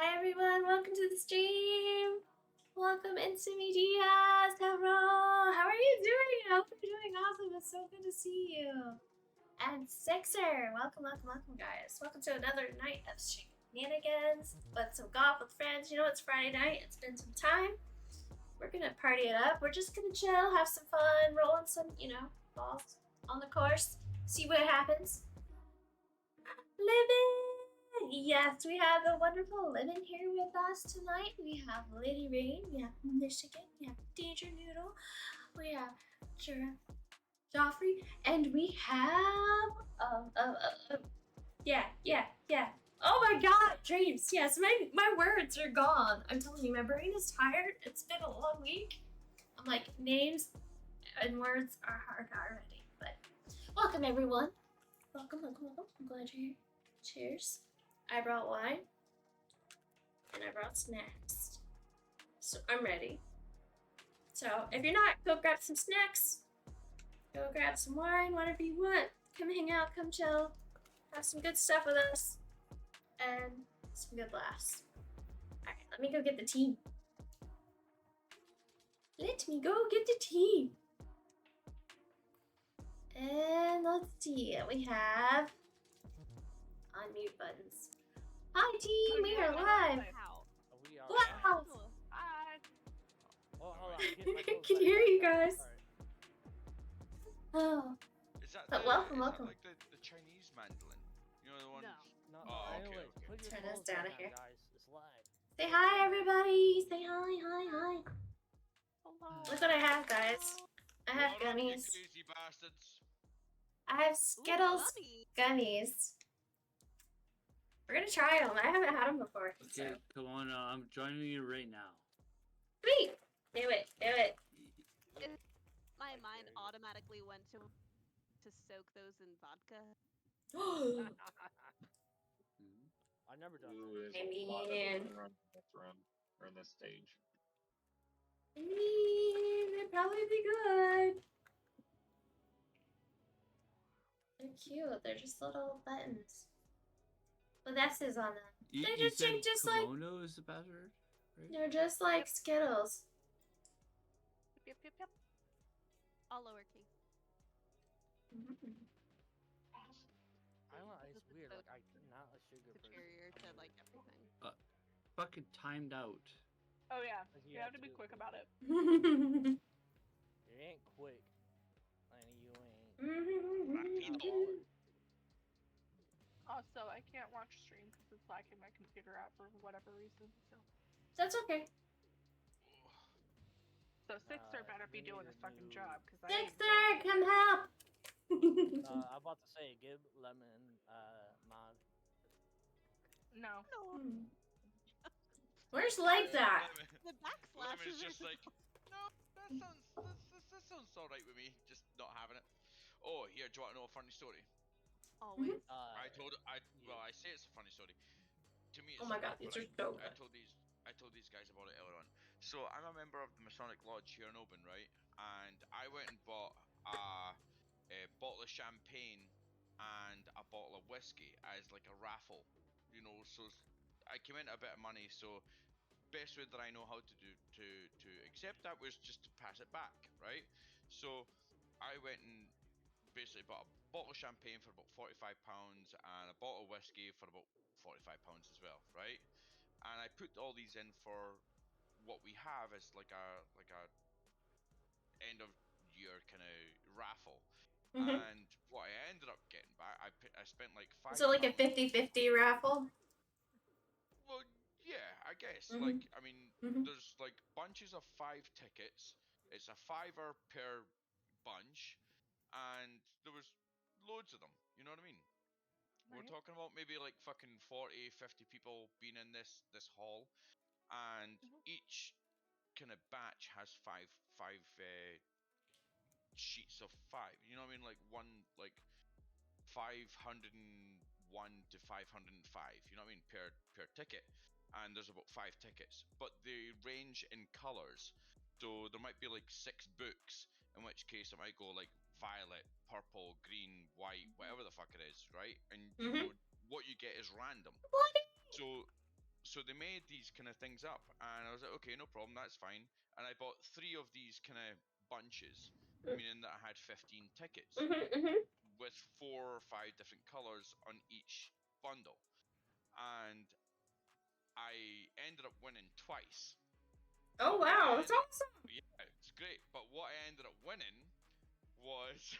Hi everyone, welcome to the stream. Welcome Insimi Diaz. Hello. How are you doing? I hope you're doing awesome. It's so good to see you. And Sixer, welcome guys. Welcome to another night of shenanigans. But some golf with friends. You know it's Friday night. It's been some time. We're gonna party it up. We're just gonna chill, have some fun, rolling some, balls on the course. See what happens. Living! Yes, we have the wonderful Living here with us tonight. We have Lady Rain, we have Michigan, we have Danger Noodle, we have Joffrey, and we have yeah. Oh my god, dreams. Yes, my words are gone. I'm telling you, my brain is tired. It's been a long week. I'm like, names and words are hard already. But welcome everyone. Welcome. I'm glad you're here. Cheers. I brought wine. And I brought snacks. So I'm ready. So if you're not, go grab some snacks. Go grab some wine, whatever you want. Come hang out, come chill. Have some good stuff with us. And some good laughs. Alright, let me go get the team. Let me go get the team. And let's see, we have unmute buttons. Hi team, we are live. We are Wow. Hi. Oh, hold on. I can hear you guys. Oh. Is that But the, welcome. like the Chinese mandolin? You know the one? No. Oh, okay. Put your Turn this phones down down, here. guys. It's live. Say hi, everybody. Say hi. Hello. Look what I have, guys. I have What up, you gummies. crazy bastards? I have Skittles gummies. We're gonna try them. I haven't had them before. Okay, Kimono, I'm joining you right now. Sweet. Do it. My mind automatically went to soak those in vodka. I've never done I mean, or in this stage. they'd probably be good. They're cute. They're just little buttons. With S's on them. They just seem just like Kimono is the password, right? they're just like Skittles. Yep. All lowercase. I don't know. It's weird. Like I'm not a sugar person. Superior to like everything. Fucking timed out. Oh yeah, you have to be quick about it. You ain't quick. And you ain't. Also, I can't watch stream because it's lacking my computer out for whatever reason. So That's okay. Sixer better be doing his fucking job because Sixer, come help! I'm about to say, give Lemon mod. No. Where's legs at? The backslash Lemon's is just like, no, that sounds all right with me. Just not having it. Oh, here, do you want to know a funny story? always. I say it's a funny story. To me, it's Oh my god, these are so good. I told these guys about it earlier on. So I'm a member of the Masonic Lodge here in Oban, right? And I went and bought a bottle of champagne and a bottle of whiskey as like a raffle, So I came into a bit of money. So best way that I know how to do to accept that was just to pass it back, right? So I went and basically bought a bottle of champagne for about £45 and a bottle of whiskey for about £45 as well, right? And I put all these in for what we have as like a end of year kind of raffle. And what I ended up getting back, I spent like £5. So like a 50-50 raffle? Well, yeah, I guess. Like, I mean, there's like bunches of 5 tickets. It's a $5 per bunch, and there was loads of them. You know what I mean? We're talking about maybe like fucking 40, 50 people being in this hall, and each kind of batch has five sheets of 5. You know what I mean? Like one, like 501 to 505. You know what I mean? Per ticket, and there's about 5 tickets, but they range in colors. So there might be like 6 books, in which case it might go like violet, purple, green, white, whatever the fuck it is, right? And what you get is random. So so they made these kind of things up, and I was like, okay, no problem, that's fine. And I bought 3 of these kind of bunches, meaning that I had 15 tickets with 4 or 5 different colors on each bundle, and I ended up winning twice. Oh wow, that's awesome. Yeah, it's great. But what I ended up winning was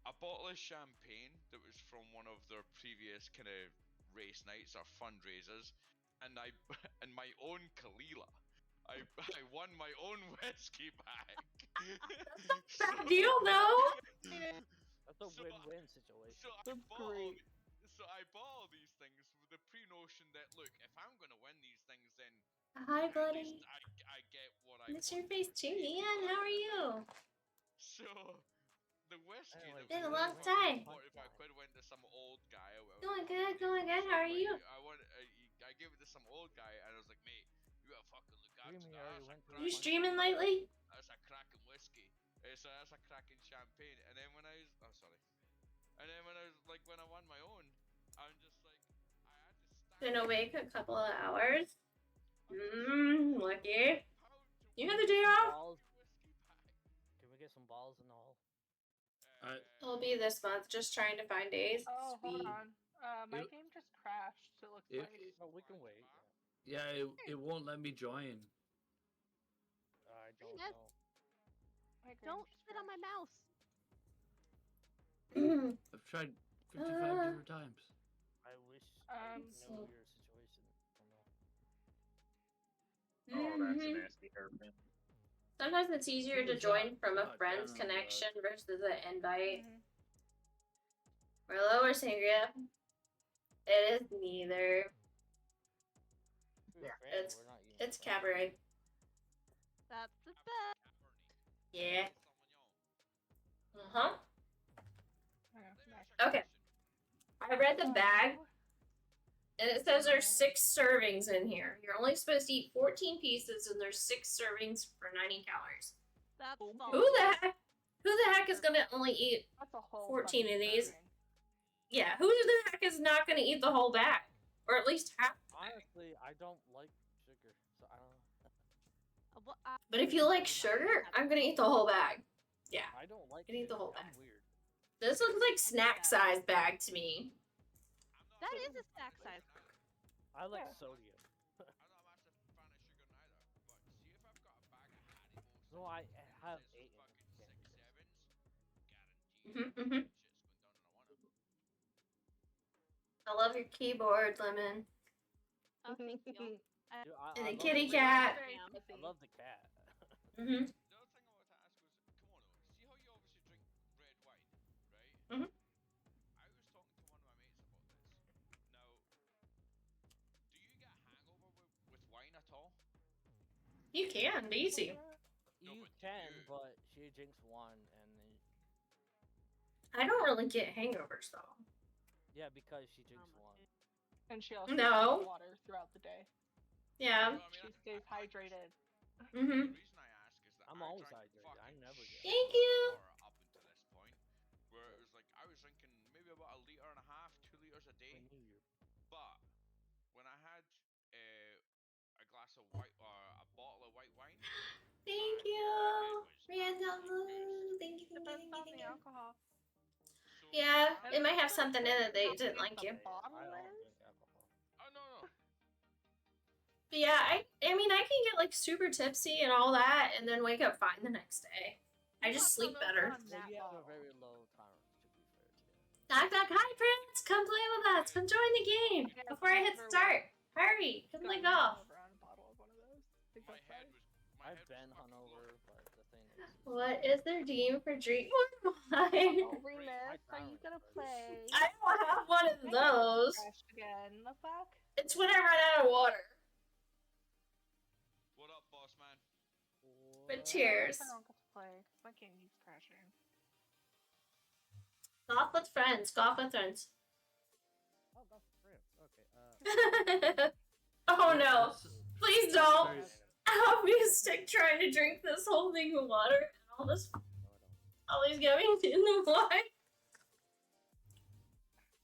a bottle of champagne that was from one of their previous kind of race nights or fundraisers, and and my own Kalila. I won my own whiskey back. Bad deal though. That's a So- win-win situation. So I That's bought great. all these things with the pre-notion that, look, if I'm gonna win these things, then Hi, at least buddy. I get what I It's want. your face too, Ian. How are you? So the whiskey Anyway, that Been a was long like time. 45 quid went to some old guy. Going good, going good. How are you? I gave it to some old guy, and I was like, mate, you gotta fucking look after Dreamy that. already That's a went to You the streaming lately? That's a cracking whiskey. So that's a cracking champagne. And then when I was, oh sorry. And then when I was like, when I won my own, I'm just like, I had to stand. Been awake a couple of hours. Lucky. You had the day off? balls. Can we get some balls and all? It'll be this month. Just trying to find days. Oh, hold Sweet. on. My It- game just crashed. It looks It- like. No, we can wait. Yeah, it won't let me join. I don't Yes. know. My game Don't just sit on my crashed. mouse. I've tried 55 different times. I wish I Um, know so- your situation. I don't know. Oh, that's a Mhm. nasty hairpin. Sometimes it's easier to It's join not- from a not friend's down, but- connection versus an invite. Mhm. Merlot or sangria? It is neither. We're Yeah. friends, It's- we're not even It's friends. cabaret. That's the best. Yeah. Uh-huh. Yeah, nice. Okay. I read the bag, and it says there's 6 servings in here. You're only supposed to eat 14 pieces, and there's 6 servings for 90 calories. That's Who false. Who the heck is gonna only eat? That's a whole 14 fucking of these. serving. Yeah, who the heck is not gonna eat the whole bag, or at least half? Honestly, I don't like sugar, so I don't. But if you like sugar, I'm gonna eat the whole bag. Yeah, I don't like. You can eat the sugar, whole I'm bag. weird. this looks like snack size bag to me. That is a snack size. I like Yeah. sodium. I'm not a massive fan of sugar neither, but see if I've got a bag of Haribo. No, I have says 8 in fucking it. 6 sevens, guaranteed. Mhm, mhm. Shit's going down in a one of them. I love your keyboard, Lemon. Oh, thank you. Dude, And a love kitty the cat. Very Damn. I pussy. love the cat. Mhm. The other thing I wanted to ask was, Kimono, see how you obviously drink red wine, right? Mhm. I was talking to one of my mates about this. Now, do you get a hangover with wine at all? You can, easy. No, You but do can, you- but she drinks one, and then I don't really get hangovers though. yeah, because she drinks Oh, one. And she also No. drinks water throughout the day. Yeah. No, I mean, She I- stays I just- hydrated. Mhm. The reason I ask is that I'm I always drank hydrated. I fucking never get Thank shitloads of you. water up until this point, where it was like I was drinking maybe about 1.5 liters, 2 liters a day. I knew you. But when I had a glass of white or a bottle of white wine, Thank my you. head was Random. absolute Thank you, thank you, Depends thank you, on thank the you. alcohol. So Yeah, I it might have Depends something in it they how didn't big like the you. bottle I don't is. drink alcohol. Oh no. But yeah, I mean, I can get like super tipsy and all that, and then wake up fine the next day. I just sleep better. On Well, that you have a bottle. very low tolerance, to be fair to you. Knock knock. Hi, Prince. Come play with us. Come join the game Yeah, before I hit never start. Hurry. Come play gotten golf. hungover on a bottle of one of those. Think My that's head right. was. I've been hungover, but the thing is, What is their deem for drink wine? Oh, Remus, are you tolerance gonna is- play? I don't have one of My game those. crashed again. The fuck? It's when I run out of water. What up, boss man? But What? cheers. I don't get to play 'cause my game keeps crashing. Golf with friends. Golf with friends. Oh, that's France. Okay. Oh no. That's- Please don't. Sorry. I'll be sick trying to drink this whole thing of water and all this, No, I don't. all these gummies in the wine.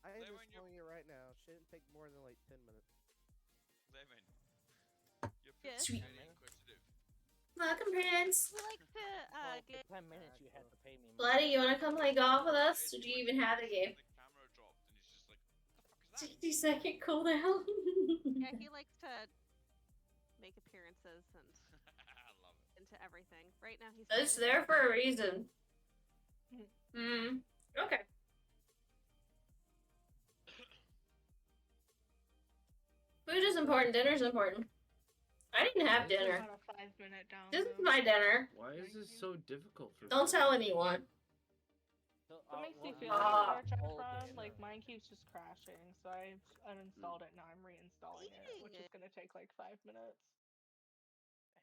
I am Then just when you- telling you right now, shouldn't take more than like 10 minutes. Yes. Sweet. 10 Very minutes? inquisitive. Welcome, Prince. We like to Well, get. for 10 minutes you had to pay me. Bloody, you wanna come play golf with us? Guys, Or do you when even have the game? The camera dropped and he's just like, what the fuck is that? 60-second cooldown. Yeah, he likes to make appearances and I love it. into everything. Right now he's. It's there for a reason. Hmm. Okay. Food is important. Dinner's important. I didn't have dinner. About a 5-minute download. This is my dinner. Why is this so difficult for Don't me? tell anyone. So, What makes you well, feel Ah. like hold Chatron? it. Like mine keeps just crashing, so I've uninstalled it. Now I'm reinstalling it, which is gonna take like 5 minutes.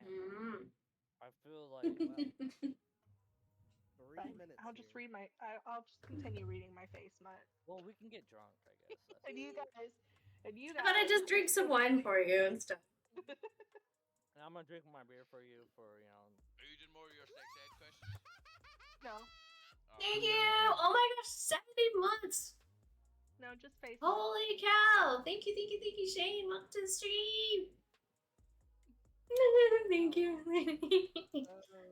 Mm. I feel like, well, 3 Fine. minutes. I'll just here. read my. I'll just continue reading my face smut. well, we can get drunk, I guess. That's And you guys. And you How guys. about I just drink some wine for you and stuff? And I'm gonna drink my beer for you for, Are you doing more of your sex ed questions? No, Oh, Thank you! Oh my gosh, 70 months! no, just face smut. Holy cow! Thank you, Shane. Welcome to the stream. Thank you.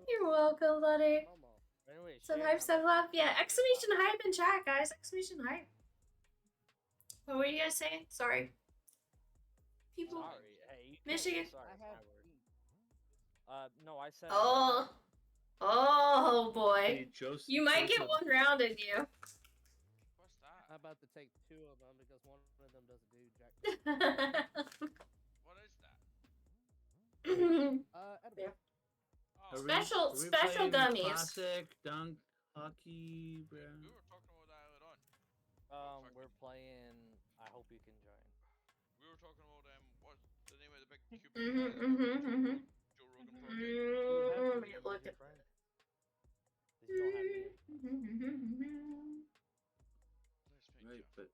You're welcome, buddy. Almost. Anyway, Some Shane, hype I'm stuff gonna up. Yeah, drink exclamation hype in chat, guys. Exclamation hype. What were you guys saying? Sorry. People. Sorry. Hey, you Michigan. Can't say sorry, I it's have my word. No, I said. Oh. Oh boy. Hey, Joseph. You might get one round in you. what's that? I'm about to take 2 of them because one of them doesn't do jack. What is that? Edible. Yeah. Oh, Are we- Special- are we special playing gummies. Classic, dunk, hockey, bro. we were talking about that earlier on. We're playing. I hope you can join. We were talking about what's the name of the big cube? Joe Rogan project. You have to Look use at- your friend. 'Cause you don't have me. Let's make Right, sure. but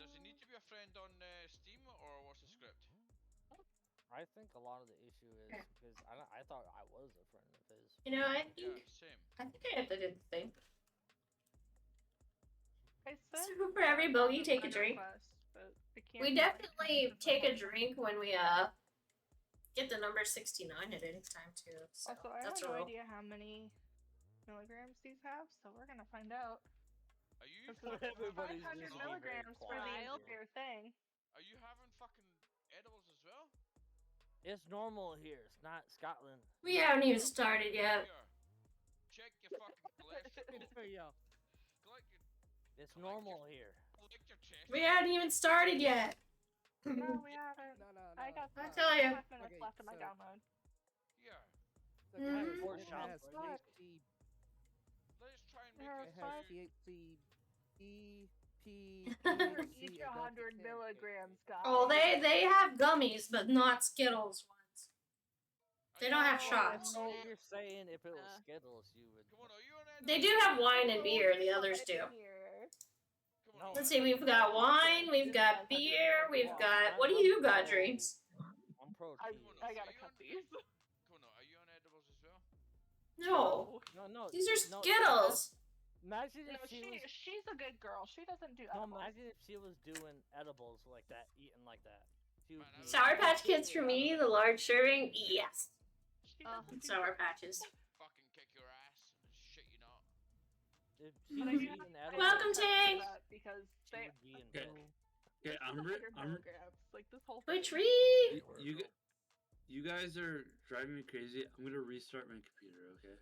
Does it need to be a friend on Steam or what's the script? I think a lot of the issue is because I thought I was a friend of his. You know, I Yeah, think same. I have to do the thing. I said So for every bogey, take a friend drink. request, but I can't We do, like, definitely different take a ones. drink when we get the number 69 at any time too. So Also, I have that's a no rule. idea how many milligrams these have, so we're gonna find out. Are you This is fucking Everybody's having- 500 just being very milligrams for the quiet entire thing. Are you having fucking edibles as well? It's normal here. It's not Scotland. We haven't even started yet. Here. Check your fucking cholesterol. There you go. Collect your, It's normal here. collect your chest. We haven't even started yet. No, we haven't. No. I got I about tell ya. 5 minutes Okay, left in my so- download. Here. So Mhm. guys, Four it shots, has right? THC. Let's try and There are make It it has through. THC, E, P, For C, each and 100 Delta 10. milligrams, guys. Oh, they have gummies, but not Skittles ones. They don't have Oh, shots. So you're saying if it was Uh. Skittles, you would. Come on, are you on edibles? They do have wine and beer. The others do. Here. Come on, Let's see. We've got wine. We've got beer. We've got. What do you got, Dreams? I'm pro I, cheese. I gotta cut these. Come on, are you on edibles as well? No, No, these are no, Skittles. Imagine No, if she was. she's a good girl. She doesn't do No, edibles. imagine if she was doing edibles like that, eating like that. She would Man, be- Sour Patch Kids for me. The large serving. Yes. She doesn't do Sour Patches. Fucking kick your ass. Shit, you not. If But she I was do eating have- I edibles, Welcome, have to do Ting. that because she they would be in Okay. trouble. Okay, I'm 100 milligrams. Like this whole Twitch thing. Reed. you guys are driving me crazy. I'm gonna restart my computer, okay?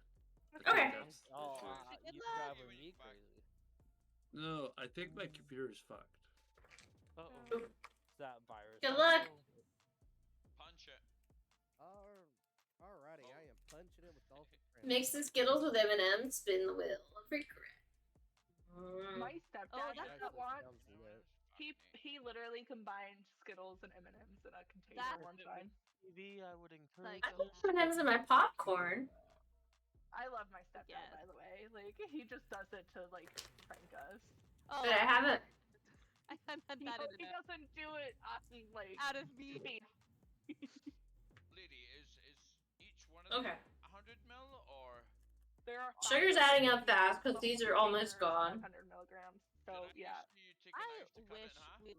I think Okay. that's- Oh, Good you luck. driving me crazy. No, I think my computer is fucked. Uh-oh. It's that virus. Good luck. Punch it. Alrighty, I am punching it with dolphin friends. Mix the Skittles with M&M's. Spin the wheel of regret. My stepdad Oh, did that's that once. Sounds lit. He literally combined Skittles and M&Ms in a container That's- one time. TV, I would encourage. Like- I put M&M's in my popcorn. I love my stepdad, Yes. by the way. Like he just does it to like prank us. Oh, But I haven't. I had that He, in he it. doesn't do it like Out of me. Lady, is each one of them Okay. 100 mil or? there are Sugar's 500 adding up fast because milligrams, these the are whole almost container is gone. 500 milligrams. So Can I yeah. ask you take a I knife to cut it wish in half? we.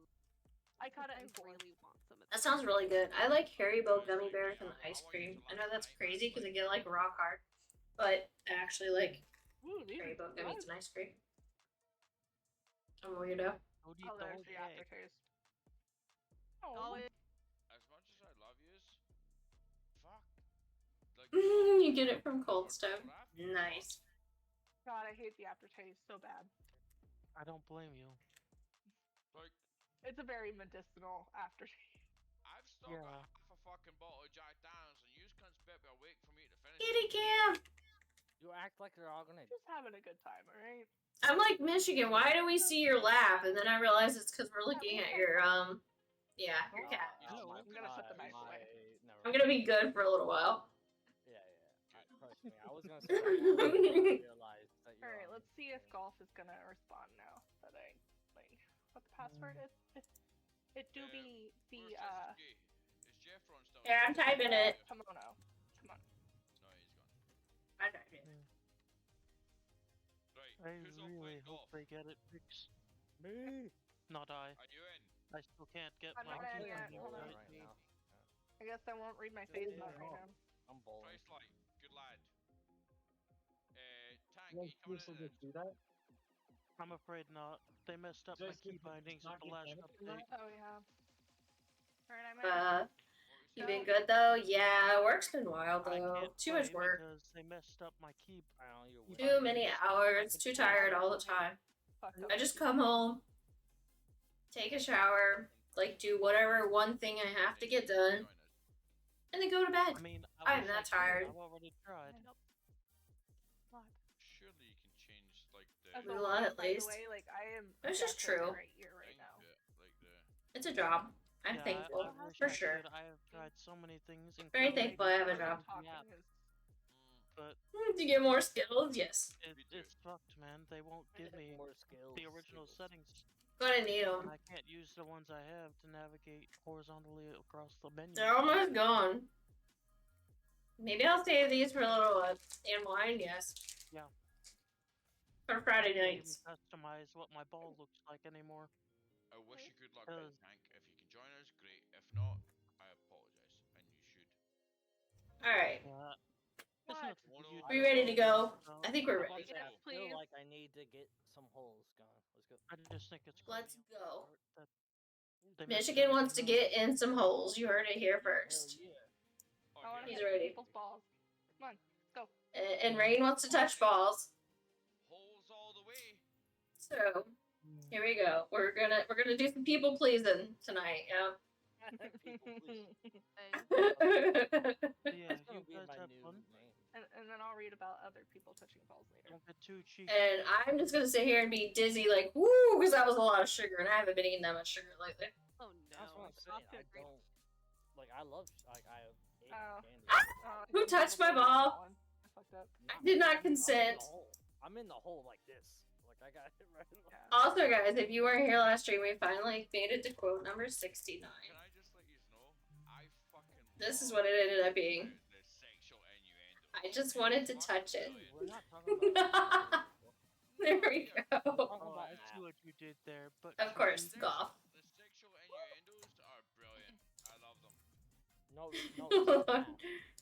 I caught it I in 4. really want some of That sounds really good. I like Haribo gummy bears and ice cream. I know that's crazy because I get like rock hard, but I actually like Ooh, these are Haribo good. gummies and ice cream. I'm a weirdo. Who'd eat Oh, the there's whole the bag? aftertaste. Oh, Oh, As much as I love yous, fuck. Like, You get it from Cold Stone. Nice. God, I hate the aftertaste so bad. I don't blame you. like, It's a very medicinal aftertaste. I've still Yeah. got half a fucking bottle of Jack Daniels, and yous cunts better be awake for me to finish Kitty it. Cam! You act like you're all gonna. Just having a good time, alright? I'm like, Michigan, why do we see your lap? And then I realize it's because we're looking at your, yeah, your cat. I'm gonna put the knife away. Never I'm gonna be good for a little while. Yeah. Trust me. I was gonna say that one, but I realized that you're. Alright, on let's the see if thing. golf is gonna respond now that I like what the password is. It do be the Where's Jesse G? Is Jeff Ron still? Here, I'm typing it. kimono. Come on. No, he's gone. I typed it. Right, I who's all really playing hope golf? they get it fixed. Me. Not I. Are you in? I still can't get I'm my not in key yet, from hold on. right. right now. I guess I won't read my face Yeah. right now. I'm bowling. Price light, good lad. Tank, You you guys coming seriously in? just do that? I'm afraid not. They messed up my Just key get- bindings not with the get last benefit from update. that? Oh yeah. Alright, I'm in. What were You saying? been good though? Yeah, work's been wild I though. can't Too much play work. because they messed up my key. I don't know. You're weird. Too many hours. Too tired all the time. Fucked up. I just come home, take a shower, like do whatever one thing I have to get done, and then go to bed. I mean, I'm wish I not could. tired. I've already tried. Surely you can change like the. As We a lot, lot, at by the least. way, like I am. This is definitely true. Right here, right thing now. bit, like the. It's a job. I'm Yeah, thankful, I wish for I sure. could. I have tried so many things. Very including thankful I have a using job. the app, but To get more skills, yes. it's fucked, man. They won't give me More skills. the original settings. Gonna need And them. I can't use the ones I have to navigate horizontally across the menu. They're almost gone. Maybe I'll save these for a little and wine, yes. Yeah. For Friday I can't even nights. customize what my ball looks like anymore. I wish you good luck, Because- Tank. If you can join us, great. If not, I apologize, and you should. Alright. It's What? not for you We ready to go? so I think we're I ready. was about to say, Yes, I feel please. like I need to get some holes gone. Let's go. I just think it's Let's creepy go. that they messed Michigan wants to everything get in some holes. You heard it here first. Hell yeah. Oh, I want to He's hit ready. people's balls. Come on, go. And Rain wants to touch balls. Holes all the way. So here we go. We're gonna do some people pleasing tonight. Yeah. People, please. Yeah, That's gonna you be guys my have new fun. name. And then I'll read about other people touching balls later. Don't get too cheeky. And I'm just gonna sit here and be dizzy, like woo, because that was a lot of sugar, and I haven't been eating that much sugar lately. Oh no. That's what I'm saying. Off to I a great don't. Like, I love. Like, I ate Oh. candy. Who touched my ball? I fucked up. I did not I'm in the consent. hole. I'm in the hole like this. Like, I got it right in the Yeah. Also, guys, if you weren't here last stream, we finally made it to quote number 69. Can I just let you know? I fucking. This is love what it ended up being. The sexual innuendo. I just wanted to touch it. We're not talking about. There we go. Oh, I see what you did there, but Of course, golf. The sexual innuendos are brilliant. I love them. No.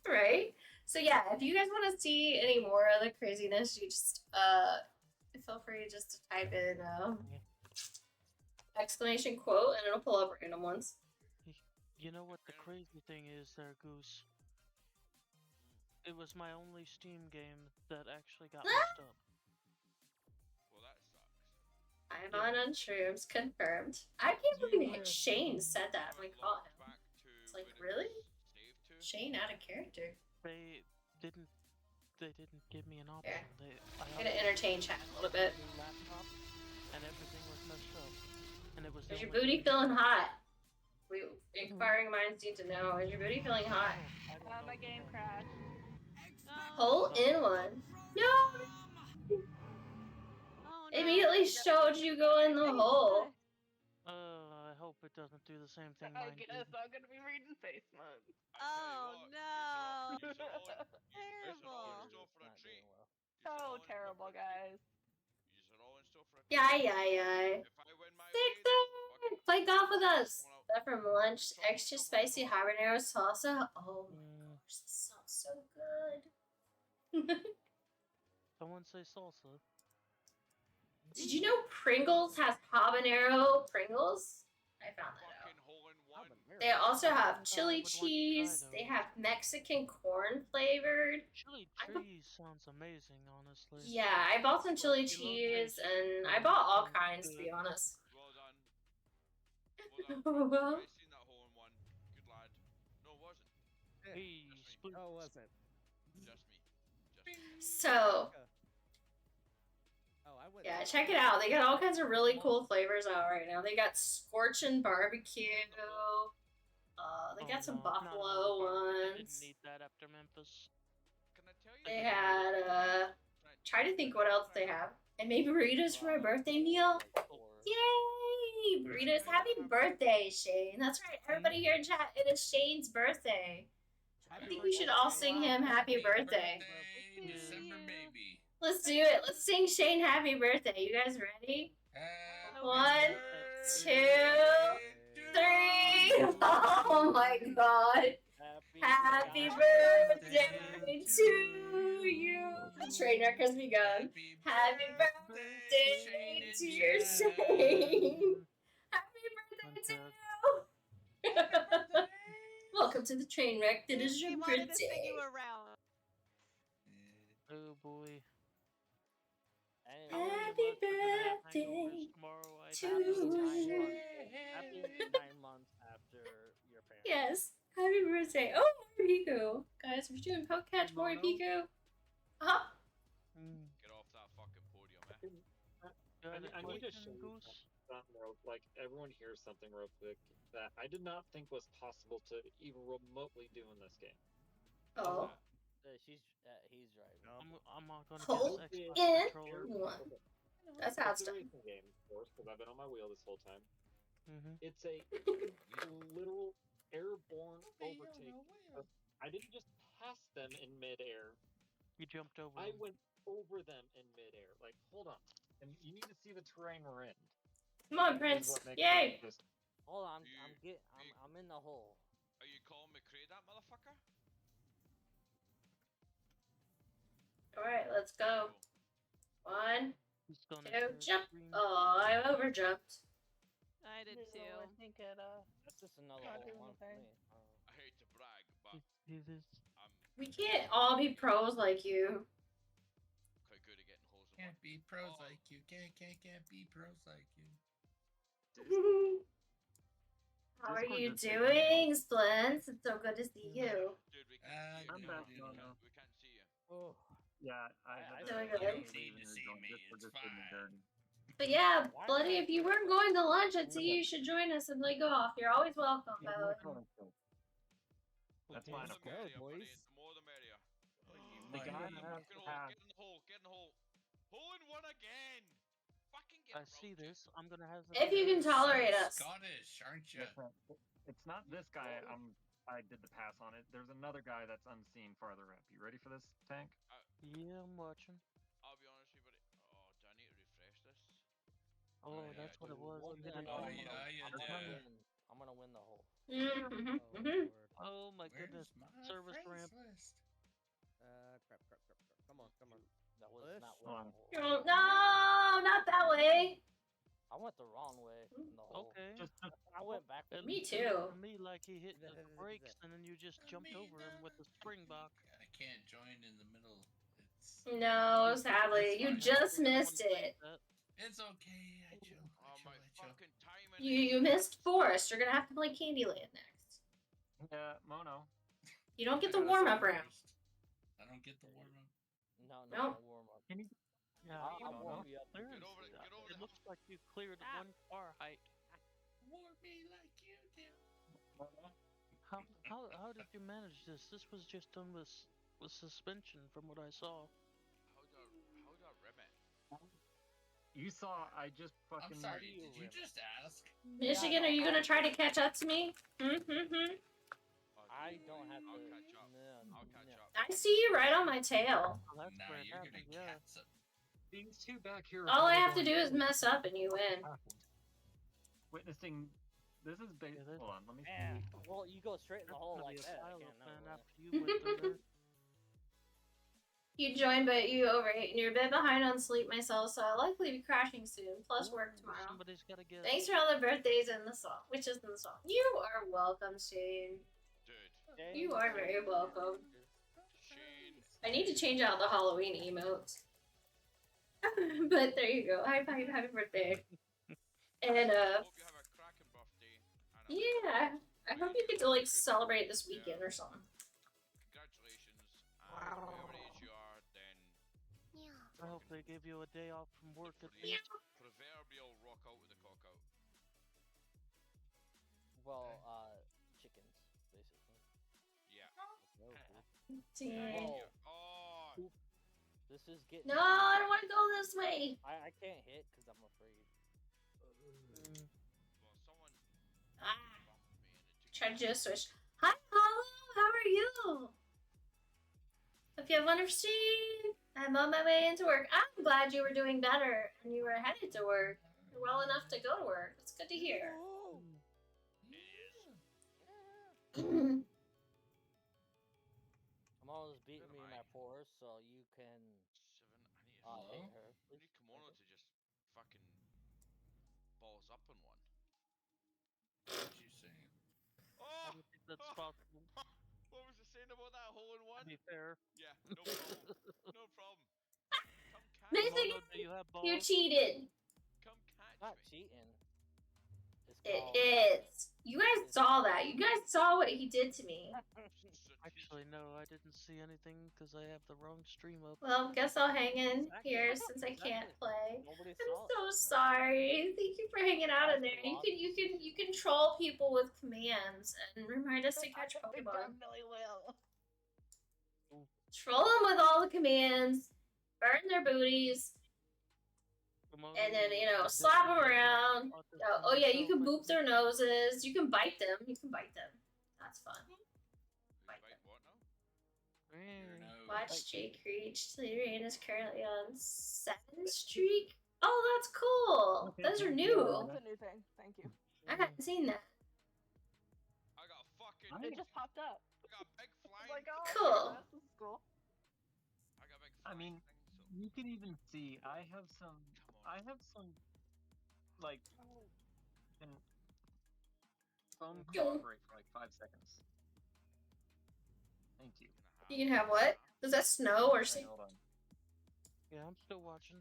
Right? So yeah, if you guys want to see any more of the craziness, you just feel free just to type in exclamation quote and it'll pull up random ones. you know what the crazy thing is there, Goose? It was my only Steam game that actually got messed up. Well, that sucks. I'm on shrooms, confirmed. I can't believe Shane said that when we caught him. Back to It's like, where it really? was saved to. Shane out of character. They didn't give me an option. Yeah. I I'm gonna entertain chat a little bit. new laptop, and everything was messed up. And it was Is the your only booty game- feeling hot? We inquiring minds need to know. Is your booty feeling hot? My game crashed. Hole in one. No. Oh, no. Immediately showed you go in the hole. I hope it doesn't do the same thing I mine guess did. I'm gonna be reading face mode. I tell you Oh what, no. You're all Terrible. in store for a Not treat. doing well. You're all So in store terrible, for a treat. guys. You're all in store for a Yeah, try. yeah, yeah. If I win my way, then fucking Play golf with us. one out. That from lunch. Extra spicy habanero salsa. Oh my gosh, this sounds so good. Someone say salsa. Did you know Pringles has habanero Pringles? I found that out. Fucking hole in one. They also have I chili would want to try cheese. They those. have Mexican corn flavored. Chili I got- cheese sounds amazing, honestly. Yeah, I bought some chili You love cheese fish, and I so bought all sounds kinds to good. be honest. Well done. Well done. Well. I seen that hole in one. Good lad. No, it wasn't. Hey, Just me. split. Oh, wasn't. Just me. Just me. So Oh, I went. yeah, check it out. They got all kinds of really cool flavors out right now. They got scorchin' barbecue. They got some Not buffalo another barbecue. I didn't ones. need that after Memphis. Can I tell you? They had try to think what else they have. And maybe burritos for my birthday meal. Yay! Burritos. Happy birthday, Shane. That's right. Everybody here in chat, it is Shane's birthday. I think we should all sing him happy birthday. December baby. Let's do it. Let's sing Shane happy birthday. You guys ready? Happy 1, birthday 2, 3. Oh my god. Happy birthday to you. The train wreck has begun. Happy birthday to your Shane. Happy birthday to you. Welcome to the train wreck. It is your He wanted to spin birthday. you around. Oh boy. Happy birthday to you. Happy 9 months after your parents. Yes. Happy birthday. Oh, Moripiku. Guys, we're doing poke catch Moripiku. Uh-huh. Get off that fucking podium, eh? I need to show you something like everyone hears something real quick that I did not think was possible to even remotely do in this game. Oh. He's driving. I'm not gonna Hold get this in Xbox controller. one. That's how it's It's a done. racing game, of course, because I've been on my wheel this whole time. Mm-hmm. It's a literal airborne overtake. I didn't just pass them in midair. You jumped over. I them. went over them in midair. Like, hold on. And you need to see the terrain we're in. Come on, Is Prince. what makes Yay. it just- Hold on, I'm in the hole. Are you calling me Cray that motherfucker? Alright, let's go. 1, He's gonna 2, share jump. screen. Oh, I overjumped. I did So too. I think it That's just another Not hole doing one the for thing. me. I hate to brag, but It is. I'm We can't all be pros like you. quite good at getting holes in Can't one. be pros like you. Can't be pros like you. How are you doing, Splins? It's so good to see you. Dude, we can't see you. I'm dude. back, We no, can't- no. We can't see you. Oh. Yeah, I had Doing to- good. You don't need to see me, it's fine. But yeah, Bloody, if you weren't going to lunch, I'd say you should join us and play golf. You're always welcome, by the way. That's The more fine. the Let's go, merrier, boys. buddy. The more the merrier. The guy Get in that the has fucking to hole. have Get in the hole. Get in the hole. Hole in one again. Fucking get I see routed. this. I'm gonna have. If you can tolerate us. Scottish, aren't you? It's not this guy. I did the pass on it. There's another guy that's unseen farther up. You ready for this, Tank? Yeah, I'm watching. I'll be honest with you, buddy. Oh, do I need to refresh this? Oh, yeah, that's what it dude. was. One You thing hit I it know, Oh, on. yeah, you I'm gonna do. win. I'm gonna win the hole. Mm-hmm. Oh, Mm-hmm. Lord. Oh my Where's goodness. my Service friends ramp. list? Crap. Come on. That was Push. not On. winning the hole. No, not that way. I went the wrong way in the hole. Okay. I went back. It Me looked too. to me like he hit the brakes and then you just jumped over him with the springbok. I can't join in the middle. It's No, sadly, you fine. just missed it. It's okay. I chill. Oh, my fucking timing. You missed Forest. You're gonna have to play Candyland next. Yeah, Mono. You don't get I the gotta warm up sing round. first. I don't get the warm up. No, Nope. warm up. Yeah, I'll warm you up. clearance. Get over it, get over It it. looks like you cleared one car height. Warm me like you do. How did you manage this? This was just done with suspension from what I saw. How do I rim it? You saw. I just I'm fucking. sorry. Did you just ask? Michigan, are you gonna try to catch up to me? Mm-hmm. I don't have to. I'll catch up. No, I'll catch no. up. I see you right on my tail. Oh, that's Now where it you're happened. gonna Yeah. catch up. These two back here. Are All I probably have to going, do is "Oh, mess up and you what win. happened?" Witnessing. This is big. Yeah, Hold on, let me Man, see. well, you go straight in the That's hole gonna like be a that. I pile can't of never fan win. after you went through there. You joined, but you overate, and you're a bit behind on sleep myself, so I'll likely be crashing soon. Plus work Ooh, tomorrow. Somebody's gotta get. Thanks for all the birthdays and the song, wishes in the song. You are welcome, Shane. Dude. You are very welcome. Shane. I need to change out the Halloween emotes. But there you go. Happy birthday. And Hope you have a cracking birthday. And yeah, I hope you get to like celebrate this weekend or something. Congratulations. And whoever it is you are, then I hope they give you a day off from work at the least. proverbial rock out with the cock out. Well, chickens, basically. Yeah. No, Dang. Oh. this is getting. No, I don't want to go this way. I can't hit because I'm afraid. Well, someone Ah, bumped me and it took try to do a switch. Hi, Hollow. How are you? Hope you have a wonderful stream. I'm on my way into work. I'm glad you were doing better and you were headed to work. You're well enough to go to work. It's good to hear. I'm always beating me in my fours, so you can hit her. I need Kimono to just fucking balls up on one. What you saying? I don't think that's possible. What was it saying about that hole in one? To be fair. Yeah, no problem. No problem. Come catch Amazing. me. Kimono, do you have balls? You cheated. Come catch Not me. cheating. It's It called, is. You guys saw that. You guys saw what he did to me. Actually, no, I didn't see anything because I have the wrong stream up. Well, guess I'll hang in here since I can't play. Nobody I'm saw so it. sorry. Thank you for hanging out in there. You can troll people with commands and remind us to catch Pokemon. Definitely will. Troll them with all the commands, burn their booties, and then slap them around. Oh yeah, you can boop their noses. You can bite them. You can bite them. That's fun. Bite them. What now? Watch Jake reach. Sleeping is currently on 7th streak. Oh, that's cool. Those are new. That's a new thing. Thank you. I haven't seen that. I got fucking. It just popped up. I got big flying. Like, oh, Cool. This is cool. I got big I flying mean, things, so. you can even see. I have some, like, can phone cooperate for like 5 seconds. Thank you. You can have what? Does that snow or Hey, hold on. Yeah, I'm still watching.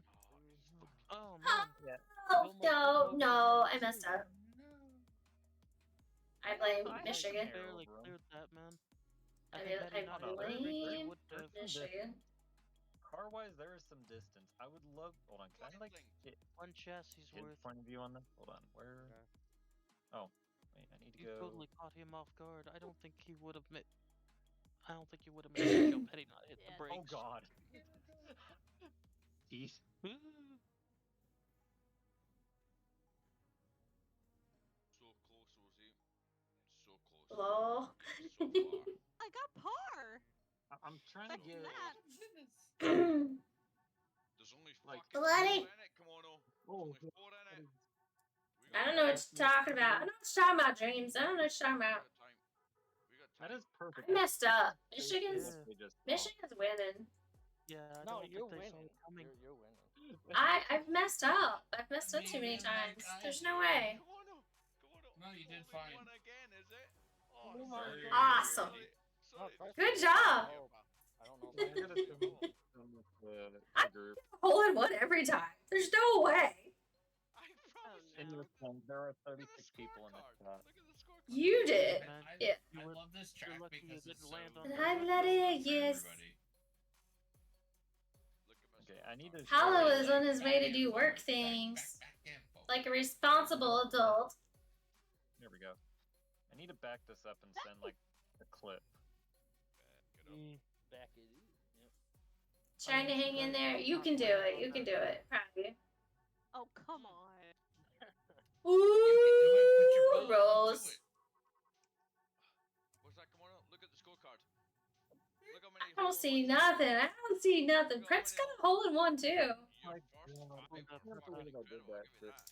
Oh Huh? man. Oh no, I messed up. I blame Michigan. Barely cleared that, man. I think had he not cleared it, he blame would have. Michigan. Car wise, there is some distance. I would love. Hold on, can I like get One chassis worth. point of view on this? Hold on, where? Oh, wait, I need to You go. totally caught him off guard. I don't think he would have made. I don't think he would have made a jump had he not hit the brakes. Oh God. Jeez. So close, Rosie. So close. Hello. So far. I got par. I'm trying to get. There's only Like, fucking Bloody. 4 in it, Kimono. Oh, There's only 4 in it. I don't know what you're talking about. I don't know what you're talking about, James. I don't know what you're talking about. That is perfect. I messed up. Michigan's. Michigan's winning. Yeah, I No, don't you're think they saw winning. it coming. You're winning. I've messed up. I've messed up too many times. There's no way. No, you did fine. One again, is it? Oh, Oh my sorry. God. Awesome. Sorry. Good job. I don't know. I'm gonna film with the group. Hole in one every time. There's no way. In your phone, there are 36 people in this chat. You did. Man, Yeah. I love this track you're lucky you because it's didn't so land on And the I'm road. letting for yes. everybody. Okay, I need to. Hollow is on his way to do work things like a responsible adult. There we go. I need to back this up and send like a clip. Back it. Yep. Trying to hang in there. You can do it. You can do it. Proud of you. Oh, come on. Ooh, Rose. What's that, Kimono? Look at the scorecard. Look how many I don't see nothing. I don't see nothing. Prince got a hole in one too. like, first yeah, traffic I were can't fucking believe I did incredible, I'll that. give you that.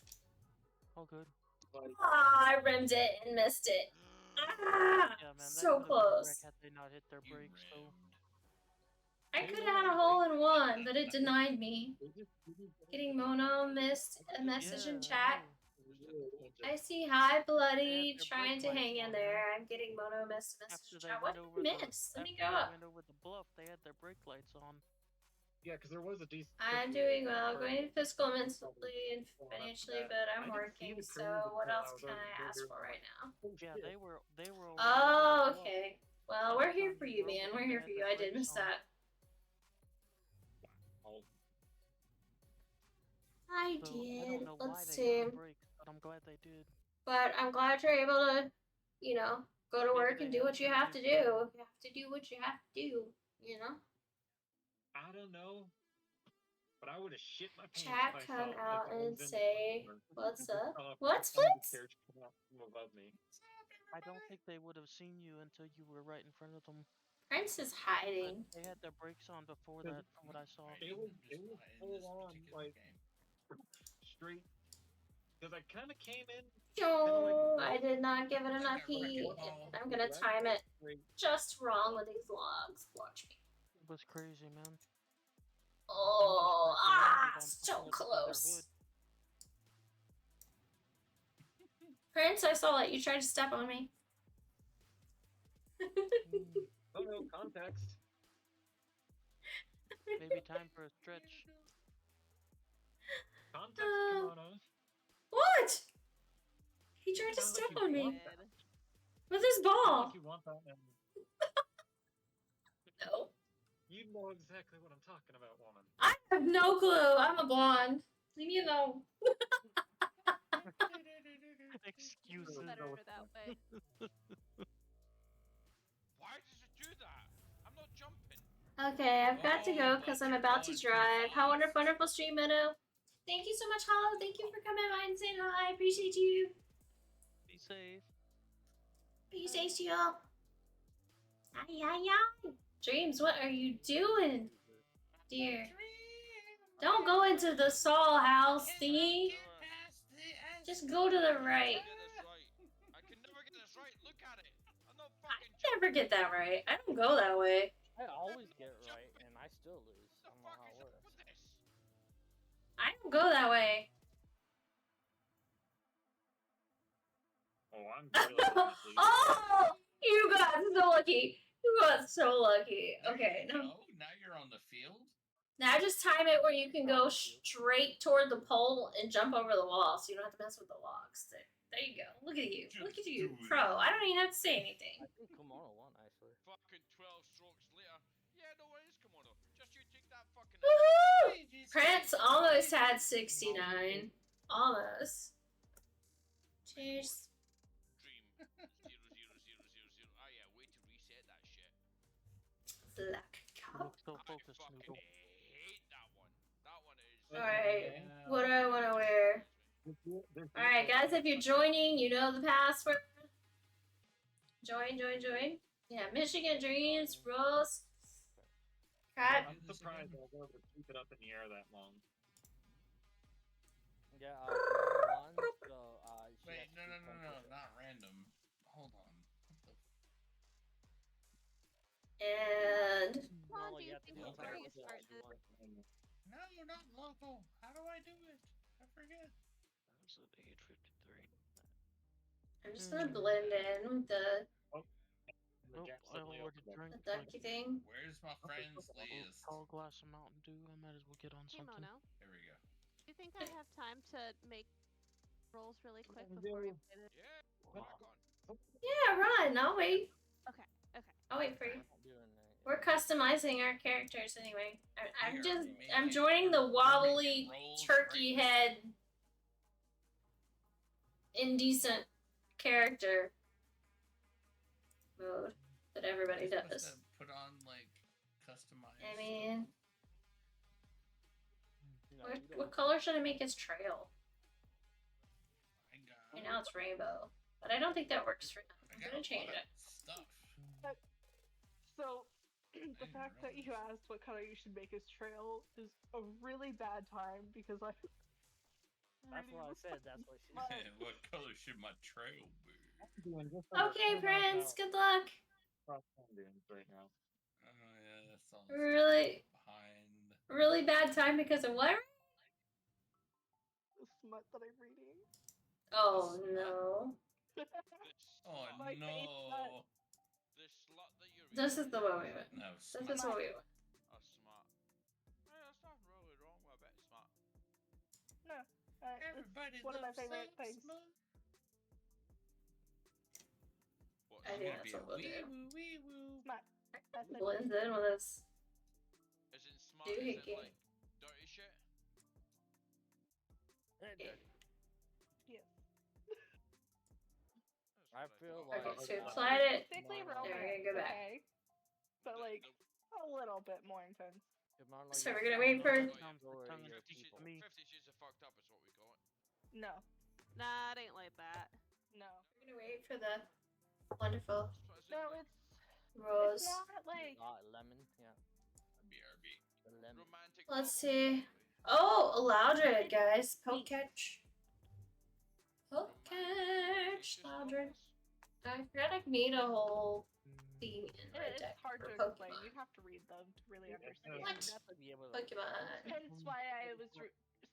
All good. Like, I rimmed it and missed it. Ah, Yeah, man, that so could have been a wreck close. had they not hit their You brakes, though. I They could have had a really hole in one, but it denied me. they just didn't get Getting into the Mono right missed a message in chat. way. I see hi, Bloody, their trying to brake hang lights in on, there. I'm getting Mono missed a message After in they chat. What went did over I the miss? Let me after go they up. went over the bluff, they had their brake lights on. Yeah, because there was a decent. I'm doing well, going fiscal mentally and financially, but I'm working, so what else can I ask for right now? Yeah, they were over Oh, the bluff. okay. Well, we're here for you, man. We're here for you. I did miss that. I So I did. don't know why Let's they see. hit the brakes, but I'm glad they did. But I'm glad you're able to, you know, go to Maybe work they and do had what you have to do. previous You have to do what you have to do, you know? I don't know, but I would have shit my pants Chat, if I come saw out if I and was in say, the what's corner. up? What's Some of the Flitz? carriage come out from above me. I don't think they would have seen you until you were right in front of them. Prince is But hiding. they had their brakes on before that, from what I saw. It was full on like straight because I kind of came in. Oh, I did not give it enough heat. I'm gonna time it just wrong with these logs. Watch me. It was crazy, man. Oh, so close. Prince, I saw that you tried to step on me. Oh no, context. Maybe time for a stretch. Context, Kimono. What? He tried to step on me with his ball. If you want that now. No. You know exactly what I'm talking about, woman. I have no clue. I'm a blonde. Leave me alone. Excuses. Better that way. Why does it do that? I'm not jumping. Okay, I've got to go because I'm about to drive. How wonderful stream, Meadow. Thank you so much, Hollow. Thank you for coming by and saying hi. I appreciate you. Be safe. Be safe to y'all. Ay, ay, ay. Dreams, what are you doing, dear? Don't go into the Saul house thingy. Just go to the right. I can never get this right. Look at it. I'm not I fucking never get that right. I don't go that way. I always get it right, and I still lose. I don't know how it works. with this. I don't go that way. Oh, I'm really Oh, you got so lucky. You got so lucky. Okay, no. Now you're on the field. Now just time it where you can go straight toward the pole and jump over the wall, so you don't have to mess with the logs. There you go. Look at you. Look at you, pro. I don't even have to say anything. I think Kimono won, actually. Fucking 12 strokes later. Yeah, no worries, Kimono. Just you take that fucking. Woohoo! Prince almost had 69. Almost. Cheers. Dream. 0, 0, 0, 0, 0. Oh yeah, way to reset that shit. Luck cup. So focused, I Noodle. hate that one. That one is. Alright. What do I want to wear? Alright, guys, if you're joining, you know the password. Join. Yeah, Michigan Dreams, Rose. Cat. I'm surprised I was able to keep it up in the air that long. Yeah, Kimono won, so, she Wait, has to no, keep on not random. Hold on. What the And Ron, No, do you you have to think do before time you to start she this? won. No, not local. How do I do it? I forget. That was at 8:53. I'm just gonna blend in with the Nope, I ordered a drink. ducky thing. Where's my friend's list? Tall glass of Mountain Dew. I might as well get on something. Kimono, There we go. do you think I have time to make rolls really quick before we play this? Yeah. Rock on. Yeah, run. I'll wait. Okay. I'll wait for you. We're not doing that. We're customizing our characters anyway. I'm We are I'm making- joining the we're wobbly making rolls turkey right now. head indecent character mode that everybody You're supposed does. to put on like customized. I mean, You know, what, you don't- what color should I make his trail? I got. Right now it's rainbow, but I don't think that works for him. I I'm got gonna a change lot it. of stuff. So, The fact that you asked what color you should make his trail is a really bad time because I. That's what I said. That's what she My- said. What color should my trail be? Okay, Prince. Good luck. Right now. Oh yeah, that's all. Really, Behind. really bad time because of what? The smut that I'm reading. Oh no. Oh My no. The slut that you're This is the one we went. No, This is what we went. A smart. Hey, there's nothing really wrong with a bit smart. No. Everybody one of my loves favorite that things. smut. What's I think Gonna that's be a what we'll wee do. woo wee woo. Smut. That's it. Blends in with this. Is it smart? Do Is it, it kid. like dirty shit? Yes. I feel Okay, like so we applied it. Basically There, romance, we're gonna go back. okay? But like a little bit more intense. So we're gonna wait for- Sounds like tongue your to people. me. 50 Shades of Fucked Up is what we call it. No. Nah, it ain't like that. No. We're gonna wait for the wonderful No, it's Rose. not like lemon, yeah. BRB. The lemon. Romantic. Let's novel, see. basically. Oh, Loudred, guys. Poke catch. Poke catch. Loudred. I forgot I made a whole theme in my it's deck hard for to explain. Pokemon. You have to read them to really understand. What? You have to be able to. Pokemon. Hence why I was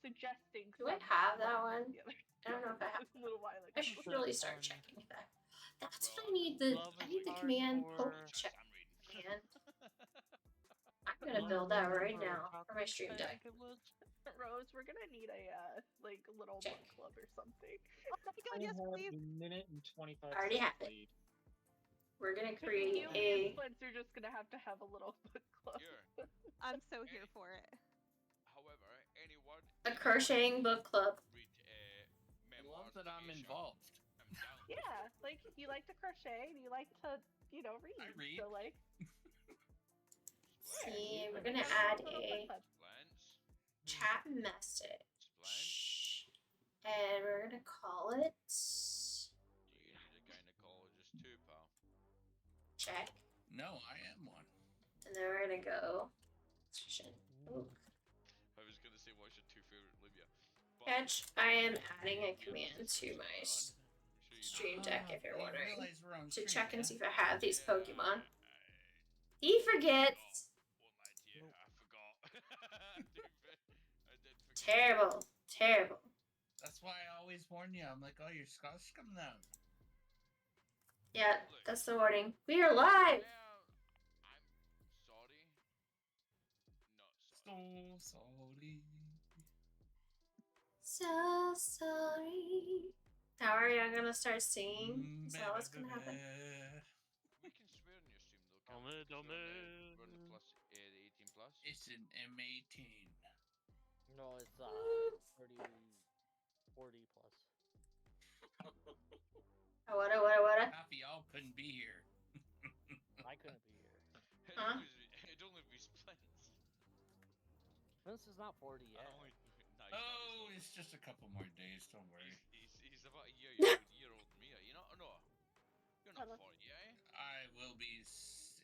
suggesting. Do I some have that ones one? the other- I don't know if I have. a little while ago. I should really start checking that. That's what I need. I need the Love is command hard poke for- check I'm reading. command. I'm gonna build that right now for my stream I deck. think it was. Rose, we're gonna need a like little Check. book club or something. Oh my god, yes, please. A minute and 25 I already have seconds it. lead. We're gonna You create and a. Spencer are just gonna have a little book club. Here. I'm so here for it. However, anyone. A crocheting book club. Read I memoirs love that I'm of Asia. involved. I'm down. Yeah, like you like to crochet and you like to, read. I read. So like, See, we're Splendid. gonna have add little a book club. Splends. chat message. Splends. And we're gonna call it Do you need a gynecologist too, pal? check. No, I am one. And then we're gonna go. Ooh. I was gonna say what's your two favorite Libya. Catch, I am adding a command to my stream deck if you're I wondering. realize we're on To stream, check and yeah? see if I have these Pokemon. He forgets. Won't lie to you, I forgot. I did forget. Terrible. Terrible. That's why I always warn you. I'm like, oh, your Scott's coming out. Yeah, that's the warning. We are live! Yeah, I'm sorry. Not sorry. So sorry. So sorry. How are y'all gonna start singing? Is that what's gonna happen? We can swear in your stream though. Dummy, Can't we? dummy. Run the plus, the 18 plus. It's an M18. No, it's 30, 40 plus. What? Half of y'all couldn't be here. I couldn't be here. Huh? It'd only be splits. Vince is not 40 yet. Nah, Oh, it's just a couple more days. Don't worry. he's about a year older than me. You know, no, you're not 40, eh? I will be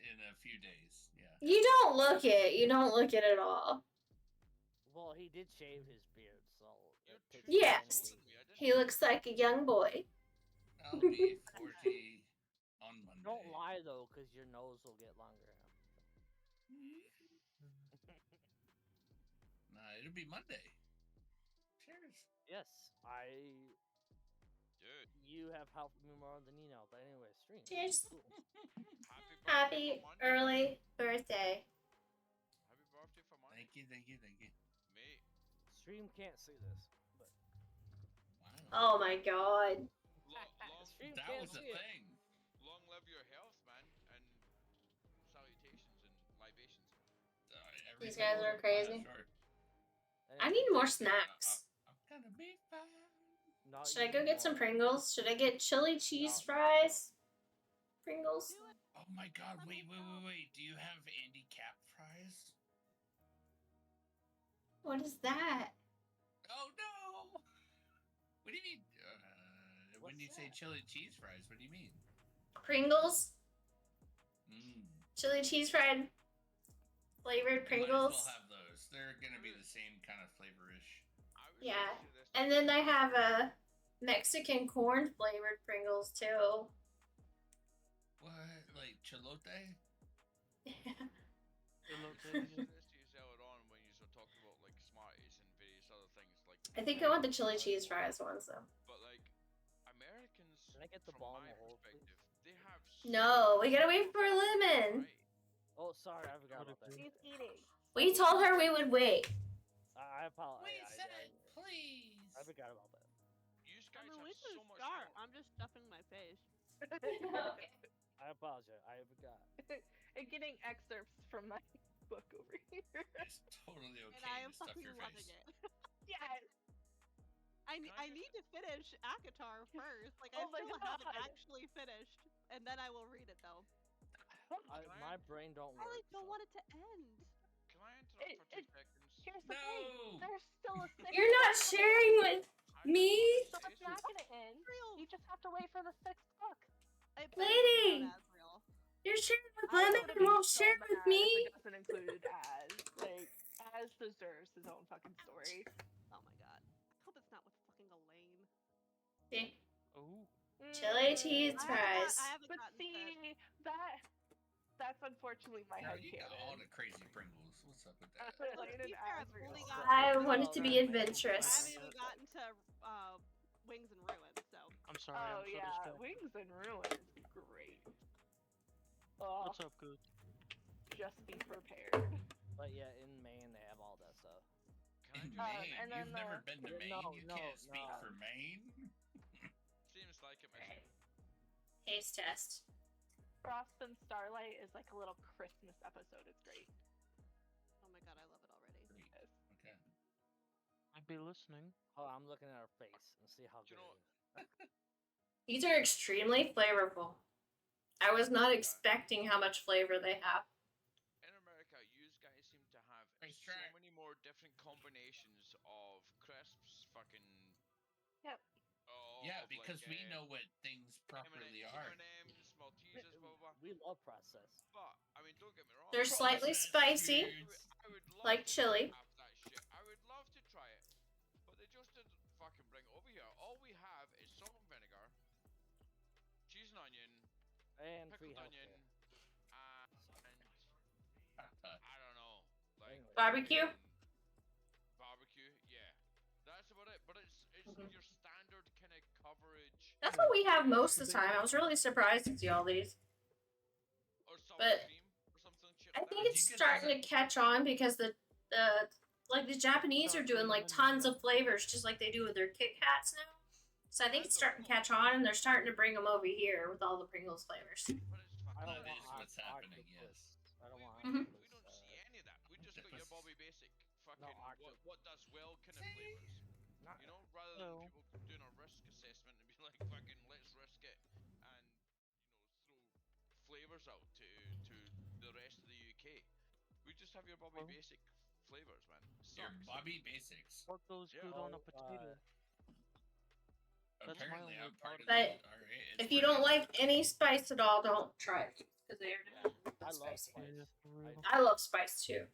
in a few days. Yeah. You don't look it. You don't look it at all. Well, he did shave his beard, so. You're it takes 2 years Yes. older than me. I didn't He looks like a young boy. I'll be 40 on Monday. Don't lie though, because your nose will get longer. Nah, it'll be Monday. Cheers. Yes, Dude, You have helped me more than you know. But anyway, stream. Cheers. Cool. Happy for Monday. early birthday. Happy birthday for Monday. Thank you, thank you, thank you. Mate. Stream can't see this, but Oh Wow. my god. stream That can't was a see it. thing. Long live your health, man, and salutations and libations. These guys are crazy. Short. I need more snacks. I'm gonna be fine. Not Should I go get some anymore. Pringles? Should I get chili cheese fries? Pringles? Oh my god, wait. Do you have Andy Cap fries? What is that? Oh no! What do you mean? When What's you say that? chili cheese fries, what do you mean? Pringles? Mm. Chili cheese fried flavored You might as Pringles. well have those. They're gonna be the same kind of flavor-ish. Yeah, and then they have a Mexican corn flavored Pringles too. What? Like chilote? I think I want the chili cheese fries ones though. But like Americans, Can I get the from ball in my the hole, perspective, please? they have No, we gotta wait for Lemon. Oh, sorry, I forgot about that. He's eating. We told her we would wait. I apologize. We said please. I forgot about that. You I guys mean, we have can so much start. more. I'm just stuffing my face. I apologize. I forgot. And getting excerpts from my book over here. It's totally okay And I am to stuff fucking your loving face. it. Yes. I need to finish Akatar first. Like, I Oh my still haven't God. actually finished. And then I will read it, though. My brain don't I, work. like, don't want it to end. Can I interrupt for 2 seconds? Here's the thing. There's still a 6th You're not sharing with me, So it's not gonna end. You just have to wait for the 6th book. lady. You're sharing with Lemon and won't share with me. It doesn't include Az. Like, Az deserves his own fucking story. Oh my god. I hope it's not with fucking Elaine. See? Ooh. Chili cheese fries. I haven't But gotten see, that's unfortunately my Bro, head you got all the crazy Pringles. What's up with that? Elaine and Asriel. I want it to be I adventurous. haven't even gotten to Wings and Ruins, so. I'm sorry. Oh I'm so yeah, distracted. Wings and Ruins is great. Oh, What's up, Goose? just be prepared. But yeah, in Maine they have all that stuff. In Maine? and then You've never been to Maine? No, You no, can't speak no. for Maine? Seems like it, man. Taste test. Frost and Starlight is like a little Christmas episode. It's great. Oh my god, I love it already. Okay. I'd be listening. Oh, I'm looking at her face and see how good it is. These are extremely flavorful. I was not expecting how much flavor they have. In America, you guys seem to have Nice so try. many more different combinations of crisps, fucking. Yep. Yeah, because we know what things properly are. M&M's, Maltesers, blah blah blah. We love process. But I mean, don't get me wrong. They're slightly spicy, I would love like to chili. have that shit. I would love to try it, but they just didn't fucking bring it over here. All we have is salt and vinegar, cheese and onion, And free pickled onion, healthcare. and I don't know, like Barbecue? barbecue. Yeah, that's about it. But it's your standard kind of coverage. That's what we have most of the time. I was really surprised to see all these. Or sour But cream or something. Shit I like think that. it's starting to catch on because the Japanese are doing like tons of flavors, just like they do with their Kit Kats now. So I think it's starting to catch on, and they're starting to bring them over here with all the Pringles flavors. I don't That want is what's happening, yes. I don't want Mhm. We don't see any of that. We just got your Bobby Basic fucking octopus. what does well kind of flavors. You know, rather No. than people doing a risk assessment and be like, fucking, let's risk it, and throw flavors out to the rest of the UK. We just have your Bobby Basic flavors, man. Your Sucks. Bobby Basics. What goes good on a potato? That's my Apparently, only I'm part of But the. Alright, if you don't like any spice at all, don't try it because they are I love spicy. spice. Yeah, for real. I love spice too.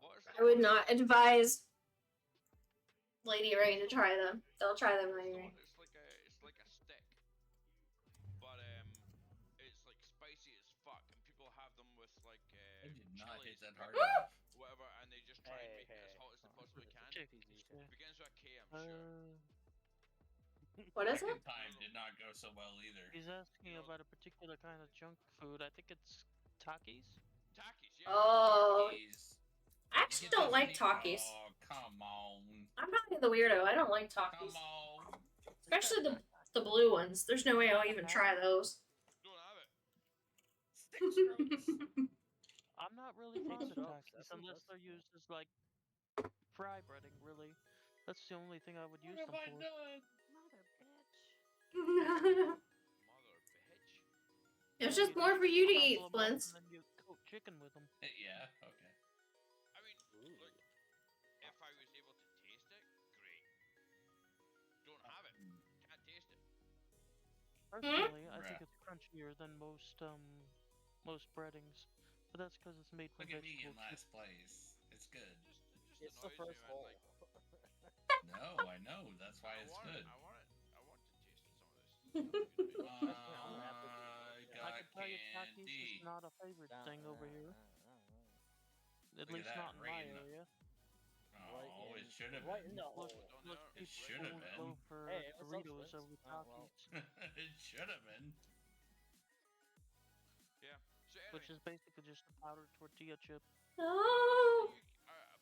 What is I would not advise Lady Rain to try them. They'll try them anyway. It's like a stick, but it's like spicy as fuck, and people have them with like I did not hit chilies that and hard peppers, enough. whatever, and they just try and make it as hot as they possibly can. Begins with a K, I'm sure. What is it? Second time did not go so well either. He's asking about a particular kind of junk food. I think it's Takis. Takis, yeah. Oh, Takis. I actually don't like Takis. Oh, come on. I'm probably the weirdo. I don't like Takis, Come on. especially the blue ones. There's no way I'll even try those. Don't have it. Stick strokes. I'm not really fond of Strokes, Takis that's unless they're used as like fry breading. Really, that's the only thing I would use What them have I for. done? Mother bitch. Mother bitch. It's just more for you to eat, Flints. And then you coat chicken with them. Yeah, okay. I mean, look, if I was able to taste it, great. Don't have it. Can't taste it. Personally, I think Bruh. it's crunchier than most breadings. But that's because it's made from Look at me vegetable in chip. last place. It's good. It's the annoys me, first man, hole. like- No, I know. That's why it's good. I want to taste some of this. It's good, man. I'm gonna have to do I it. I got can tell you Takis is candy. not a favorite thing over here. At Look at least that, not in right my in the- area. Oh, it should have right been. in the Most, hole. Don't most know. It people should have would been. go for Hey, what's up, Doritos Spence? over Oh, well. Takis, It should have been. Yeah. So anyway, which is basically just a powdered tortilla chip. No.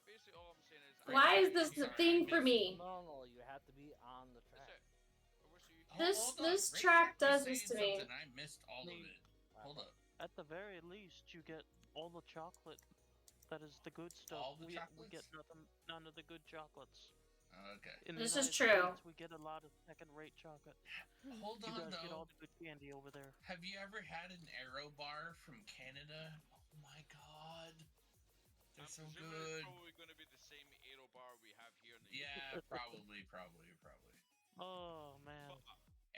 basically all I'm saying is. Why is Sorry, this the I thing for missed- me? No, you have to be on the That's track. it. What's the Oh, This- hold on. this Rick track was does saying this to me. something, I missed all of it. Hold up. At the very least, you get all the chocolate. That is the good stuff. All the we chocolates? get none of the good chocolates. Okay. In the This is United true. States, we get a lot of second-rate chocolate. Hold You on, guys get though. all the good candy over there. Have you ever had an Aero bar from Canada? Oh my god. They're so good. It's probably going to be the same Aero bar we have here in the Yeah, probably. Oh man.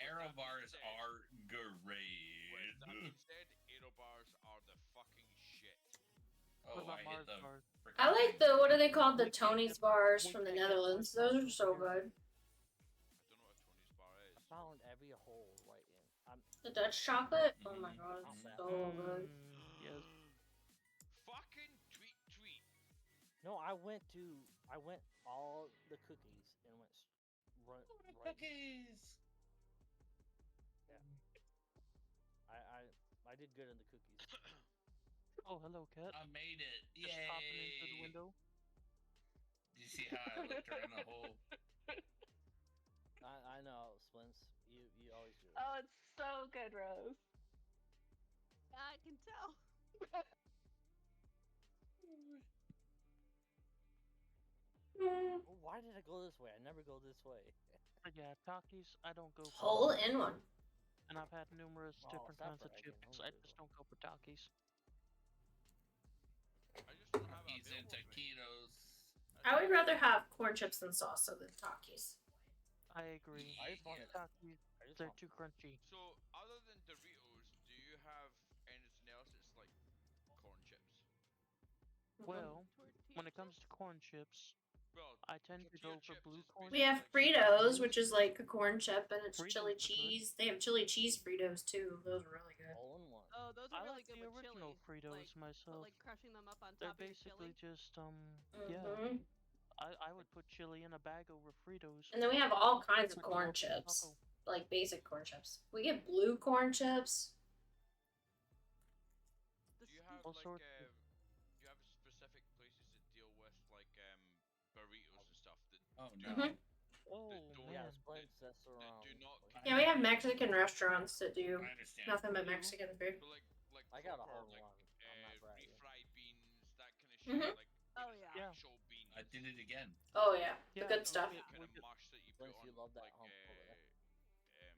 Aero that being bars said- are With great. that being said, Aero bars are the fucking shit. What Oh, about I hit Mars the bars? frickin' I like thing. the, what are they called? The We can't Tony's get- bars we from the can't get Netherlands. Mars Those are bars so over here. good. I don't know what a Tony's bar is. I found every hole right in. The Dutch chocolate? Oh my Mhm. god, Not it's bad. so good. Yes. Fucking tweet. No, I went all the cookies and went right. Cookies. I did good in the cookies. Oh, hello, cat. I made it. Just popping into the Yay. window. Do you see how I looked around the hole? I know, Splints. You always do. Oh, it's so good, Rose. I can tell. Oh, why did I go this way? I never go this way. But yeah, Takis, I don't go for. Hole in one. And I've had numerous Well, different kinds of separate, I chips. can I only just go. don't go for Takis. I just don't have it He's available into to me. ketos. I would rather have corn chips and salsa than Takis. I agree. I just want Takis, I just they're want- too crunchy. So, other than Doritos, do you have anything else that's like corn chips? Well, Tortilla when it comes chips? to corn chips, Well, I tend to tortilla go for chips blue is corn. We have basically Fritos, which is like a corn chip, and it's Fritos chili are good. cheese. They have chili cheese Fritos too. Those are really good. Hole in one. Oh, those I are really like good the with original chili. Fritos But myself. like crushing them up on They're top of your basically chili. just yeah. Mhm. I would put chili in a bag over Fritos. And then we have all kinds of Like a corn local chips, taco. like basic corn chips. We get blue corn chips. Do you have All like sorts do you have specific places that deal with like burritos and stuff that Oh do no. Mhm. Oh don't- Yeah, man. Splints, that's that around. do not like- Yeah, we have Mexican restaurants that do I understand. nothing but Mexican food. but like I got a proper, hole in like, one. I'm not bragging. refried beans, that kind of shit, Mhm. like Oh, where it's yeah. Yeah. actual beans. I did it again. Oh yeah, the Yeah, good no, stuff. we- Kind of get- mush that you put Splints, on you love that like hump over there.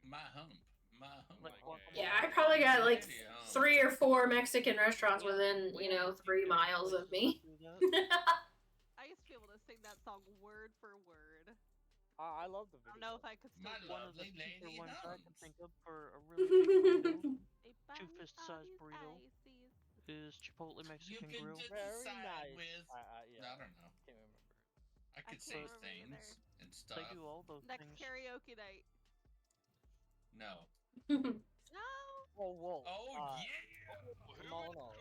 My hump. My hump. Like like, guacamole. Yeah, I probably got like Lady hump. 3 or 4 Mexican restaurants within, We you have know, a few 3 different miles of places me. that do that. I used to be able to sing that song word for word. I love the I video. don't know if I could still My do One it. of the lovely cheaper lady ones I can humps. think of for a really big burrito A Two bunny fist-sized on his burrito. ices. is Chipotle You Mexican can Grill. Very decide nice. with. Yeah, I don't know. can't remember. I could can't say remember things either. and stuff. They do all those Next things. karaoke night. No. No. Whoa. Oh yeah. Kimono.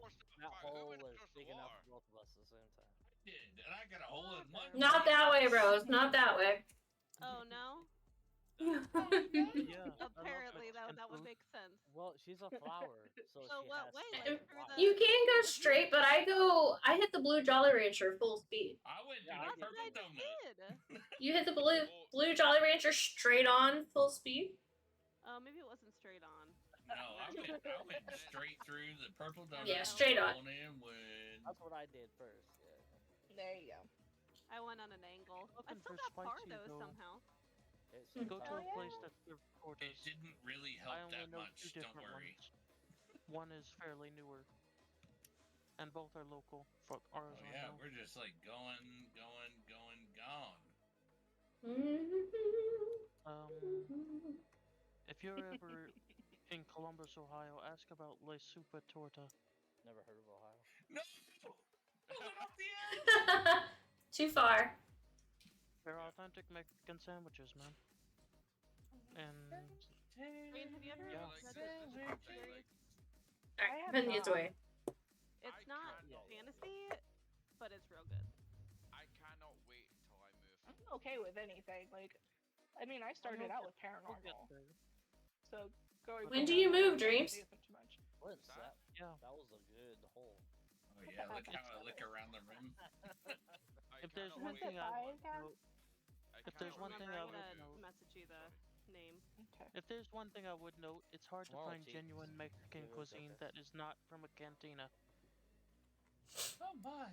That hole went was across the big enough water? for both of us at the same time. I did, and I got a hole in one. Not that way, Rose. Not that way. Oh no. Yeah. Apparently I love that would Mexican make sense. Well, she's a flower, so So she what has way? to Like be through wide. the- You can go straight, but I hit the blue Jolly Rancher full speed. I went Yeah, through I the did purple I just donut. did. You hit the blue Jolly Rancher straight on full speed. Maybe it wasn't straight on. No, I went straight through the purple donut. Yeah, straight on. And when That's what I did first. Yeah. There you go. I went on an angle. I Looking still for got far spicy, though though. somehow. It's Go to a yeah. place that serves it tortas. didn't really I help only that know much. 2 Don't different worry. ones. One is fairly newer. And both are local. For ours Oh are yeah, now. we're just like going. If you're ever in Columbus, Ohio, ask about Le Super Torta. Never heard of Ohio. No! Pull it off the edge! Too far. They're authentic Mexican sandwiches, man. And Rain, have you ever Yeah. read this book series? Alright, have putting these not. away. It's not Yeah. fantasy, but it's real good. I cannot wait till I move. I'm okay with anything. Like, I mean, I started out with paranormal, so going. When from do you paranormal move, to Dreams? fantasy isn't too much. What's that? Yeah. That was a good hole. Oh yeah, look how I look around the rim. If there's cannot one wait thing till I I- would note, if there's one thing I I'm would gonna note, message you the name. Okay. if there's one thing I would note, it's hard to Tomorrow, find Chief. genuine Mexican Yeah, cuisine okay. that is not from a cantina. Oh my!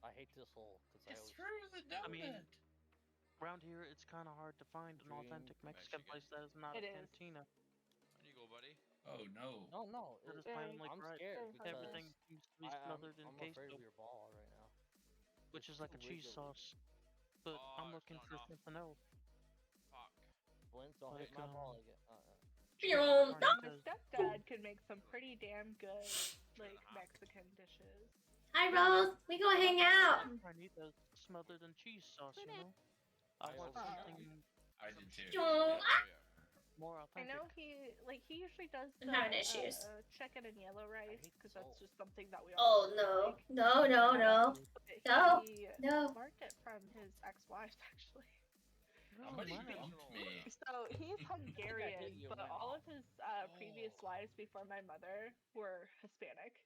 I hate this hole because I It's always. through the donut. I mean, around here, it's kind of hard to find an Dream authentic Mexican Mexican. place that is not It a is. cantina. On you go, buddy. Oh no! No, no. That is it- my Very- only I'm gripe. scared because Everything seems to be smothered in I'm afraid queso, of your ball right now. which It's is like a too cheese wiggly. sauce. But Oh, I'm it's looking not for enough. something else. Fuck. Flint, don't Like, hit my ball again. Yo, My Carnitas. stepdad could make some pretty damn good, like, 2.5. Mexican dishes. Hi, Rose. We go hang out. Carnitas smothered in cheese sauce, you Flint. know? I want Oh. something I did too. Yo, more I authentic. know he usually does I'm the having issues. chicken and yellow rice hate because that's salt. just something that we Oh all really no. like. No, no, no. But No, he no. learned it from his ex-wives actually. Somebody mine are- bumped me. So he's Hungarian, you but now. all of his previous wives before my mother were Hispanic,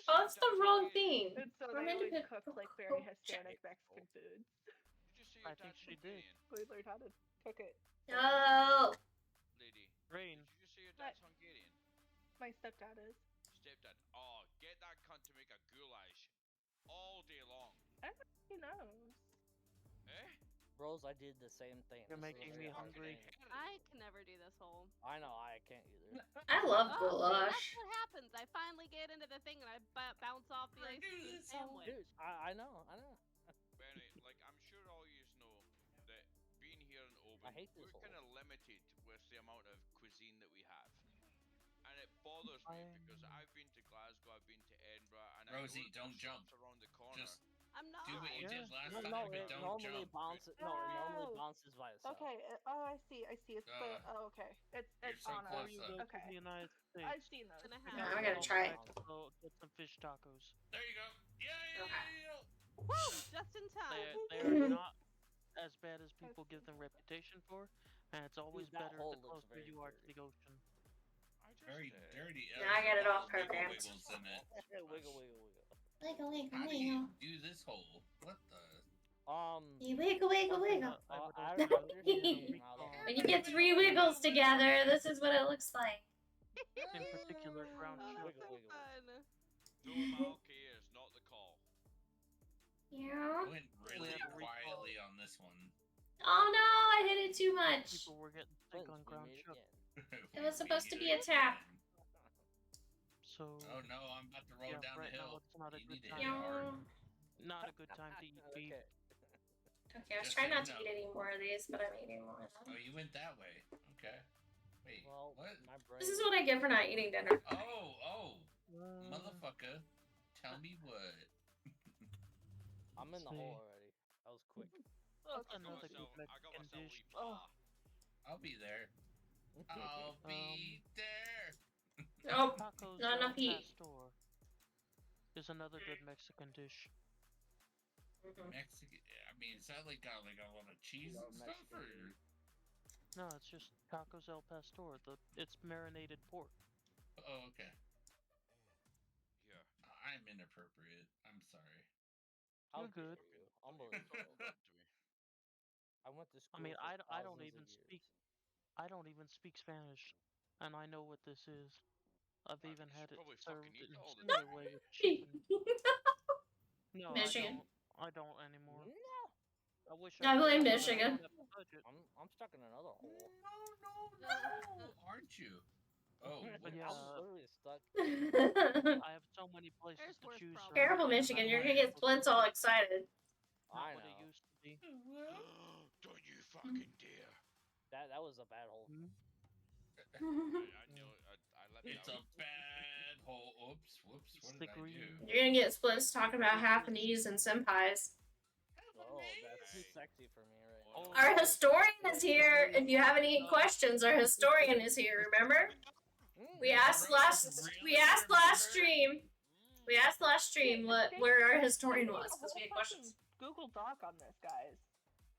Oh, that's the wrong thing. and so We're they meant to always put- cook like very Hispanic Mexican food. Did you see I your think dad's she did. Hungarian? So we learned how to cook it. No. Lady. Rain. Did you say your dad's Hungarian? My stepdad is. Stepdad. Oh, get that cunt to make a goulash all day long. He knows. Eh? Rose, I did the same thing. You're This is making a me very hard hungry. thing. I can never do this hole. I know, I can't either. I love Oh, see, goulash. that's what happens. I finally get into the thing and I bounce off the ice cream sandwich. Dude, I know. But anyway, like, I'm sure all you know that being here in Oban, I hate this we're hole. kind of limited with the amount of cuisine that we have. And it bothers me because I've been to Glasgow, I've been to Edinburgh, and Rosie, I know don't that jump. shops around the corner. Just I'm not. do what you did last No, time, no, but it don't normally jump. bounces. No, it normally No. bounces by itself. Okay. Oh, I see. I see. It's the. Oh, okay. It's so on close, us. though. Go to Okay. the United States. I've seen those. Gonna Yeah, have. I gotta try it. So get some fish tacos. There you go. Yeah. Woo! Just in time. They are not as bad as people give them reputation for, and it's always that better hole the looks closer very you are to dirty. the ocean. I just, Very dirty. Yeah, I got it off Wiggle program. wiggles in it. Wiggle, wiggle, wiggle. Wiggle, wiggle, How do you wiggle. do this hole? What the? You wiggle, wiggle, wiggle. I understand how the When you get 3 wiggles together, this is what it looks like. In particular, ground Oh, sugar. that's so fun. no cares, not the call. Yeah. Went really quietly on this one. Oh no, I hit it too much. People were getting sick on ground sugar. It was supposed to be a tap. So. Oh no, I'm about to roll yeah, down right the hill. now it's not a You good need to time. hit hard. Not a good time to eat beef. Okay, I was Just trying so not you to know. eat any more of these, but I'm eating more of Oh, them. you went that way. Okay. Wait. Well, what? my brain. This is what I get for not eating dinner. Oh, motherfucker. Tell me what. I'm in the hole already. That was quick. That's I got another myself, good I got Mexican myself dish. wee pie. I'll be there. I'll be there. Nope, Tacos not al enough heat. pastor is another good Mexican dish. Mexican. I mean, is that like got like a lot of cheese and stuff, or? No, it's just tacos al pastor. It's marinated pork. Oh, okay. Here. I'm inappropriate. I'm sorry. You're good. Unbelievable. I went to school. I mean, for I don't thousands even of speak. years. I don't even speak Spanish, and I know what this is. I've Right, even you had should it probably served fucking eat in it all the similar time. way with chicken. No, Michigan. I don't anymore. No. I wish I blame could, but Michigan. don't have the budget. I'm stuck in another hole. No, aren't you? Oh, But what? yeah, I'm literally stuck. I have so many places There's to worse choose problems. from. Careful, Michigan, you're gonna get Splits all excited. Not I what it know. used to be. Don't you fucking dare. That was a bad hole. I know. I let It's that a bad Oh, oops, whoops. What It's did the I do? green. You're gonna get splits talking about Japanese and senpais. Oh, that's too sexy for me right Oh, now. Our historian is here. If you have any questions, our historian is here. Remember? We asked last stream. We asked last stream where our historian was because we had questions. Google Doc on this, guys.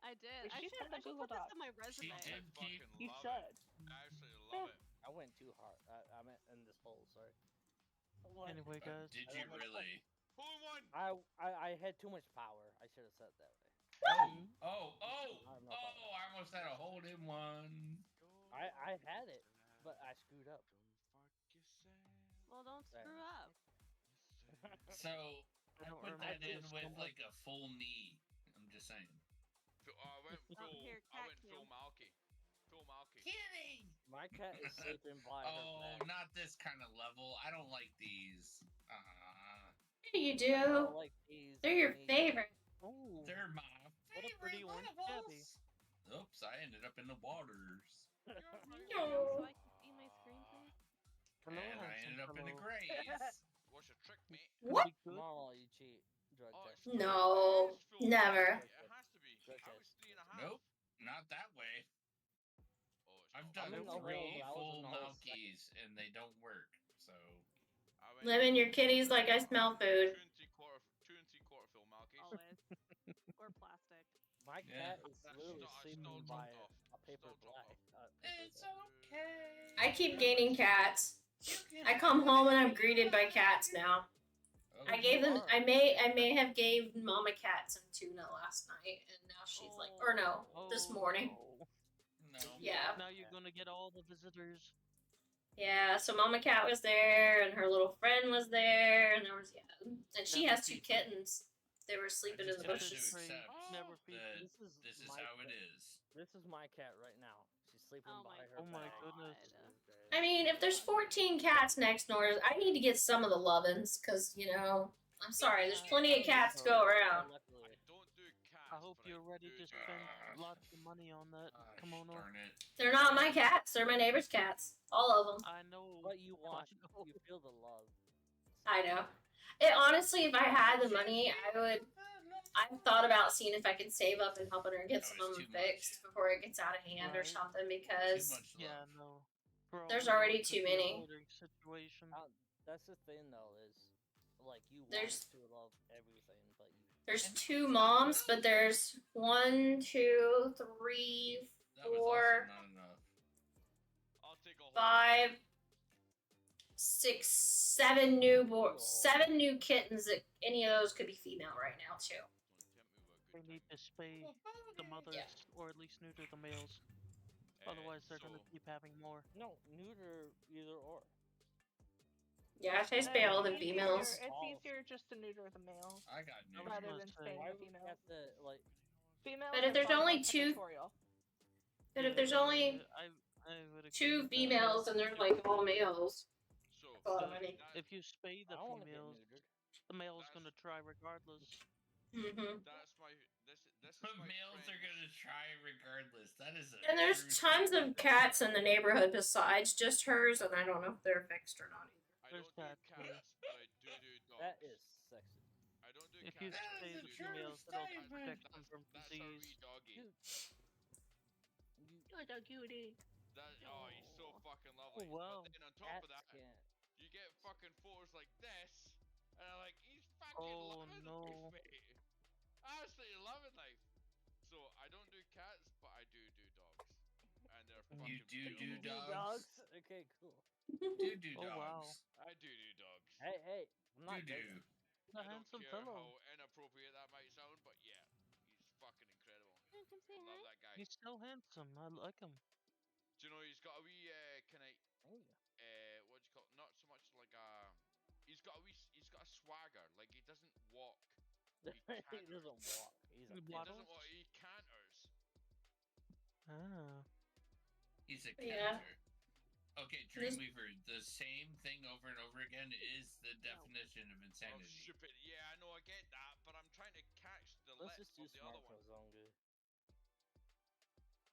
I did. You I should should, send a I should Google put this Doc. on my She resume. did keep. You love should. it. I absolutely love it. I went too hard. I meant in this hole. Sorry. Anyway, guys. Did you really? Hole in one. I had too much power. I should have said it that way. Oh! I don't know about that. I almost had a hold in one. I had it, but I screwed up. Well, don't screw up. So I don't put remember that in this with number. like a full knee. I'm just saying. I went full. Here, I cat went cam. full Malky. Full Malky. Kidding! My cat is sleeping by her Oh, bed. not this kind of level. I don't like these. Yeah, you I do. don't like these. They're your these. favorite. Oh, They're my what a pretty favorite orange tabby. levels. Oops, I ended up in the waters. So I can see my screen, please. Hello, And I handsome ended up in the fellow. graves. What's your trick, mate? What? Pretty good. Come on, you cheat. Drug Oh, test. it's No, it's full never. Malky. It has to be. Drug I was test. 3.5. Nope, not that way. Oh, it's I've not. done in the hole, 3 but I was full in the hole Malkies and they don't work. So I went Living your kitties like I smell food. 2 and 3/4 full Malkies. Always. Or plastic. My Yeah. cat is That's literally still sleeping dropped by off. a paper Still dropped bag. it's okay. I keep gaining cats. I come home and I'm greeted by cats now. Oh, I gave them. I may have gave Mama Cat some tuna last night, and now she's like, or no, this morning. Oh, No. Yeah. now you're gonna get all the visitors. Yeah, so Mama Cat was there, and her little friend was there, and there was and she has 2 kittens. They were sleeping in just the have to bushes. accept Never feed that them. this is my how it cat. is. This is my cat right now. She's sleeping Oh by my her Oh my bed. goodness. I mean, if there's 14 cats next door, I need to get some of the lovin's, because, I'm sorry, there's plenty of cats to go around. Luckily. I don't do cats. I hope but you're ready do to spend dogs. lots of money on that kimono. Darn it. They're not my cats, they're my neighbor's cats. All of them. I know. What you want, I know. you feel the love. I know. Honestly, if I had the money, I've thought about seeing if I can save up and helping her get That some was of them too much. fixed before it gets out of hand or Right. something, Too because much love. Yeah, no. Bro, There's you know, already it too could be a many. hoarding situation. That's the thing, though, is like you There's- want to love everything, but you. there's 2 moms, but there's 1, 2, 3, That was 4, also not enough. I'll take a whole 5, 6, 7 new kittens. That any of those could be female right now too. They need to spay the mothers, or at least neuter the males. Otherwise, they're gonna keep having more. No, neuter either or. Yeah, I spay all the females. It's easier just to neuter the males I got neutered. rather than spaying Why the would you females. have to like? Females But if are there's far only more 2 territorial. But if there's only I would agree 2 with that. females and they're like all males, So, that's a lot of money. If you spay the I don't want to get females, neutered. the male's gonna try regardless. Mm-hmm. that's my this The is my males are friend's- gonna try regardless. That is a And there's true tons of statement. cats in the neighborhood besides just hers, and I don't know if they're fixed or not either. I There's don't do that, too. cats, but I do dogs. That is sexy. I don't do If cats. you but I spay is do the a true females, it'll statement. protect them from That's our wee disease. doggy. Dude. You're a cutie. Oh, he's so fucking lovely. wow. But then on top of Cats that, can't. you get fucking photos like this, and I'm like, he's fucking Oh, loving no. life, mate. Absolutely loving life. So I don't do cats, but I do dogs, and they're fucking You do beautiful. dogs? Okay, cool. Do Oh, wow. dogs. I do dogs. Hey, I'm not Do. gay. A I don't handsome care fellow. how inappropriate that might sound, but yeah, he's fucking incredible. You can say Love hi. that guy. He's so handsome. I like him. Do you know he's got a wee kind of Hey. what do you call it? Not so much like a. He's got a swagger. Like he doesn't walk. he canters. doesn't walk. He's a He Waddles? doesn't walk. He canters. Ah. He's a Yeah. character. Okay, This- Dreamweaver, the same thing over and over again is the definition of Oh, insanity. stupid. Yeah, I know. I get that, but I'm trying to catch the Let's lips just do of the other smart one. clothes on good.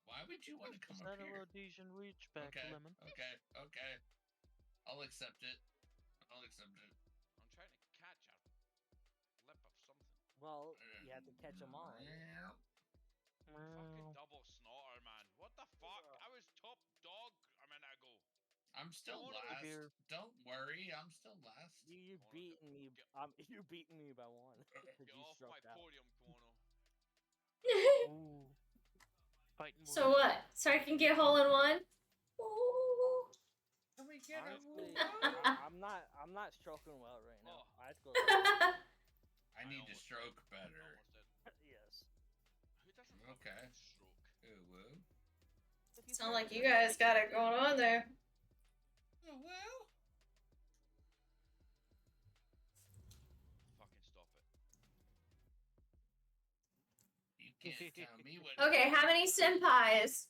Why would you want to come Is up that a here? Rhodesian reach back, Okay, Lemon? okay. I'll accept it. subject. I'm trying to catch a lip of something. Well, you have to catch them all. Fucking double snorter, man. What the fuck? I was top dog a minute ago. I'm still Kimono- last. Here. Don't worry, I'm still last. You Kimono, beating me. You beating me by one. 'Cause Get you off my struck out. podium, Kimono. Ooh. Fighting So what? So I can get hole in one? Ooh. Can we get Honestly, a I'm not stroking well right now. Oh. I have to go. I need to stroke better. Yes. Who doesn't Okay. stroke? Ooh, woo. Sound like you guys got it going on there. Oh, well. Fucking stop it. You can't tell me what. Okay, how many senpais?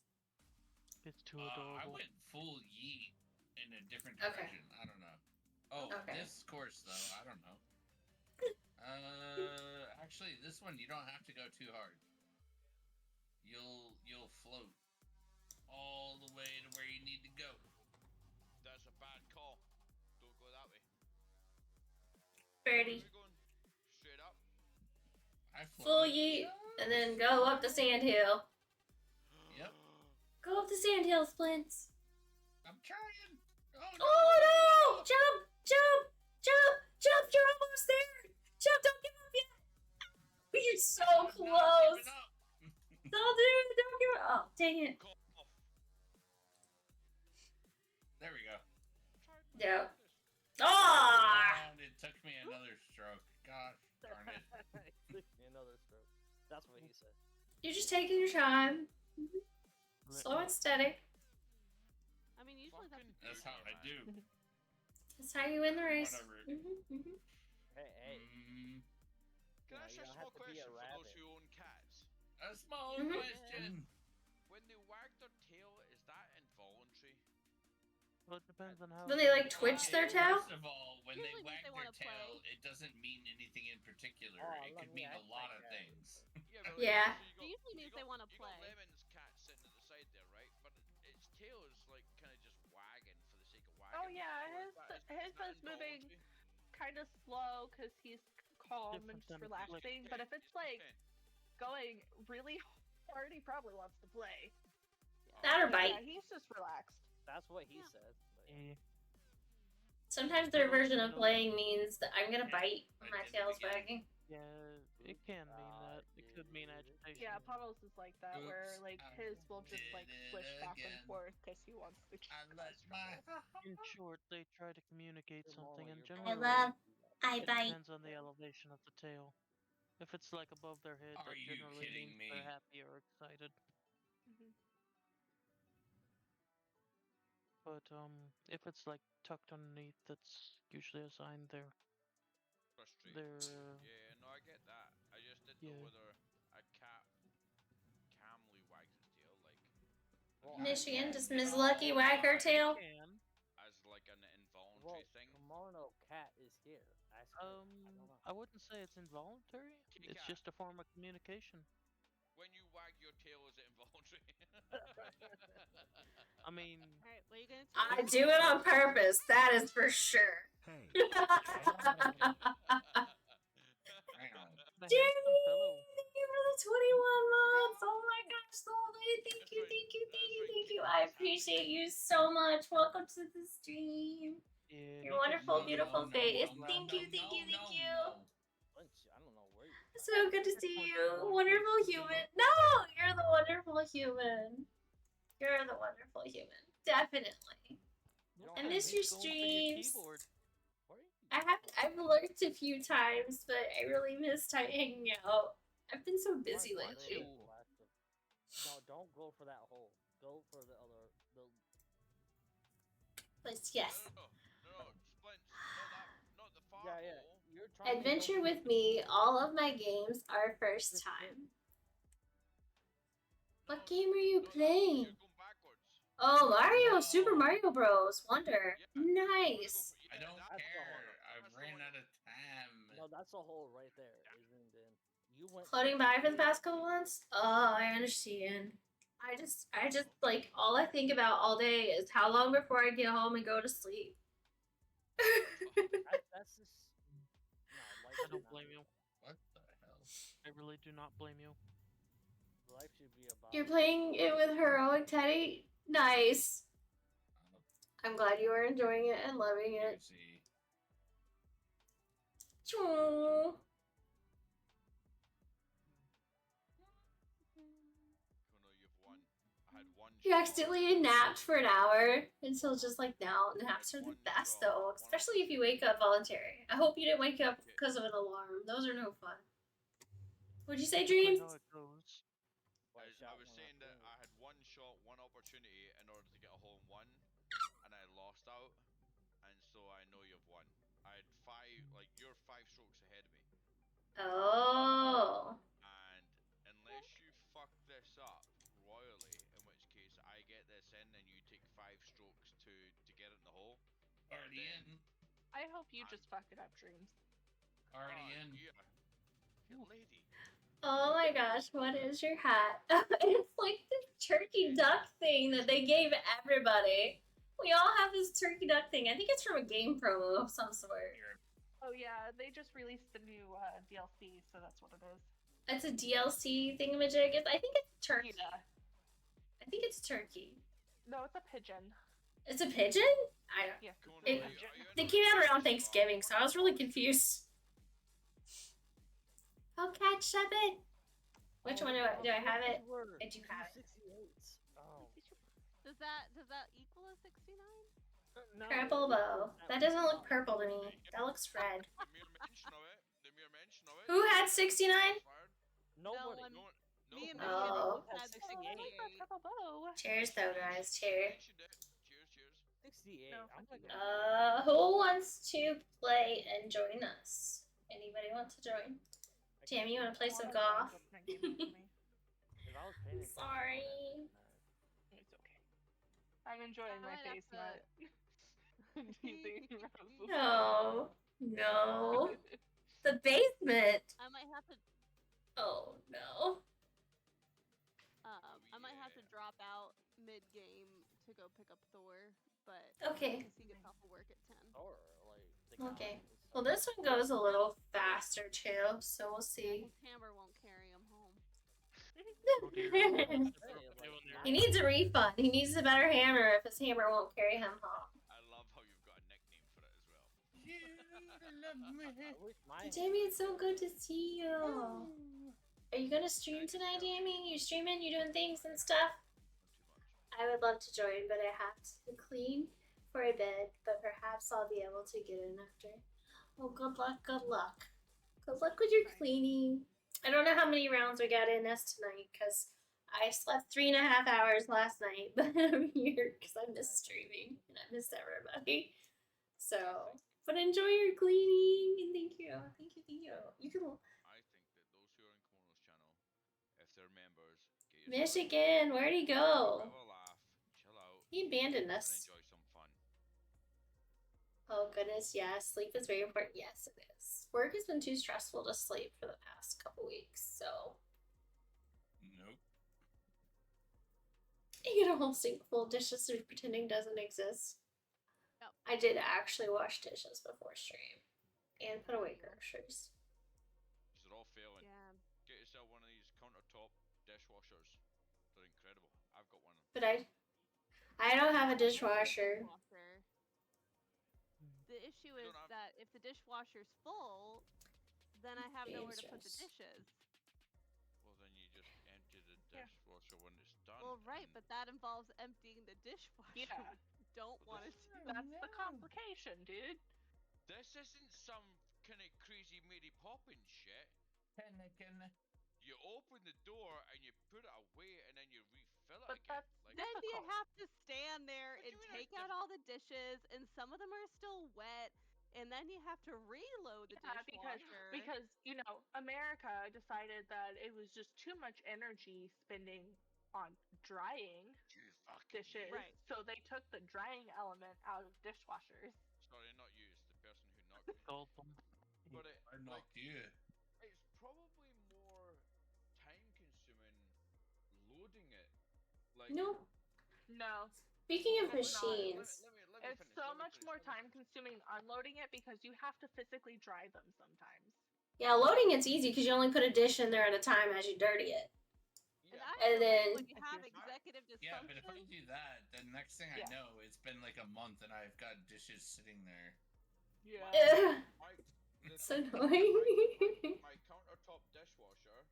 It's too I adorable. went full yeet in a different Okay. direction. I don't know. Oh, Okay. this course though, I don't know. Actually, this one you don't have to go too hard. You'll float all the way to where you need to go. That's a bad call. Don't go that way. Birdie. Where are we going? Straight up. I Full floated. yeet, and then go up the sandhill. Yep. Go up the sandhill, Splints. I'm trying. Oh no! Oh no! Jump! Jump! Jump! Jump! You're almost there! Jump! Don't give up yet! You're so I'm not close! giving up. Don't do it! Don't give up! Oh, dang it. Call off. There we go. Yeah. Ah! And it took me another stroke. Gosh darn it. Another stroke. That's what he said. You're just taking your time. Slow and steady. I mean, usually That's how I do. That's how you win the race. Whatever. Hey. Can I ask you a don't small have to be question a for those rabbit. who own cats? A small Mhm. question. When they wag their tail, is that involuntary? Well, it depends on how. When they like twitch their tail? First of all, when they Usually means wag they their wanna tail, play. it doesn't mean anything in particular. Oh, It let could me mean a act lot like of that. things. Yeah, but Yeah. so It usually means they wanna You play. got Lemon's cat sitting at the side there, right? But its tail is like kind of just wagging for the sake of wagging. Oh yeah, So his that is moving involuntary? kind of slow because he's calm and Different just than, relaxing. But if it's like going really hard, he probably wants to play. That or Yeah, bite. he's just relaxed. That's what he said. But Yeah. Sometimes their version of playing means that I'm gonna bite when my tail's wagging. Yeah, it can mean that. It could mean agitation. Yeah, Puddles is like that, where Oops, like I his will just like did it swish back and again. forth because he wants to. I let my. In short, they try to communicate something, and you're generally, I it depends on the elevation of the tail. If it's like above their head, Are that you generally kidding means me? they're happy or excited. But if it's like tucked underneath, that's usually a sign Frustrated. they're Yeah, no, I get that. I just didn't know whether a cat calmly wags its tail, like Michigan, does Ms. Lucky wag her tail? as like an involuntary thing. KimonoKat is here. Ask her. I don't know. I wouldn't say it's involuntary. It's Cat. just a form of communication. When you wag your tail, is it involuntary? I mean, Alright, what are you gonna I do it on purpose, that is for sure. Hey. Jamie, thank you for the 21 months. Oh my gosh, Loli, thank you, thank you, thank you, thank you. I appreciate you so much. Welcome to the stream. Your wonderful, beautiful face. Thank you, thank you, thank you. I don't know where you. So good to see you, wonderful human. No, you're the wonderful human. You're the wonderful human, definitely. I miss your streams. I've lurked a few times, but I really miss hanging out. I've been so busy lately. No, don't go for that hole. Go for the other. But yes. No, Splints, not the far hole. You're trying Adventure with me. All of my games are first time. What game are you playing? Oh, Mario, Super Mario Bros. Wonder. Nice. I don't care. I've ran out of time. No, that's a hole right there, isn't it? You went Floating by for the past couple months? Oh, I understand. I just like all I think about all day is how long before I get home and go to sleep. That's just no life. I don't blame you. What the hell? I really do not blame you. Life should be about. You're playing it with heroic Teddy? Nice. I'm glad you are enjoying it and loving it. Easy. Aww. Kuno, you've won. I had one. You accidentally napped for an hour until just like now. Naps are the best though, especially if you wake up voluntary. I hope you didn't wake up because of an alarm. Those are no fun. What'd you say, Dreams? I know it goes. I was saying that I had one shot, one opportunity in order to get a hole in one, and I lost out, and so I know you've won. I had you're 5 strokes ahead of me. Oh. And unless you fuck this up royally, in which case I get this in and you take 5 strokes to get it in the hole. Already in. I hope you just fuck it up, Dreams. Already in. Yeah. You lady. Oh my gosh, what is your hat? It's like the turkey duck thing that they gave everybody. We all have this turkey duck thing. I think it's from a game promo of some sort. Oh yeah, they just released the new DLC, so that's what it is. It's a DLC thingamajig. I think it's turkey. Yeah. I think it's turkey. No, it's a pigeon. It's a pigeon? I don't. Yeah. They came out around Thanksgiving, so I was really confused. Oh, catch it. Which one do I have it? I do have it. Oh. Does that equal a 69? No. Purple bow. That doesn't look purple to me. That looks red. The mere mention of it. The mere mention of it. Who had 69? Nobody. No, No. me and Oh. my had 68. Purple bow. Cheers, though, guys. Cheers. Cheers. 68. No, I'm like, Who wants to play and join us? Anybody want to join? Tammy, you want to play some golf? if I was paying attention, Sorry. It's okay. I'm enjoying my I might face have nut. Teasing No. No. The basement. I might have to. Oh, no. I might have to drop out mid game to go pick up Thor, but Okay. he gets off of work at 10. or like. The Okay. guy is Well, this one goes a little faster, too, so we'll see. His hammer won't carry him home. He needs a refund. He needs a better hammer if his hammer won't carry him home. I love how you've got a nickname for it as well. You love me. I wish my Jamie, it's so good to see you. Are you gonna stream tonight, Jamie? You streaming? You doing things and stuff? I would love to join, but I have to clean for a bit. But perhaps I'll be able to get in after. Oh, good luck, good luck. Good luck with your cleaning. I don't know how many rounds we got in us tonight, because I slept 3.5 hours last night, but I'm here because I miss streaming, and I miss everybody. So, but enjoy your cleaning, and thank you. Thank you, thank you. You can... I think that those who are in Kimono's channel, if they're members, get Michigan, where'd he go? have a laugh, chill out, He abandoned and us. enjoy some fun. Oh goodness, yes. Sleep is very important. Yes, it is. Work has been too stressful to sleep for the past couple weeks, so Nope. you get a whole sink full of dishes through pretending doesn't exist. Yep. I did actually wash dishes before stream and put away groceries. These are all failing. Yeah. Get yourself one of these countertop dishwashers. They're incredible. I've got one of them. But I don't have a dishwasher. The issue is Don't have- that if the dishwasher's full, then I have nowhere to put the Jesus. dishes. Well, then you just empty the Yeah. dishwasher when it's done. Well, right, and but that involves emptying the dishwasher. Yeah. Don't want to do That's the complication, dude. this isn't some kind of crazy Mary Poppins shit. Can You open the door and you put it away and then you refill it But again. that's Like, Then you difficult. have to stand there What do and you mean take it's out all the dishes, and some of them are still wet, and then you have to reload the Yeah, dishwasher. because you know America decided that it was just too much energy spending on drying you fucking dishes, Right. so they took the drying element out of dishwashers. Sorry, not you. It's the person who knocked me. Goldblum. But I knocked you? It's probably more time-consuming loading it. Like, No. No. Speaking of That's not- machines, It's so much more time consuming unloading it because you have to physically dry them sometimes. Yeah, loading it's easy because you only put a dish in there at a time as you dirty it. And then when you have executive dysfunction. Yeah, but if I do that, then next thing I Yeah. know, it's been like a month and I've got dishes sitting there. Yeah. It's annoying. My countertop dishwasher,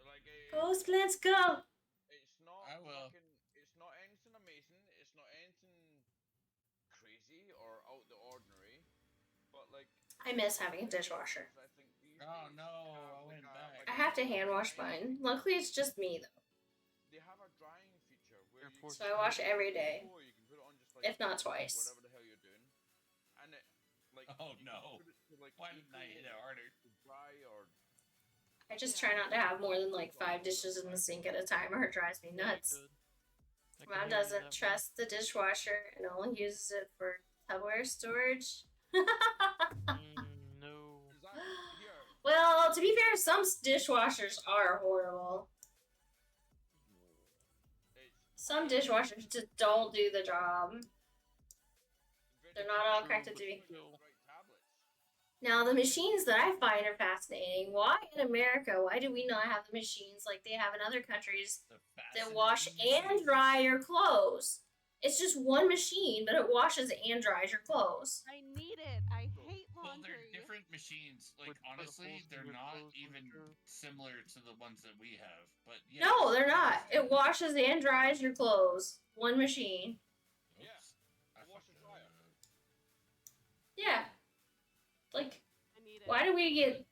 like Ghost, let's go. It's not I will. it's not anything amazing. It's not anything crazy or out the ordinary. But like I miss having a dishwasher. I think these Oh days no, have, I went back. I have to hand wash mine. Luckily, it's just me though. They have a drying feature where you So I wash every day, you can put it on just like if not twice. whatever the hell you're doing, and it like Oh you no. can put it to, like, Why didn't I hit it harder? dry or I just try not to have more than like 5 dishes in the sink at a time, or it drives me nuts. Mom doesn't trust the dishwasher and only uses it for Tupperware storage. No. Well, to be fair, some dishwashers are horrible. Some dishwashers just don't do the job. They're not all connected to be. Now, the machines that I find are fascinating. Why in America, why do we not have the machines like they have in other countries that wash and dry your clothes? It's just one machine, but it washes and dries your clothes. I need it. I hate Well, laundry. they're different machines. Like, honestly, they're not even similar to the ones that we have. But yes, No, they're not. It washes and dries your clothes. One machine. Oops. I fucked it up. Yeah. Like, I need it. why do we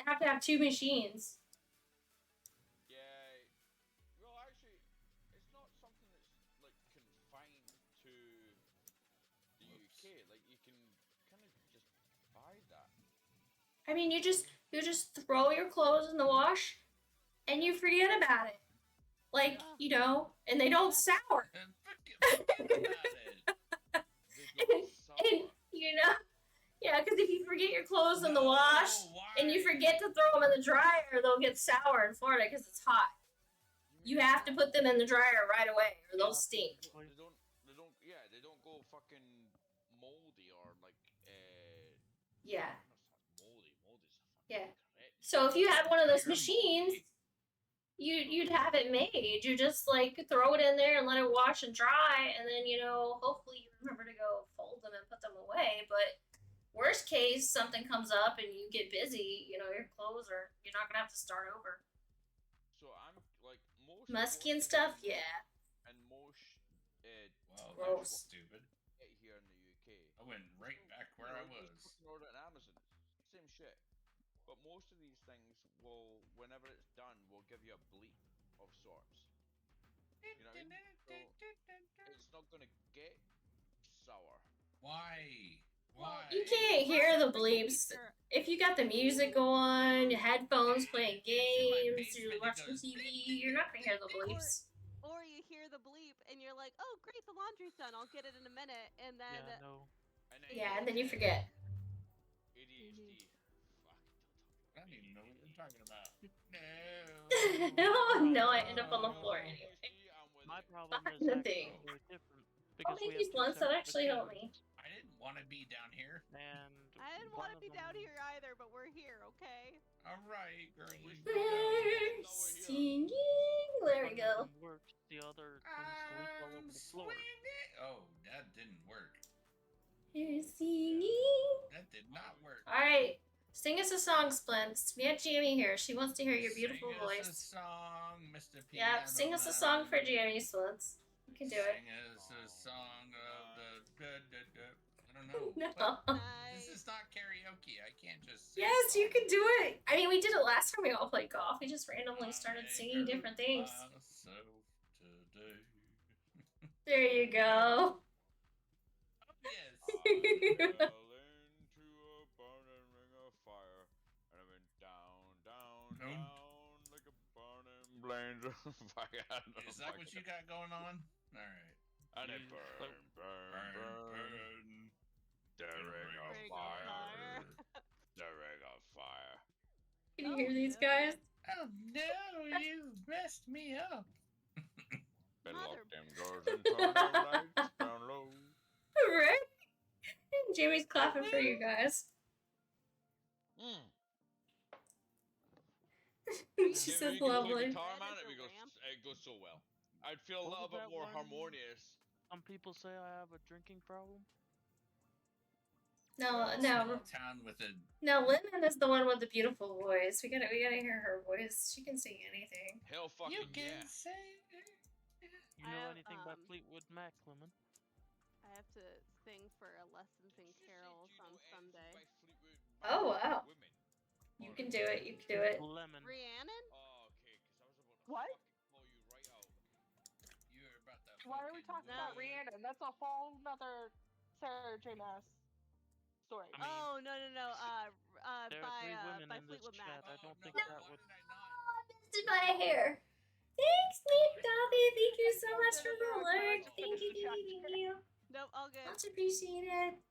have to have 2 machines? yeah. Well, actually, it's not something that's like confined to the UK. Like you can kind of just buy that. I mean, you just throw your clothes in the wash, and you forget about it. Like, you know, and they don't sour. And you know, yeah, because if you forget your clothes in the wash and you forget to throw them in the dryer, they'll get sour in Florida because it's hot. You have to put them in the dryer right away, or they'll stink. They don't go fucking moldy or like Yeah. moldy. Moldy's Yeah. So if you had one of those machines, you'd have it made. You just like throw it in there and let it wash and dry, and then hopefully you remember to go fold them and put them away. But worst case, something comes up and you get busy. Your clothes you're not gonna have to start over. So I'm like most Musky and stuff, yeah. And most wow, gross. That's stupid. Here in the UK. I went right back where I was. Order on Amazon, same shit. But most of these things will, whenever it's done, will give you a bleep of sorts. You know what I mean? So it's not gonna get sour. Why? You can't hear the bleeps. If you got the music going, headphones playing games, you're watching TV, you're not gonna hear the bleeps. Or you hear the bleep and you're like, oh great, the laundry's done, I'll get it in a minute, and then And then you forget. ADHD. I don't even know what you're talking about. No, I end up on the floor anyway. My problem is the actually thing. very different. Oh, thank you, Slunts. That actually helped me. I didn't want to be down here. And I didn't want to be down here either, but we're here, okay? Alright, girlie. We're singing. There we go. Works. The other things sleep all over the floor. Oh, that didn't work. We're singing. That did not work. Alright. Sing us a song, Splints. We have Jamie here. She wants to hear your beautiful voice. Sing us a song, Mr. Piano Yeah, sing us a song for Jamie, Splints. You can do it. Sing us a song of the... I don't know. No. This is not karaoke. I can't just sing. Yes, you can do it. I mean, we did it last time we all played golf. We just randomly started singing different things. There you go. Yes. Like a burning blaze of fire. Is that what you got going on? Alright. And it burn. The ring of fire. The ring of fire. Can you hear these guys? Oh no, you messed me up. Better lock them doors and turn them lights down low. Right? Jamie's clapping for you guys. She Jamie, says you can play lovely. guitar, man. It goes so well. I'd feel a What little was bit that more one? harmonious. Some people say I have a drinking problem. No, Small town with a. No, Lemon is the one with the beautiful voice. We gotta hear her voice. She can sing anything. Hell fucking yeah. You know anything about Fleetwood Mac, Lemon? I have to sing for a lessons in carols on Sunday. Oh wow. You can do it. You can do it. Lemon. Rhiannon? Oh, okay, because I was about to What? call you right out. You're about to. Why are we talking about Rhiannon? That's a whole nother Sarah J. Maas story. I mean, oh no. There are three women by in this Fleetwood chat. Mac. I don't think No. that would. Misted my hair. Thanks, Nick Dobby. Thank you so much for the alert. Thank you. Nope, all good. Much appreciated.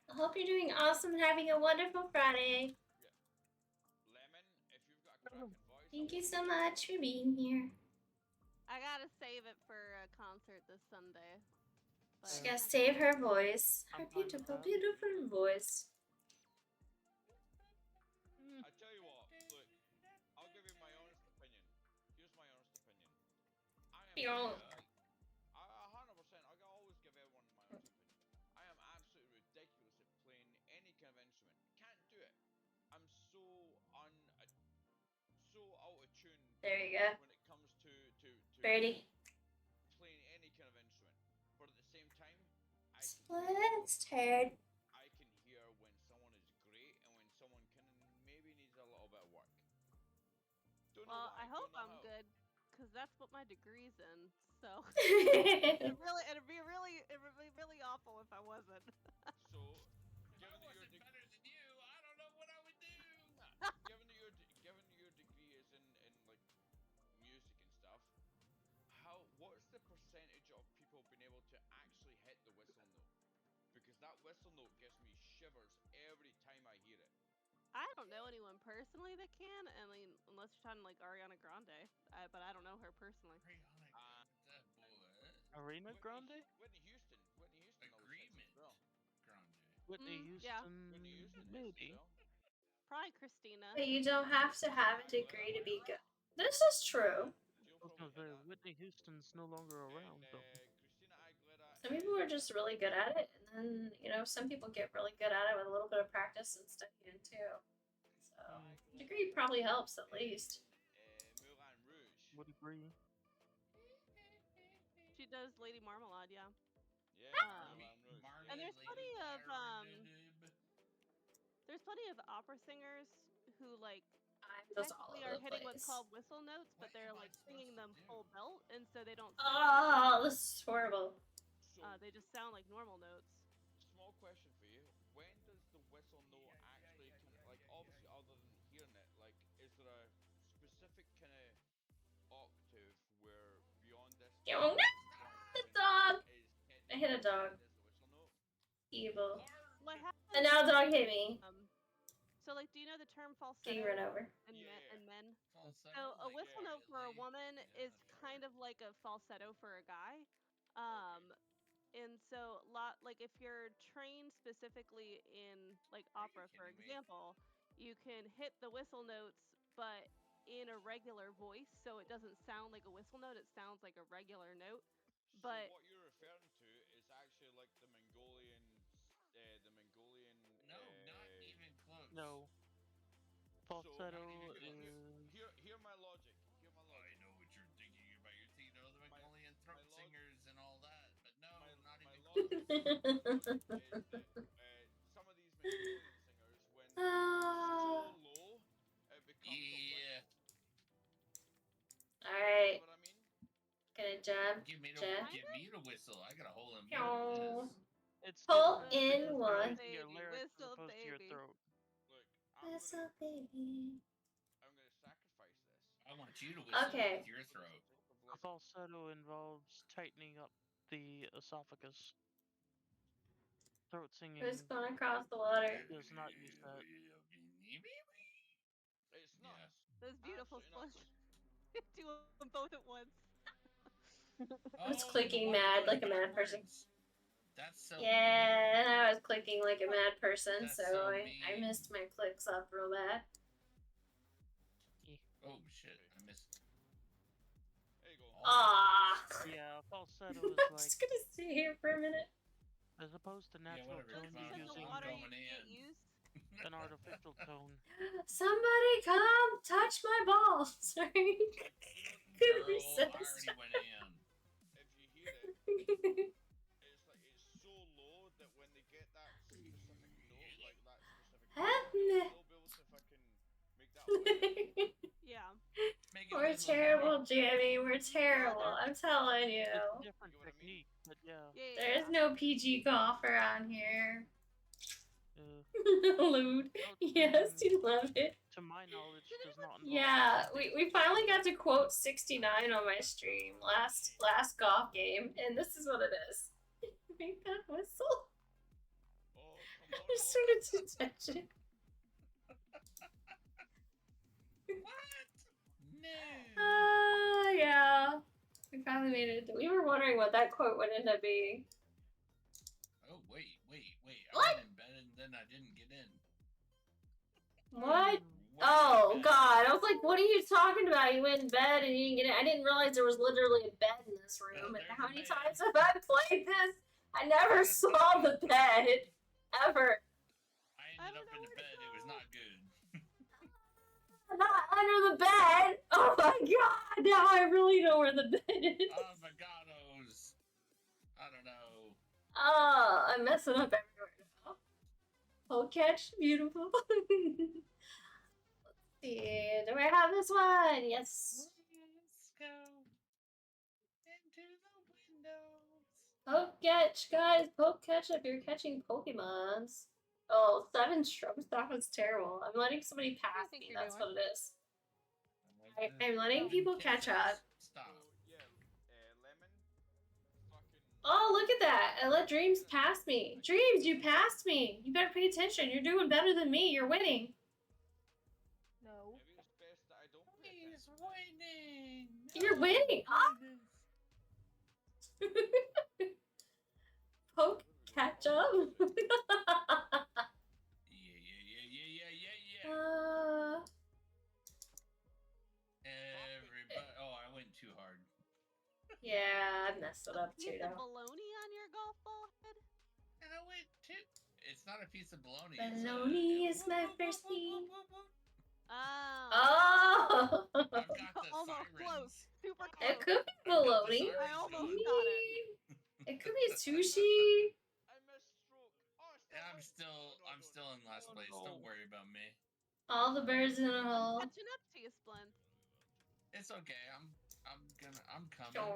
I hope you're doing awesome and having a wonderful Friday. Lemon, if you've got a cracking voice. Thank you so much for being here. I gotta save it for a concert this Sunday. She gotta save her voice. Her beautiful, beautiful voice. I tell you what, look, I'll give you my honest opinion. Here's my honest opinion. I am 100%. I always give everyone my honest opinion. I am absolutely ridiculous at playing any kind of instrument. Can't do it. I'm so out of tune. There you go. When it comes to Brady. playing any kind of instrument, but at the same time, Split's turn. I can hear when someone is great and when someone maybe needs a little bit of work. Well, I hope I'm good, because that's what my degree's in. So it'd be really awful if I wasn't. So, given that your better than you, I don't know what I would do. given that your degree is in like music and stuff, what's the percentage of people being able to actually hit the whistle note? Because that whistle note gives me shivers every time I hear it. I don't know anyone personally that can. I mean, unless you're talking like Ariana Grande, but I don't know her personally. Arena Grande? Whitney Houston. Agreement. Grande. Whitney Houston. Yeah. Whitney Houston. Maybe. Probably Christina. But you don't have to have a degree to be good. This is true. Whitney Houston's no longer around, though. Some people are just really good at it, and then, some people get really good at it with a little bit of practice and studying too. So, degree probably helps at least. Moulin Rouge. Would agree. She does Lady Marmalade, yeah. Yeah. And there's plenty of opera singers who technically are hitting what's called whistle notes, but they're like singing them full belt, and so they don't. Oh, this is horrible. They just sound like normal notes. Small question for you: when does the whistle note actually obviously other than hearing it, is there a specific kind of octave where beyond this? Oh no! The dog! I hit a dog. Evil. And now a dog hit me. So, do you know the term falsetto? Getting run over. And men? So, a whistle note for a woman is kind of like a falsetto for a guy. And so, if you're trained specifically in, opera, for example, you can hit the whistle notes, but in a regular voice, so it doesn't sound like a whistle note, it sounds like a regular note. But what you're referring to is actually like the Mongolian. No, not even close. No. Falsetto Hear my logic. I know what you're thinking about. You're thinking of the Mongolian throat singers and all that, but no, not even close. Some of these Mongolian singers, when so low, it becomes Alright. You know what I mean? Gonna jab. Give me the whistle. I got a hole in Oh. It's hole in one. Your lyrics whistle, opposed to your baby. throat. Look, Whistle, baby. I'm gonna sacrifice this. I want you to whistle with your throat. A falsetto involves tightening up the esophagus. Throat singing. Who's gonna cross the water? Does not use that. It's nuts. Those beautiful splits. Do them both at once. I was clicking mad like a mad person. That's so Yeah, and I was clicking like a mad person, That's so so I missed my clicks up real bad. Oh shit, I missed. There you go. Ah. Yeah, falsetto is I'm like, just gonna stay here for a minute. as opposed to natural whatever, tone, Kimano, you're The using water you going can't in. use. an artificial tone. Somebody come touch my balls. Sorry. Couldn't Girl, resist. I already went in. If you hear it, it's like it's so low that when they get that specific note, like that specific Help tone, me. they'll be able to fucking make that limit. Yeah. Make it a We're little terrible, louder. Jamie. We're terrible. I'm telling you. It's a different You know what I mean? technique, but yeah. There's no PG golf around here. Uh, Lewd. Yes, you love it. to my knowledge, does not involve. Yeah, we finally got to quote 69 on my stream last golf game, and this is what it is. Make that whistle. Oh, I just started to touch it. What? No. Yeah. We finally made it. We were wondering what that quote would end up being. Oh wait. What? I went in bed and then I didn't get in. What? Oh God! I was like, "What are you talking about? You went in bed and you didn't get it." I didn't realize there was literally a bed in this room. And how many times have I played this? I never saw the bed ever. I ended up in the bed. It was not good. Not under the bed. Oh my God! Now I really know where the bed is. Avocados. I don't know. Oh, I'm messing up everywhere now. Oh, catch, beautiful. Let's see. Do I have this one? Yes. Let's go into the windows. Poke catch, guys. Poke catch if you're catching Pokemons. Oh, 7 strokes. That was terrible. I'm letting somebody pass me. That's what it is. I'm letting people catch up. Stop. Yeah, lemon. Fucking. Oh, look at that. I let Dreams pass me. Dreams, you passed me. You better pay attention. You're doing better than me. You're winning. No. Maybe it's best that I don't pay He's attention. winning. You're winning. Oh. Poke catch up. Yeah. Everybody. Oh, I went too hard. Yeah, I messed it up too Piece of now. bologna on your golf ball head? And I went too. It's not a piece of bologna. Bologna is my first thing. Oh. Oh! I've got the Almost sirens. close. Super close. It could be bologna. I almost got it. It could be sushi. I misstroke. Oh, Yeah, I'm still in last place. Don't worry about me. All the birds in a hole. Catching up to you, Splint. It's okay. I'm coming up. Oh. I'm coming on.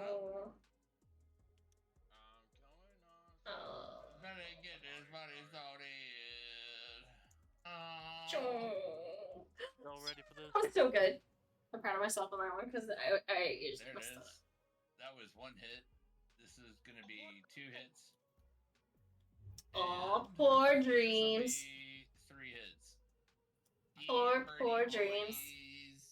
Oh. Better get this money started. Y'all ready for this? That was so good. I'm proud of myself on that one because I just There it messed is. up. That was 1 hit. This is gonna be 2 hits. Oh, And poor this will Dreams. be 3 hits. Poor, birdie poor Dreams. boys.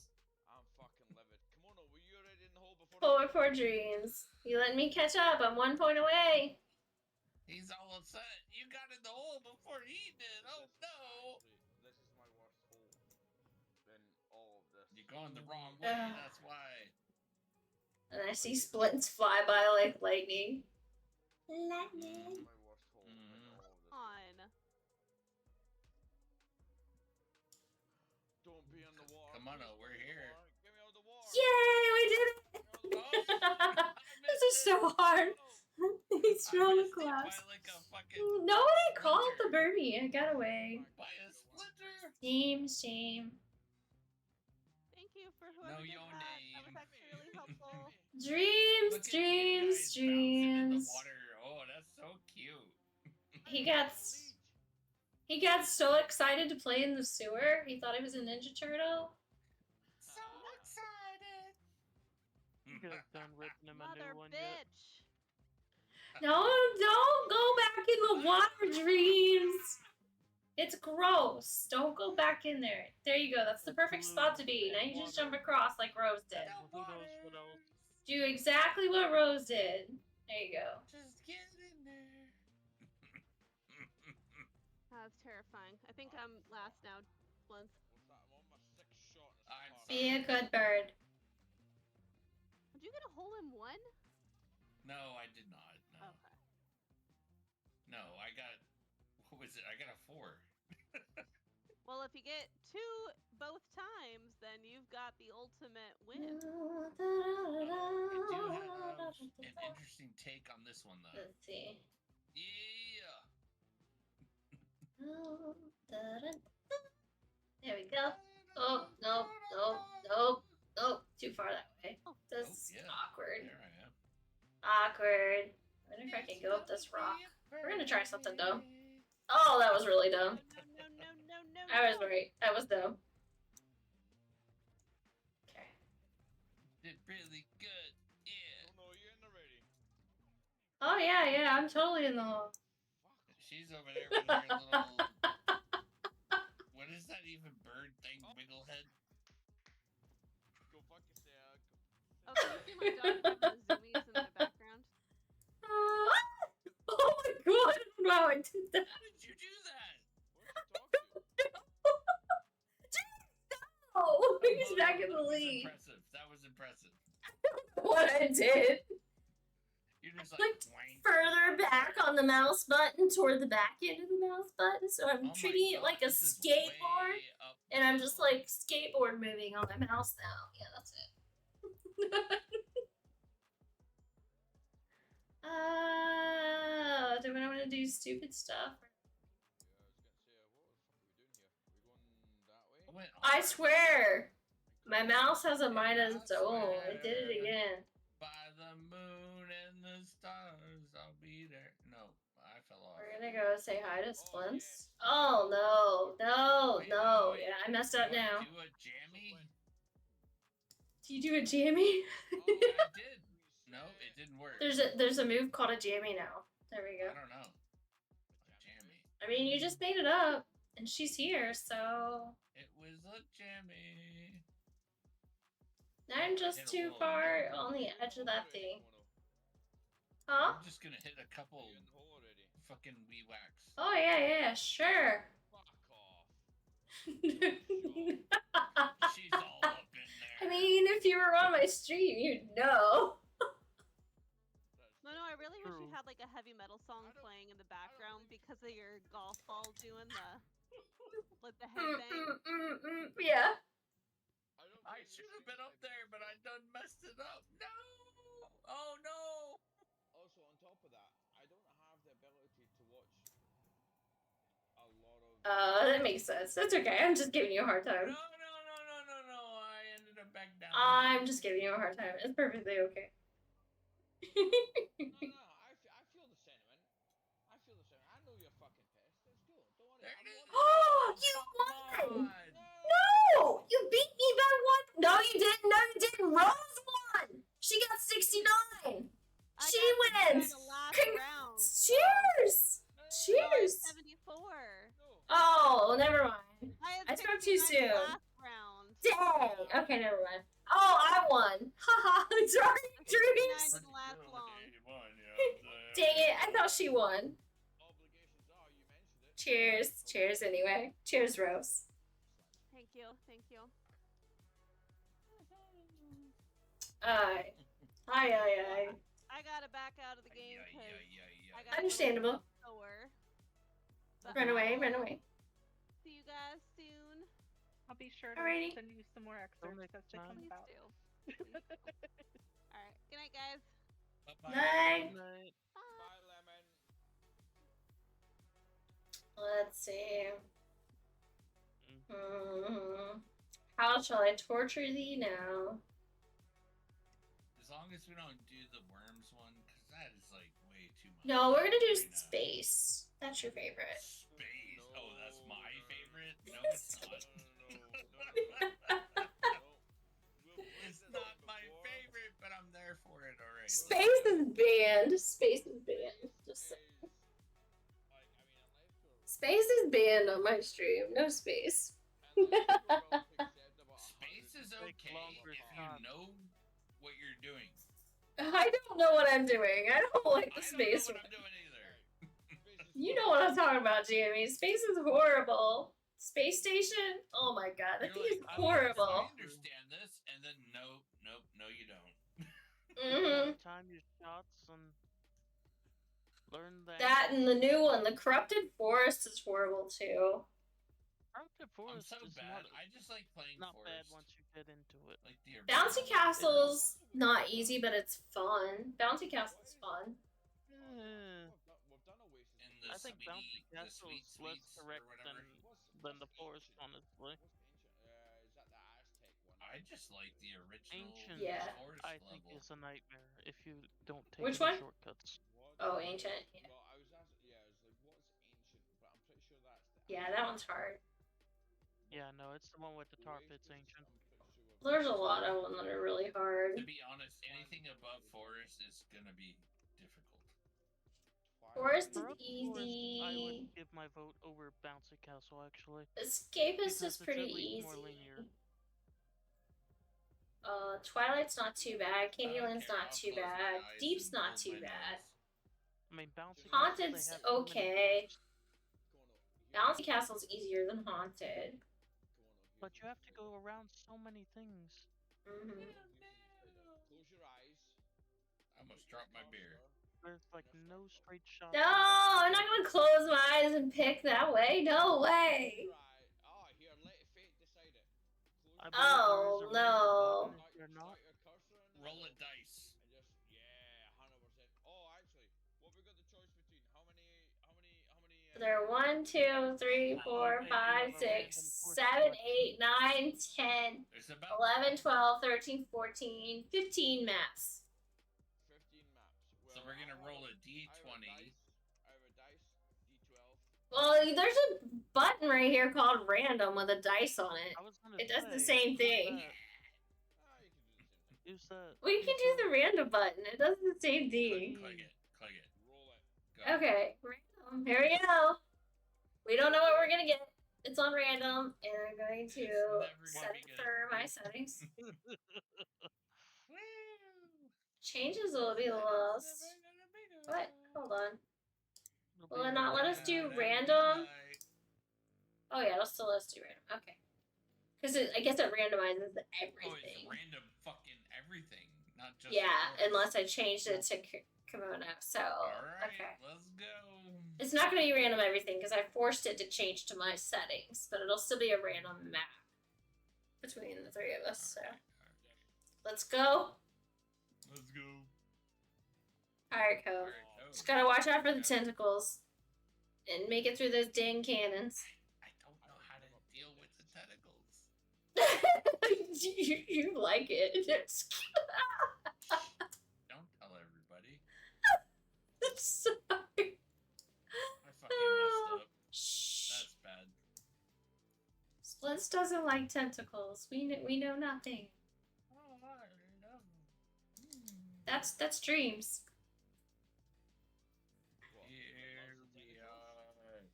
I'm fucking livid. Kimono, were you already in the hole before? Poor Dreams. You let me catch up. I'm 1 point away. He's all upset. You got in the hole before he did. Oh no! This is my worst hole in all of this. You're going the wrong way. That's why. And I see Splint's fly by like lightning. Lightning. This is my worst hole in all of this. On. Don't be on the water. Come on, we're here. Get me out of the water. Yay, we did it! This is so hard. He's throwing the glass. Nobody called the birdie. I got away. By a splinter. Shame. Thank you for whoever Know did your that. That was name. actually really helpful. Dreams. Look at you guys bouncing in the water. Oh, that's so cute. He got so excited to play in the sewer. He thought he was a Ninja Turtle. So excited. You could have done ripping him a Mother new one yet. bitch. No, don't go back in the water, Dreams. It's gross. Don't go back in there. There you go. That's the perfect spot to be. Now you just jump across like Rose did. Who knows what else? Do exactly what Rose did. There you go. Just get in there. That's terrifying. I think I'm last now, Blunts. What's that? I'm on my 6th shot. And I'm it's Be a good bird. Did you get a hole in one? No, I did not. No. Okay. No, I got. What was it? I got a 4. Well, if you get 2 both times, then you've got the ultimate win. I do have an interesting take on this one, though. Let's see. Yeah. There we go. Oh, nope, nope, nope, nope. Too far that way. This is awkward. There I am. Awkward. I wonder if I can go up this rock. We're gonna try something dumb. Oh, that was really dumb. No. I was right. That was dumb. Okay. Did really good. Yeah. Oh no, you're in the ready. Oh yeah, I'm totally in the hole. She's over there with her little. What is that even bird thing? Wigglehead? Go fuck yourself. Oh, can you see my dog having the zoomies in the background? Oh my god! I don't know how I did that. How did you do that? Oh, he's back in the lead. Impressive. That was impressive. What I did. You're just Clicked like further back on the mouse button toward the back end of the mouse button, so I'm treating it like a skateboard, and I'm just like skateboard moving on my mouse now. Yeah, that's it. Do I want to do stupid stuff? I swear, my mouse has a mind of its own. I did it again. By the moon and the stars, I'll be there. No, I fell off. We're gonna go say hi to Splints. Oh no. Yeah, I messed up now. Do a jammy? Do you do a jammy? Oh, I did. No, it didn't work. There's a move called a jammy now. There we go. I don't know. A jammy. I mean, you just made it up, and she's here, so. It was a jammy. I'm just too far on the edge of that thing. Huh? I'm just gonna hit a couple fucking wee whacks. Oh yeah, sure. Fuck off. She's all up in there. I mean, if you were on my stream, you'd know. No, I really wish you had like a heavy metal song playing in the background because of your golf ball doing the like the headbang. Yeah. I should have been up there, but I done messed it up. No! Oh no! Also, on top of that, I don't have the ability to watch a lot of. That makes sense. That's okay. I'm just giving you a hard time. No! I ended up back down. I'm just giving you a hard time. It's perfectly okay. No, I feel the sentiment. I know you're fucking pissed. Let's go. Don't worry. Oh, you won! No! You beat me by 1. No, you didn't. No, you didn't. Rose won. She got 69. She wins. Congrats. Cheers. Cheers. 74. Oh, never mind. I spoke too soon. Last round. Dang. Okay, never mind. Oh, I won. Haha. Sorry, Dreams. Didn't last long. Dang it. I thought she won. Cheers. Cheers anyway. Cheers, Rose. Thank you. Aye. I gotta back out of the game because I got Understandable. sore. Run away. See you guys soon. I'll be sure to Alrighty. send you some more excerpts as they come Please about. do. Alright. Good night, guys. Night. Bye, Lemon. Let's see. How shall I torture thee now? As long as we don't do the worms one, because that is like way too much. No, we're gonna do right now. space. That's your favorite. Space. Oh, that's my favorite. No, it's not. It's not my favorite, but I'm there for it. All right. Space is banned. Just saying. Space is banned on my stream. No space. Space is okay if you know what you're doing. I don't know what I'm doing. I don't like the I space. don't know what I'm doing either. You know what I'm talking about, Jamie. Space is horrible. Space station? Oh my god, that You're thing is like, I horrible. understand this, and then nope, no, you don't. Mm-hmm. Time your shots and learn that. That and the new one, the Corrupted Forest, is horrible too. Corrupted Forest I'm so is bad. I just like playing not Forest. bad once you get into it. Like the Bouncy original. Castle's not easy, but it's fun. Bouncy Castle's fun. In the I think Bouncy sweetie, Castle is less sweets correct or whatever. than the Forest, honestly. Is that the Aztec one? I just like the original Ancient, Yeah. Forest I think, level. is a nightmare if you don't take Which any one? shortcuts. Oh, Ancient. Yeah. Well, I was asking, yeah, I was like, what's ancient? But I'm pretty sure that's the. Yeah, that one's hard. Yeah, no, it's the one with the tar pits, Ancient. There's a lot of them that are really hard. To be honest, anything above Forest is gonna be difficult. Forest is Corrupt Forest, I would easy. give my vote over Bouncy Castle, actually. Escapist is Because it's pretty at least easy. more linear. Twilight's not too bad. Canyonland's Okay, not I'll too close my bad. eyes Deep's and not hold too my bad. nose. I mean, Bouncy Haunted's Castle, they have too many okay. ghosts. Bouncy Castle's easier than Haunted. But you have to go around so many things. Mm-hmm. Close your eyes. I almost dropped my beer. There's like no straight shots. No, I'm not gonna close my eyes and pick that way. No way. Oh, here, let fate decide it. I believe Oh, there is a no. random button if you're not. Start your cursor in Roll a dice. and just, yeah, 100%. Oh, actually, what we got the choice between? How many? There are 1, 2, 3, 4, 5, 6, 7, 8, 9, 10, There's about 11, 12, 13, 14, 15 maps. 15 maps. So we're gonna roll a d20. I have a dice, d12. Well, there's a button right here called random with a dice on it. I was gonna It does the say, same thing. You can do the same thing. Use that. We can do the random button. It does the same thing. Click it. Click it. Roll it. Go. Okay, random. Here we go. We don't know what we're gonna get. It's on random, and I'm going to It's never set gonna it be for good. my settings. Woo! Changes will be lost. What? Hold on. Will it not let us do random? Oh yeah, it'll still let us do random. Okay. Because I guess it randomizes Oh, it's everything. random fucking everything, not just. Yeah, Forest. unless I changed it to Kimono. So, Alright, okay. let's go. It's not going to be random everything because I forced it to change to my settings, but it'll still be a random map between the three of us. So, let's go. Let's go. Alright, Cove. Alright, go. Just gotta watch out for the tentacles and make it through those dang cannons. I don't know how to deal with the tentacles. you like it. It's Don't tell everybody. sorry. I fucking messed up. Shh. That's bad. Splits doesn't like tentacles. We know nothing. Oh, I love That's dreams. Here we are.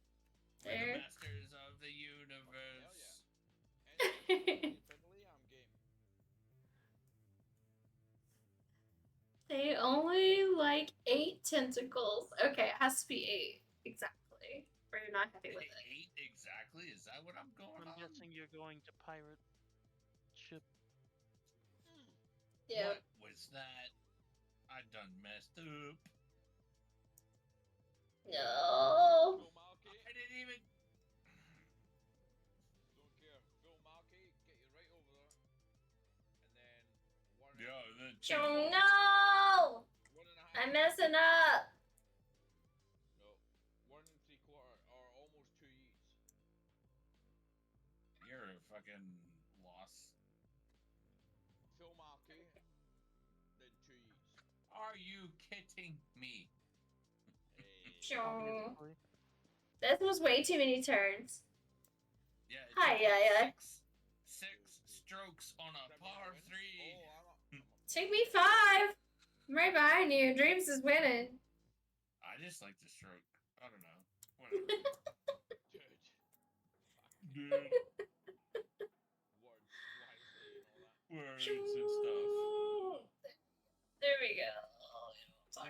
We're There. the masters of the universe. Fiddly, I'm game. They only like 8 tentacles. Okay, it has to be 8 exactly. Or you're not happy with it. 8 exactly? Is that what I'm going I'm on? guessing you're going to pirate ship. Yeah. What was that? I done messed up. No. Phil Malky, I didn't even. don't care. Phil Malky, get you right over there. And then one. Yeah, then Oh, no! 1.5. I'm messing up. No, 1 3/4 or almost 2 yeets. You're a fucking loss. Phil Malky, then 2 yeets. Are you kidding me? Hey. Obviously. This was way too many turns. Yeah. It Hi, took yeah. 6 strokes on a par 3. Oh, Took me 5. I'm right behind you. Dreams is winning. I just like the stroke. I don't know. Whatever. dude. Dude. Words wisely and all that. Words and stuff. There we go. Oh, yeah,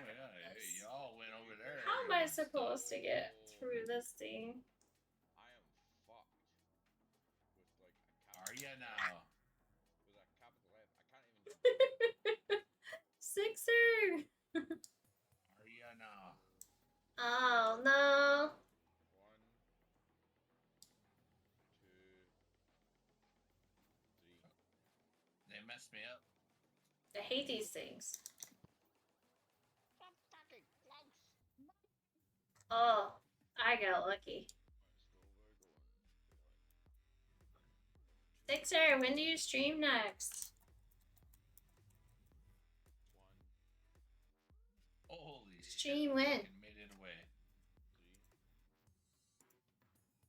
hey, y'all went over there. How am I supposed to get through this thing. I am fucked with like a Are ya capital now? with a capital F. I can't even do Sixer! Are ya now? Oh no. 1, 2, 3. They messed me up. I hate these things. So fucking close. Oh, I got lucky. Sixer, when do you stream next? 1, Holy Stream shit. when? Fucking made it away. 3.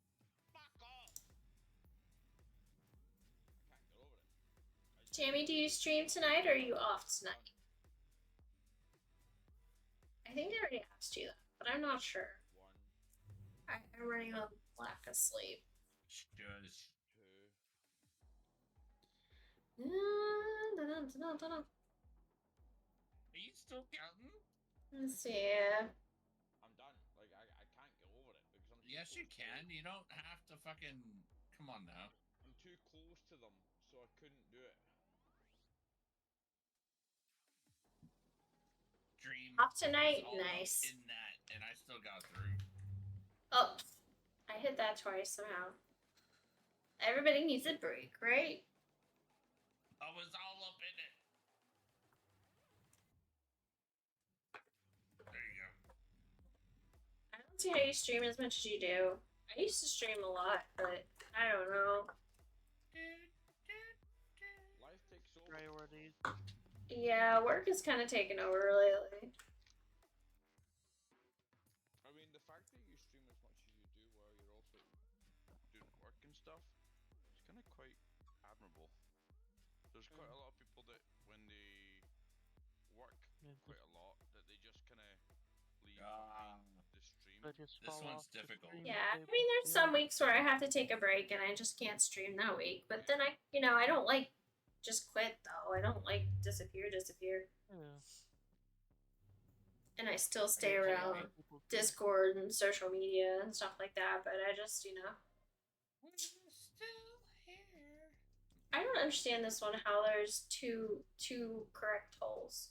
Fuck off! I can't get over it. Jamie, do you stream tonight or are you off tonight? I think I already asked you that, but I'm not sure. 1, I'm running on lack of sleep. Shush. 2. Are you still counting? Let's see. I'm done. Like I can't get over it because I'm. Yes, you can. You don't have to fucking. Come on now. I'm too close to them, so I couldn't do it. Dream. Off tonight? was all up Nice. In that, and I still got through. Oh, I hit that twice somehow. Everybody needs a break, right? I was all up in it. There you go. I don't see how you stream as much as you do. I used to stream a lot, but I don't know. Life takes over. Priorities. Yeah, work is kind of taken over lately. I mean, the fact that you stream as much as you do while you're also doing work and stuff, it's kind of quite admirable. There's quite a lot of people that when they work quite a lot, that they just kind of leave behind the stream. Just This fall one's off the difficult. stream Yeah, I table. mean, there's some weeks where I have to take a break and I just can't stream that week. But then I don't like just quit though. I don't like disappear. Yeah. And I still stay Okay, around People do. Discord and social media and stuff like that. But I just, We're still here. I don't understand this one. How there's two correct holes.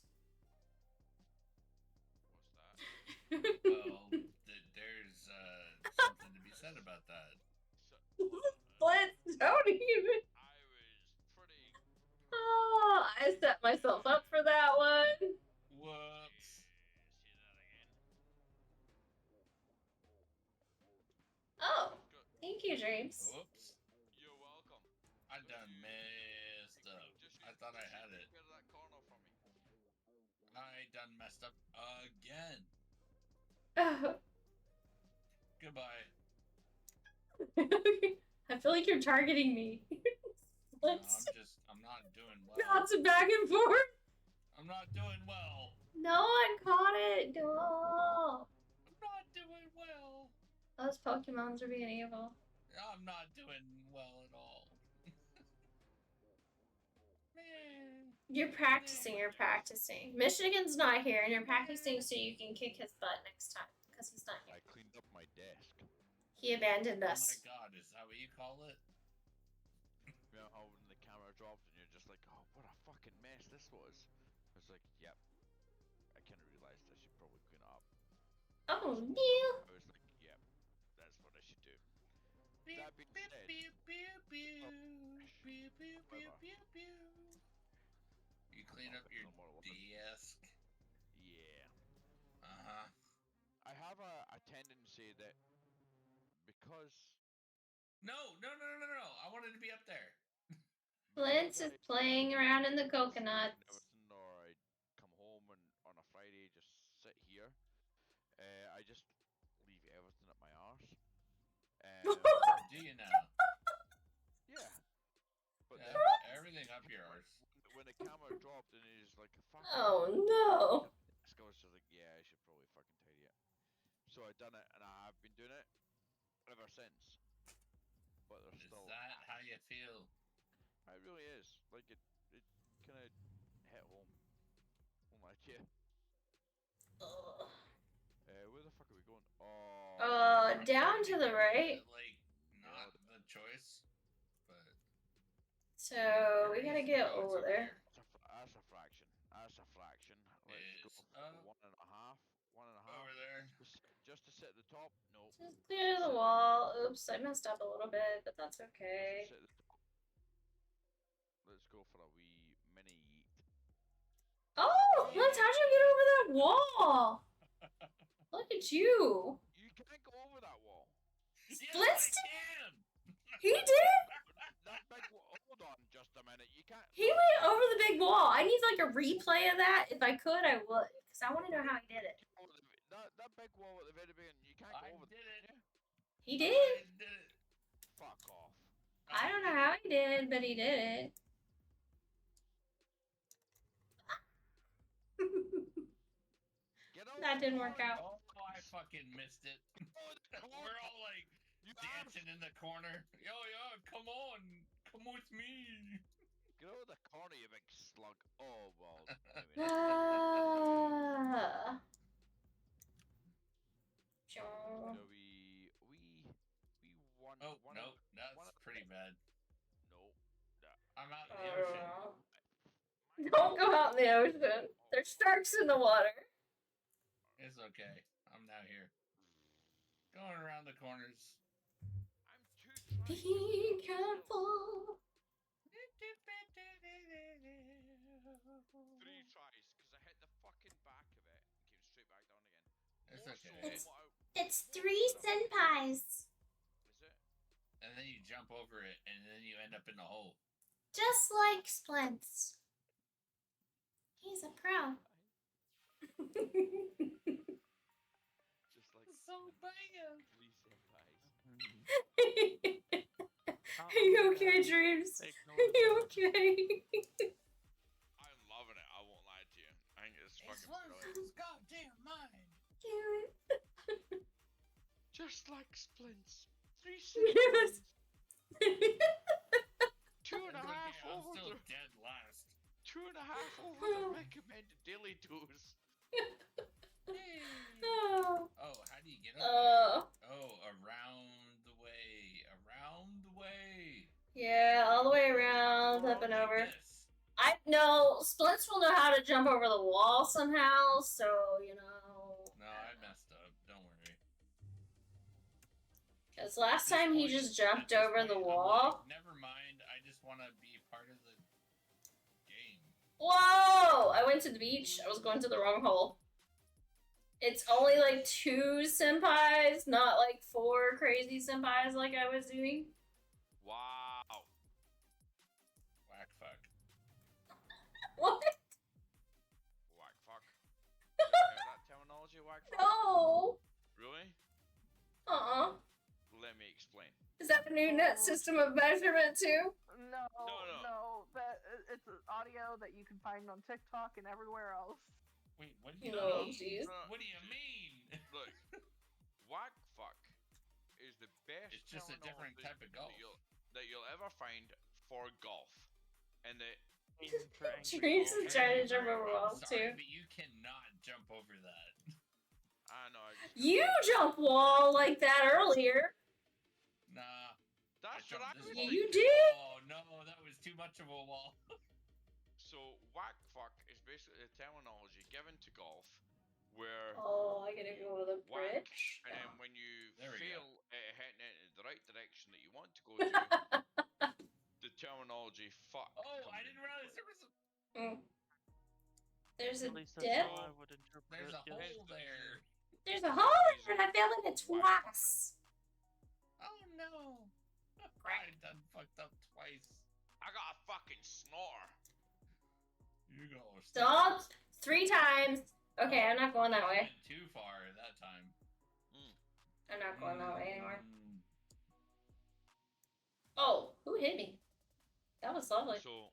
What's that? Well, there's something to be said about that. Let's don't even. I was pretty. Oh, I set myself up for that one. Whoops. See that again. Oh, thank you, Dreams. Whoops. You're welcome. I done messed up. I thought I had it. Clear that corner for me. I done messed up again. Oh. Goodbye. I feel like you're targeting me. No, Let's I'm not doing well. bounce it back and forth. I'm not doing well. No one caught it. No. I'm not doing well. Those Pokemons are being evil. I'm not doing well at all. Man. You're practicing. Michigan's not here, and you're practicing so you can kick his butt next time because he's not here. I cleaned up my desk. He abandoned Oh us. my god, is that what you call it? You know how when the camera dropped and you're just like, oh, what a fucking mess this was. I was like, yep. I kind of realized I should probably clean it up. Oh, no. I was like, yep, that's what I should do. That being said, You clean up your desk? yeah. Uh-huh. I have a tendency that because No. I wanted to be up there. Flint is playing around in the coconuts. everything, or I come home and on a Friday just sit here. I just leave everything at my arse. Do you now? Yeah. But Yeah, then everything up your arse. when the camera dropped and he's like, fuck. Oh, no. I was just like, yeah, I should probably fucking tidy it. So I done it, and I have been doing it ever since. But there's Is still. that how you feel? It really is. Like it kind of hit home. Won't lie to you. Ugh. Where the fuck are we going? Oh. Oh, down to the right. Like, not the choice, but. So we gotta get over there. That's a fraction. That's a fraction. Let's It's go for 1.5. 1.5. over there. Just to sit at the top? No. Just clear the wall. Oops, I messed up a little bit, but that's okay. Just sit at the top. Let's go for a wee mini yeet. Oh, Lance, how'd you get over that wall? Look at you. You can't go over that wall. Splits? Yes, He did? That big wall. Hold on just a minute. You can't. He went over the big wall. I need like a replay of that. If I could, I would. Because I want to know how he did it. That big wall at the very beginning, you can't go over did it. He did? I did it. Fuck off. I don't know how he did, but he did it. That didn't work out. Oh, I fucking missed it. We're all like dancing in the corner. Yo, come on. Come with me. Get over the corner, you big slug. Oh, well. So we won. Oh, no, that's pretty bad. No. I'm out in the ocean. Don't go out in the ocean. There's sharks in the water. It's okay. I'm now here. Going around the corners. Be careful. 3 tries, because I hit the fucking back of it and came straight back down again. It's Also, okay. It's 3 senpais. Is it? And then you jump over it, and then you end up in the hole. Just like Splints. He's a pro. Just like so banging. 3 senpais. Are you okay, Dreams? Are you okay? I'm loving it. I won't lie to you. I think it's fucking lost brilliant. his goddamn mind. Just like Splints. 3 Yes. senpais. 2.5 I'm over still the dead last. 2.5 over the recommended daily dose. Oh. Oh, how do you get up there? Oh, around the way. Around the way. Yeah, all the way around, up and Like over. this. I know Splints will know how to jump over the wall somehow, so you know. No, I messed up. Don't worry. Because last time he just jumped over the wall. Like, never mind. I just want to be part of the game. Whoa! I went to the beach. I was going to the wrong hole. It's only like 2 senpais, not like 4 crazy senpais like I was doing. Wow. Whack fuck. What? Whack fuck. You ever heard that terminology, whack fuck? No! Really? Let me explain. Is that the new net system of measurement too? No, No. no. That it's an audio that you can find on TikTok and everywhere else. Wait, what do you Oh, mean? jeez. What do you mean? Look, whack fuck is the best. It's just a different type of golf. That you'll ever find for golf, and the Dreams is trying to jump over walls Sorry, too. but you cannot jump over that. I know. You jump wall like that earlier. Nah. That's what I was Yeah, thinking. you did. Oh no, that was too much of a wall. So whack fuck is basically a terminology given to golf, where Oh, I gotta go over the whack, bridge. and then when you There we fail at hitting it in the right direction that you want to go to, the terminology fuck. Oh, comes I didn't into realize play. there was a There's a At least that's dip. how I would interpret there's a it. Yes. hole there. There's a hole there, and I failed in it twice. Oh no. I done fucked up twice. I got a fucking snore. You go. Stop 3 times. Okay, I'm not going that way. Went too far that time. I'm not going that way anymore. Mm. Oh, who hit me? That was lovely. So,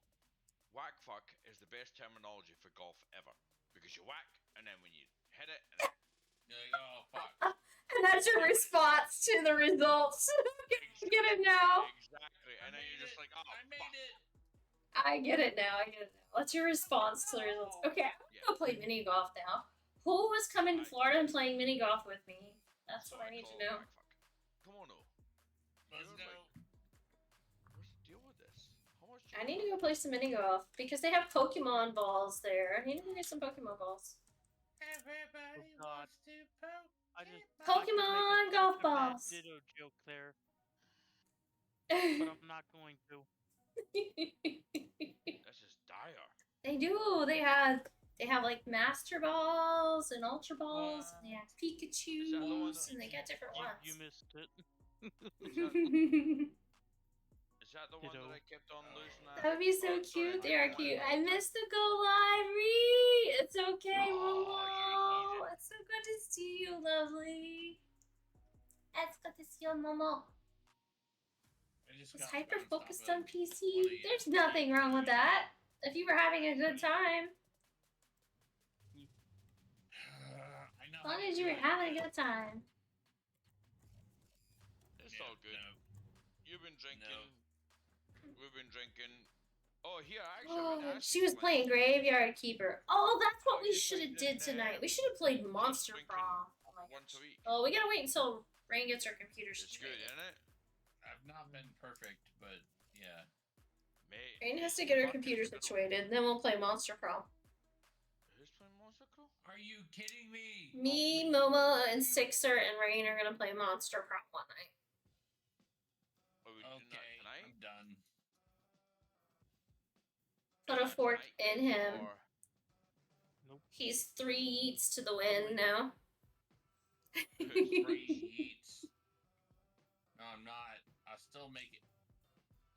whack fuck is the best terminology for golf ever, because you whack, and then when you hit it, and then You're like, oh fuck. And that's your response to the results. Get it now. exactly, and then you're just like, oh I made fuck. it. I get it now. I get it now. What's your response to the results? Okay, I'm gonna go play mini golf now. Who was coming to Florida and playing mini golf with me? That's So what I I need to call it know. whack fuck. I need to go play some mini golf because they have Pokemon balls there. I need to go get some Pokemon balls. Everybody God. wants to poke. I just Pokemon golf a bad balls. Ditto joke there, but I'm not going to. This is dire. They do. They have like Master Balls and Ultra Balls. And they have Pikachu's and they got different ones. You missed it. Is that the one that I kept on losing at? That would be so Oh, sorry, cute. They are different cute. one. I missed the go live, Ree. It's okay, Oh, Momo. It's so good to see you, lovely. It's good to see you, Momo. It's hyper focused on PC. There's nothing wrong with that. If you were having a good time. As long as you were having a good time. It's all good. You've been drinking. We've been drinking. Oh, here, actually, I meant to ask She you was something. playing Graveyard Keeper. Oh, that's what we should have did tonight. We should have played Monster Prom. Oh my Once a week. Oh, we gotta wait until Rain gets her computer It's good, situated. isn't it? I've not been perfect, but yeah. Mate. Rain has to get her computer situated, then we'll play Monster Prom. Who's playing Monster Prom? Are you kidding me? Me, Momo, and Sixer and Rain are gonna play Monster Prom one night. Are we doing that tonight? I'm done. Put a fork in him. Or... Nope. He's 3 yeets to the wind now. 3 yeets. No, I'm not. I'll still make it.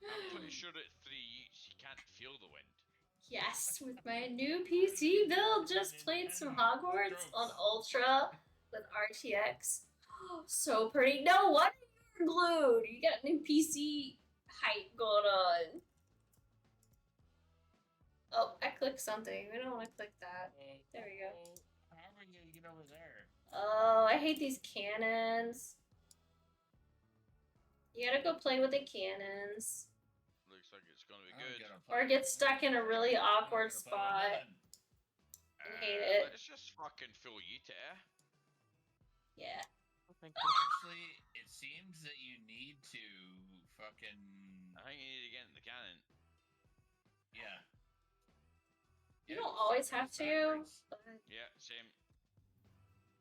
I'm pretty sure at 3 yeets you can't feel the wind. Yes, with my new PC build, just played some Hogwarts on Ultra with RTX. Oh, so pretty. No wonder you're glued. You got new PC height going on. Oh, I clicked something. We don't want to click that. There we go. How are we gonna get over there? Oh, I hate these cannons. You gotta go play with the cannons. Looks like it's gonna be good. Or get stuck in a really awkward spot and hate it. Let's just fucking fill yeet it, eh? Yeah. Actually, it seems that you need to fucking. I think you need to get in the cannon. Yeah. You don't always have to. But... Yeah, same.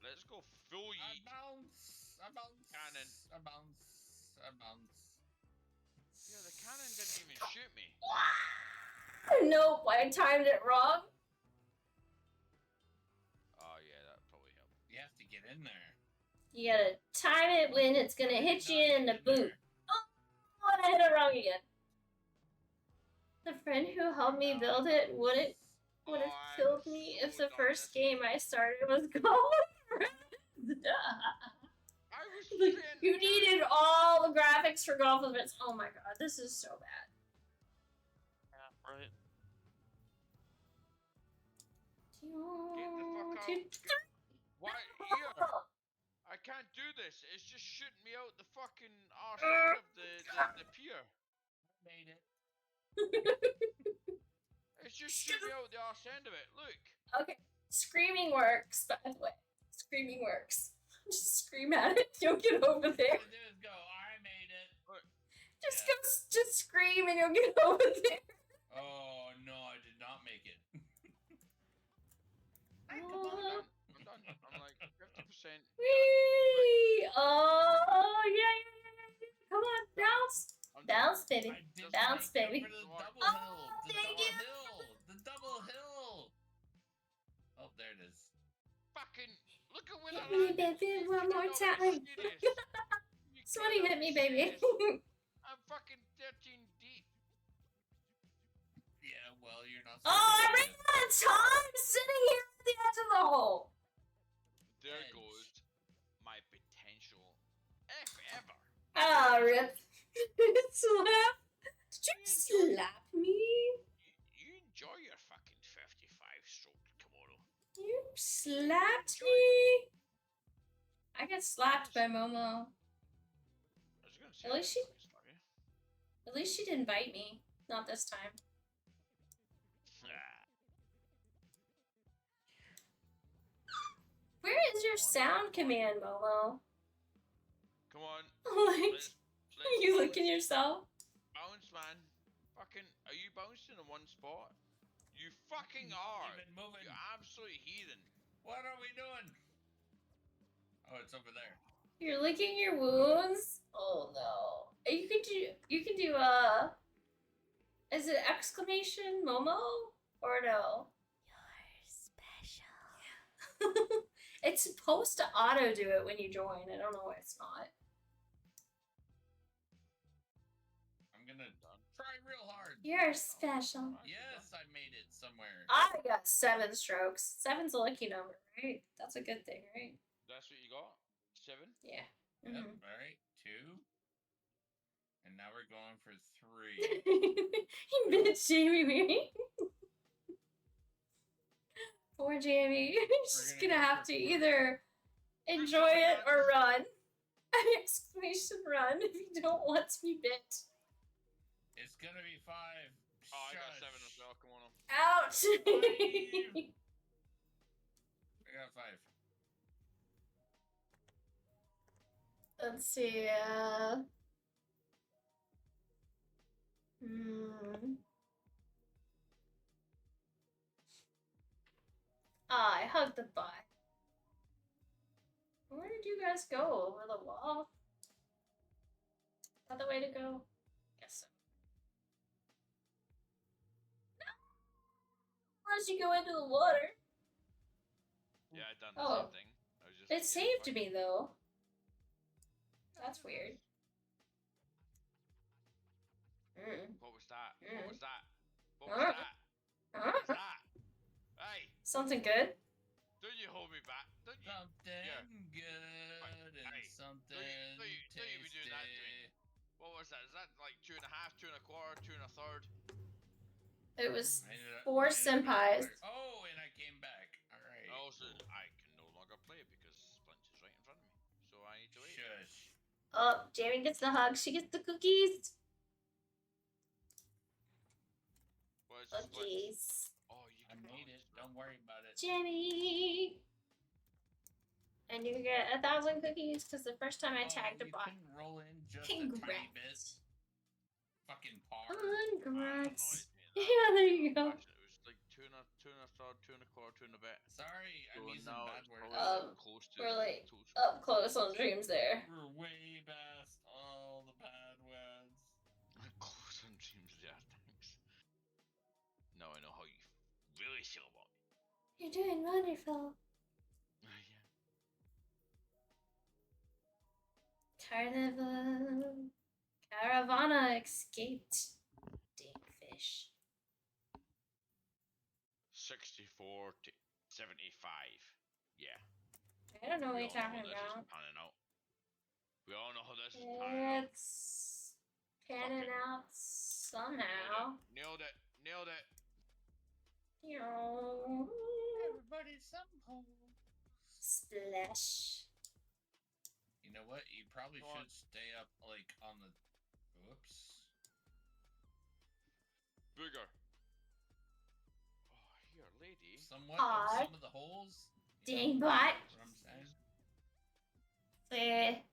Let's go full yeet. I bounce. Cannon. I bounce. Yeah, the cannon didn't even shoot me. Nope, I timed it wrong. Oh yeah, that probably helped. You have to get in there. You gotta time it when it's gonna hit you in the boot. Oh, and I hit it wrong again. The friend who helped me build it would have killed me if the first game I started was Golf. Like, you needed all the graphics for Golf with Friends. Oh my god, this is so bad. Yeah, right. Get the fuck out. Why? Here. I can't do this. It's just shooting me out the fucking arse end of the pier. I made it. It's just shooting me out the arse end of it. Look. Okay, screaming works, by the way. Screaming works. Just scream at it. You'll get over there. All I do is go. I made it. Just go. Just scream and you'll get over there. Oh no, I did not make it. I'm done. I'm like 50%. Whee! Oh yeah. Come on, bounce, bounce, baby, bounce, baby. Oh, thank you. The double hill. Oh, there it is. Fucking look at where Hit I me, baby, one more time. Somebody hit me, baby. I'm fucking 13 deep. Yeah, well, you're not. Oh, I ran out of time sitting here at the edge of the hole. There goes my potential. If ever. Ah, rip. Slap. Did you slap me? You enjoy your fucking 55 stroke Kimono. You slapped me. I got slapped by Momo. I was gonna say, At least she didn't bite me. Not this time. Where is your sound command, Momo? Come on. Like, are you looking yourself? Bounce, man. Fucking, Are you bouncing in one spot? You fucking are. We've been moving. You absolute heathen. What are we doing? Oh, it's over there. You're licking your wounds? Oh no. You can do is it exclamation Momo? Or no? You're special. It's supposed to auto do it when you join. I don't know why it's not. I'm gonna try real hard. You're special. Yes, I made it somewhere. I got 7 strokes. 7's a lucky number, right? That's a good thing, right? That's what you got? 7? Yeah. Yep. Mhm. All right. 2. And now we're going for 3. You bitch, Jamie. Poor Jamie. She's gonna have to either enjoy it or run. Exclamation run if you don't want to be bit. It's gonna be 5. Oh, I got 7 as well. Come on. Ouch! I got 5. Let's see, I hugged the butt. Where did you guys go? Over the wall? Is that the way to go? Guess so. No! Unless you go into the water. Yeah, I done the Oh. same thing. I was just It saved me though. That's weird. What was that? Mm. What was that? What Huh? was that? What was that? Hey, Something good? don't you hold me back? Don't you? Something Yeah. good and Hey, something don't you be doing that to me. tasty. What was that? Is that like 2 1/2, 2 1/4, 2 1/3? It was I ended up- 4 I ended up senpais. getting- Oh, and I came back. All right. Also, I can no longer play because Splint is right in front of me. So I need to wait. Shush. Oh, Jamie gets the hug. She gets the cookies. What is the Splint? Cookies. Oh, you I can made it. Don't worry about it. Jamie. And you get 1,000 cookies because the first time I tagged a you bot. couldn't roll in just a tiny bit. Congrats. Fucking par. Congrats. Yeah, there you go. Actually, it was like 2 1/3, 2 1/4, 2 1/2. Sorry, I'm So using now bad it's words. probably close to We're like total. up close on dreams there. We're way past all the bad words. Close on dreams there, thanks. Now I know how you really feel about me. You're doing wonderful. Yeah. Caravana escaped. Dinkfish. 64 to 75. Yeah. I don't know what We you're all know talking how this is about. panning out. We all know how this is panning out. It's panning Fucking out somehow. Nailed it. Nailed it. Yo. Everybody somehow. Splash. You know what? You probably Go on. should stay up, like, on the... Whoops. Booger. Oh, here, lady. Somewhat Odd. of some of the holes. you Dang know bot. what I'm saying? Say.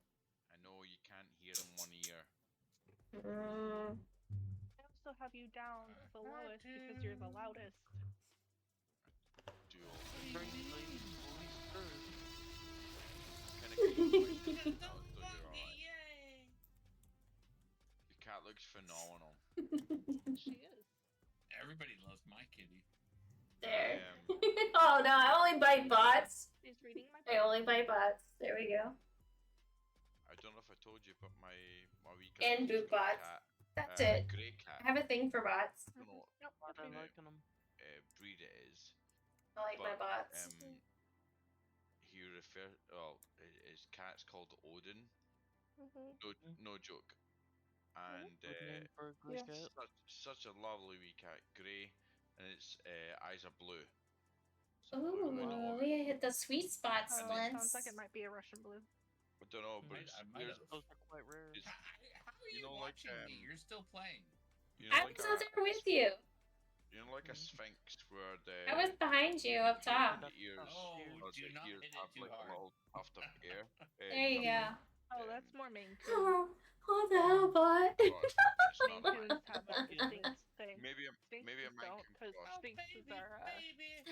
I know you can't hear in one ear. I also have you down the lowest because you're the loudest. Duel. Bring the ladies voice first. Kinda cute. The cat looks phenomenal. She is. Everybody loves my kitty. There. Oh no, I only bite bots. She's reading my I only bite bots. There we go. I don't know if I told you, but my wee And cat is a boot great bots. cat. That's it. Great cat. I have a thing for bots. I don't know what Yep. But I liking them. breed it is. I like my But, bots. He his cat's called Odin. No joke. And Good name for a good Yes. cat. such a lovely wee cat, grey, and its eyes are blue. So I Ooh, really don't know. we hit the sweet spot, Sounds Splints. like it might be a Russian blue. I don't know, but I might have. Those are quite rare. it's- How are you you know, like, watching me? You're still playing. you know, I like was out there with you. you know, like a sphinx where the I was behind you up top. the ears, Oh, or do the not ears hit it have too like hard. a little tuft of hair. There you go. Oh, that's more Maine Coon. What the hell, bot? Oh, it's Maine not Coons have a distinct thing. maybe a Sphinxes Maine don't, Coon because cross. Sphinxes are naked.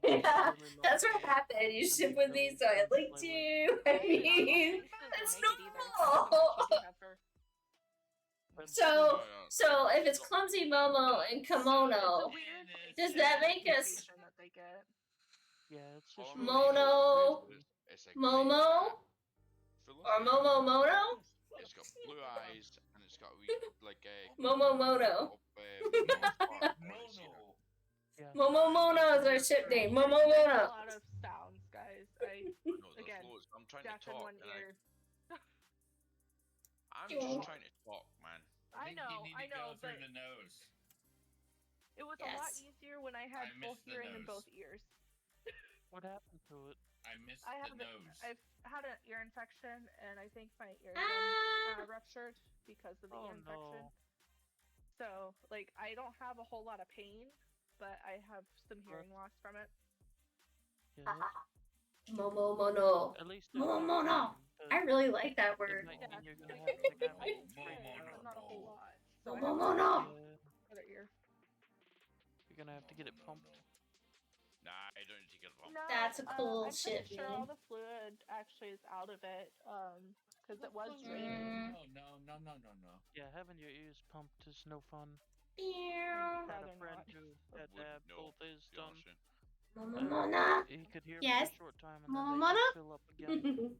Yeah, that's what happened. You ship with me, so I linked you. I mean, that's normal. So, so if it's clumsy Momo and Kimono, does that make us That they get. Yeah, it's just Mono, It's a Momo, or Momo Mono? It's got blue eyes and it's got a wee like a Momo Mono. Yeah. Momo Mono is our ship name. Momo A Mono. lot of sounds, guys. No, there's Again, loads. I'm trying deaf to talk in one and ear. I'm just trying to talk, man. I know, You need to go but through the nose. it was a lot Yes. easier when I had I full missed the hearing in nose. both ears. What happened to it? I missed I the have nose. I've had an ear infection, and I think my eardrum ruptured because of the ear infection. No. So, like, I don't have a whole lot of pain, but I have some hearing loss from it. Yeah. Momo Mono. At least Momo Mono. I really like that word. Might mean you're gonna have to get it Not a whole lot. So I Momo have Mono. other ear. You're gonna have to get it pumped. Nah, I don't need to get one. No, That's a cool I'm shit pretty sure name. all the fluid actually is out of it, because it was draining. No. Yeah, having your ears pumped is no fun. Meow. Had a friend who had to have both ears done. Momo Mono. He could hear Yes. for a short time and then Momo they Mono. could fill up again.